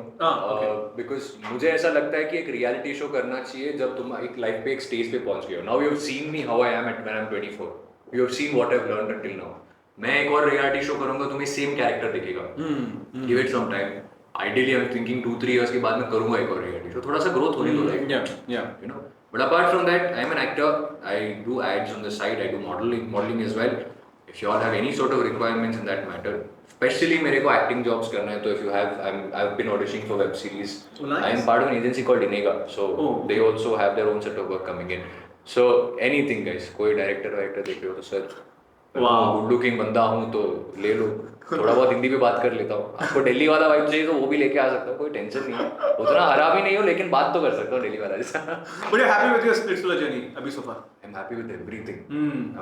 Speaker 1: because मुझे ऐसा लगता है कि एक reality show करना चाहिए जब तुम एक लाइफ पे एक स्टेज पे पहुंच गए हो. Now you have seen me how I am at when I am 24. You have seen what I have learned until now. मैं एक और रियलिटी शो करूंगा तुम्हें सेम कैरेक्टर दिखेगा. Give it some time. Ideally I am thinking 2-3 years के बाद मैं करूंगा एक और रियलिटी शो. थोड़ा सा ग्रोथ होने दो life. You know. But apart from that, I am an actor. I do ads on the side. I do modeling as well. If you all have any sort of requirements in that matter, especially मेरे को acting jobs करना है तो if you have, I've been auditioning for web series.
Speaker 3: Oh, nice.
Speaker 1: I am part of an agency called Inega, so they also have their own set of work coming in. So anything guys, कोई director देख रहे हो तो sir, good looking बंदा हूँ तो ले लो. थोड़ा बहुत हिंदी में बात कर लेता हूँ. आपको दिल्ली वाला वाइब चाहिए तो वो भी लेके आ सकता हूँ. कोई टेंशन नहीं है. उतना हरा भी नहीं हो लेकिन बात तो कर सकता हूँ दिल्ली वाला जैसा.
Speaker 3: But you're happy with your Splitsvilla journey अभी so far?
Speaker 1: I'm happy with everything.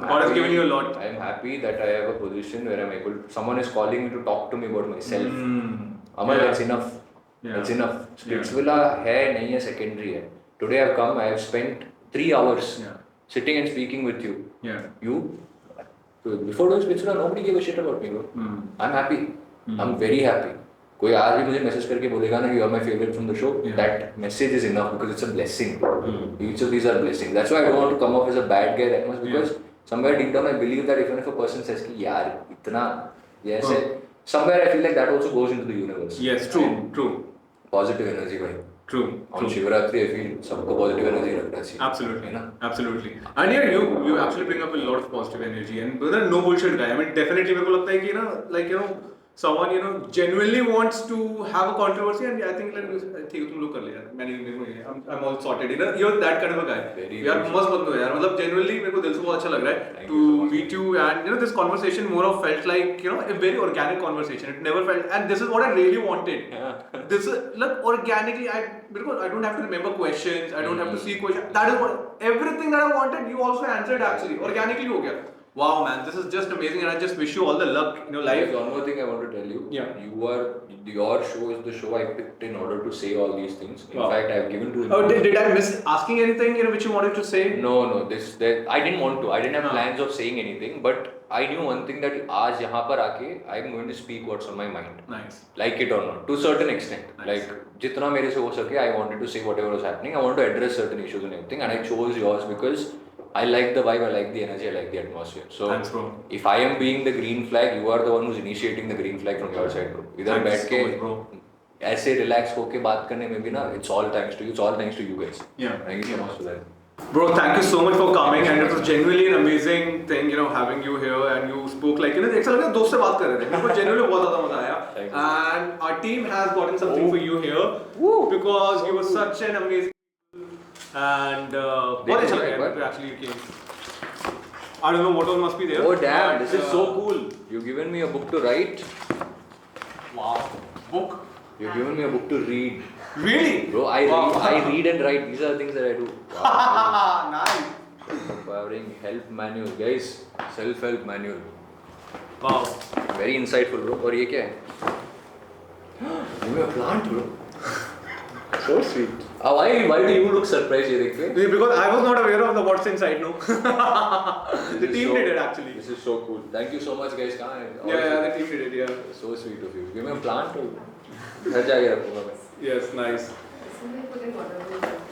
Speaker 3: God has given you a lot.
Speaker 1: I'm happy that I have a position where I'm able. Someone is calling me to talk to me about myself. Amal, that's enough. That's enough. Splitsvilla है नहीं है secondary है. Today I've come. I have spent 3 hours sitting and speaking with you. You. Before doing Splitsvilla, nobody gave a shit about me, bro. I'm happy. I'm very happy. कोई आज भी मुझे message करके बोलेगा ना you are my favorite from the show. That message is enough because it's a blessing. Each of these are blessings. That's why I don't want to come off as a bad guy that much because somewhere deep down I believe that even if a person says कि यार इतना ये ऐसे somewhere I feel like that also goes into the universe.
Speaker 3: Yes, true.
Speaker 1: Positive energy भाई.
Speaker 3: True.
Speaker 1: On Shivratri, I feel सबको positive energy रखना चाहिए.
Speaker 3: Absolutely. Absolutely. And yeah, you actually bring up a lot of positive energy and brother, no bullshit guy. I mean, definitely मेरे को लगता है कि ना, like you know, someone you know genuinely wants to have a controversy and I think like ठीक है तुम लोग कर ले यार. I'm all sorted. You know, you're that kind of a guy. यार मस्त बंदो यार. मतलब genuinely मेरे को दिल से बहुत अच्छा लग रहा है to meet you and you know this conversation more of felt like you know a very organic conversation. It never felt and this is what I really wanted. This is like organically I don't have to remember questions. I don't have to see questions. That is what everything that I wanted you also answered actually organically हो गया. Wow man, this is just amazing and I just wish you all the luck in your life.
Speaker 1: There's one more thing I want to tell you. Your show is the show I picked in order to say all these things. In fact, I've given to.
Speaker 3: Oh, did I miss asking anything which you wanted to say?
Speaker 1: No. I didn't want to. I didn't have plans of saying anything, but I knew one thing that आज यहाँ पर आके I'm going to speak what's on my mind.
Speaker 3: Nice.
Speaker 1: Like it or not, to a certain extent.
Speaker 3: Nice.
Speaker 1: Like जितना मेरे से हो सके, I wanted to say whatever was happening. I wanted to address certain issues and everything, and I chose yours because I like the vibe, I like the energy, I like the atmosphere. So,
Speaker 3: thanks, bro.
Speaker 1: If I am being the green flag, you are the one who's initiating the green flag from your side, bro. इधर बैठ के ऐसे relax होके बात करने में भी ना, it's all thanks to you. It's all thanks to you guys. Thank you so much for that.
Speaker 3: Bro, thank you so much for coming and it was genuinely an amazing thing, you know, having you here and you spoke like, you know, ऐसा लगा दोस्त से बात कर रहे थे. मेरे को genuinely बहुत ज़्यादा मजा आया. And our team has gotten something for you here because you were such an amazing and बहुत अच्छा लगा actually you came. I don't know what all must be there.
Speaker 1: Oh damn, this is so cool. You've given me a book to write.
Speaker 3: Wow. Book?
Speaker 1: You've given me a book to read.
Speaker 3: Really?
Speaker 1: Bro, I read and write. These are the things that I do. Wow.
Speaker 3: Nice.
Speaker 1: Empowering help manual, guys. Self-help manual.
Speaker 3: Wow.
Speaker 1: Very insightful, bro. और ये क्या है? Give me a plant, bro. So sweet. Why do you look surprised ये देख के?
Speaker 3: Because I was not aware of the what's inside, no. The team did it actually.
Speaker 1: This is so cool. Thank you so much, guys.
Speaker 3: Yeah, the team did it. Yeah.
Speaker 1: So sweet of you. Give me a plant. घर जाके रखूँगा मैं.
Speaker 3: Yes, nice.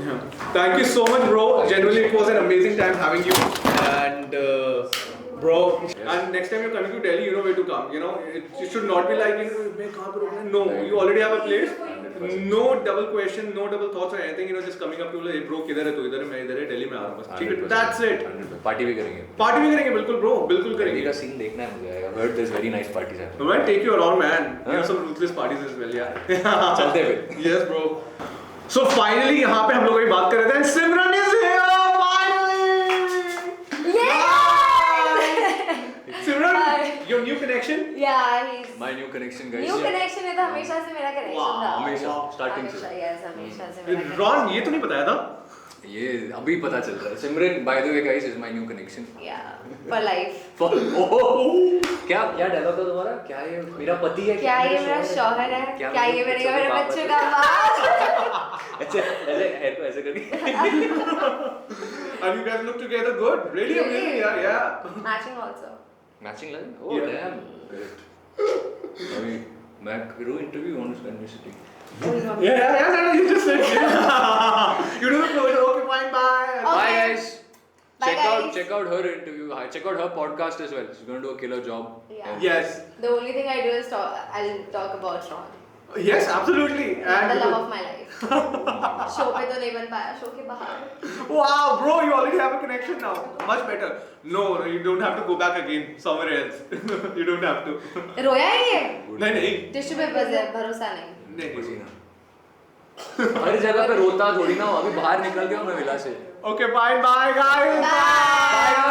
Speaker 3: Yeah. Thank you so much, bro. Genuinely, it was an amazing time having you. And bro, and next time you're coming to Delhi, you know where to come. You know, it should not be like, you know, मैं कहाँ पे रुकना है? No, you already have a place. No double question, no double thoughts or anything. You know, just coming up to like, bro, किधर है तू? इधर है, मैं इधर है, दिल्ली में आ रहा हूँ बस. ठीक है, that's it.
Speaker 1: पार्टी भी करेंगे.
Speaker 3: पार्टी भी करेंगे, बिल्कुल bro, बिल्कुल करेंगे.
Speaker 1: दिल्ली का सीन देखना है मुझे. I heard there's very nice parties happening.
Speaker 3: Man, take you around, man. You have some ruthless parties as well, yeah.
Speaker 1: चलते हैं.
Speaker 3: Yes, bro. So finally, यहाँ पे हम लोग अभी बात कर रहे थे. And Simran is here finally. Simran, your new connection?
Speaker 4: Yeah, he's
Speaker 1: My new connection, guys.
Speaker 4: new connection है तो हमेशा से मेरा connection था.
Speaker 1: हमेशा starting से.
Speaker 4: Yes, हमेशा से मेरा connection.
Speaker 3: Ron, ये तो नहीं बताया था?
Speaker 1: ये अभी पता चल रहा है. Simran, by the way, guys, is my new connection.
Speaker 4: Yeah, for life.
Speaker 1: क्या डायलॉग था तुम्हारा? क्या ये मेरा पति है?
Speaker 4: क्या ये मेरा शौहर है? क्या ये मेरे बच्चों का बाप?
Speaker 1: ऐसे हेयर को ऐसे करके.
Speaker 3: And you guys look together good. Really amazing, yeah.
Speaker 4: Matching also.
Speaker 1: Matching line? Oh
Speaker 3: Yeah.
Speaker 1: damn. Great. अभी मैं करूँ interview on this sitting.
Speaker 3: Yeah, you just said you do the closure. Okay, fine, bye.
Speaker 4: Okay.
Speaker 1: Bye guys.
Speaker 4: Bye, guys.
Speaker 1: Check out her interview. Check out her podcast as well. She's going to do a killer job.
Speaker 4: Yeah.
Speaker 3: Yes.
Speaker 4: The only thing I do is I'll talk about Ron.
Speaker 3: Yes, absolutely.
Speaker 4: The love of my life. Show पे तो नहीं बन पाया, show के बाहर.
Speaker 3: Wow, bro, you already have a connection now. Much better. No, you don't have to go back again somewhere else. You don't have to.
Speaker 4: रोया है ये?
Speaker 3: नहीं.
Speaker 4: टिश्यू पेपर्स है, भरोसा नहीं.
Speaker 3: नहीं.
Speaker 1: हर जगह पे रोता थोड़ी ना, अभी बाहर निकल गया हूँ मैं विला से.
Speaker 3: Okay, bye guys.
Speaker 4: Bye.
Speaker 3: Bye.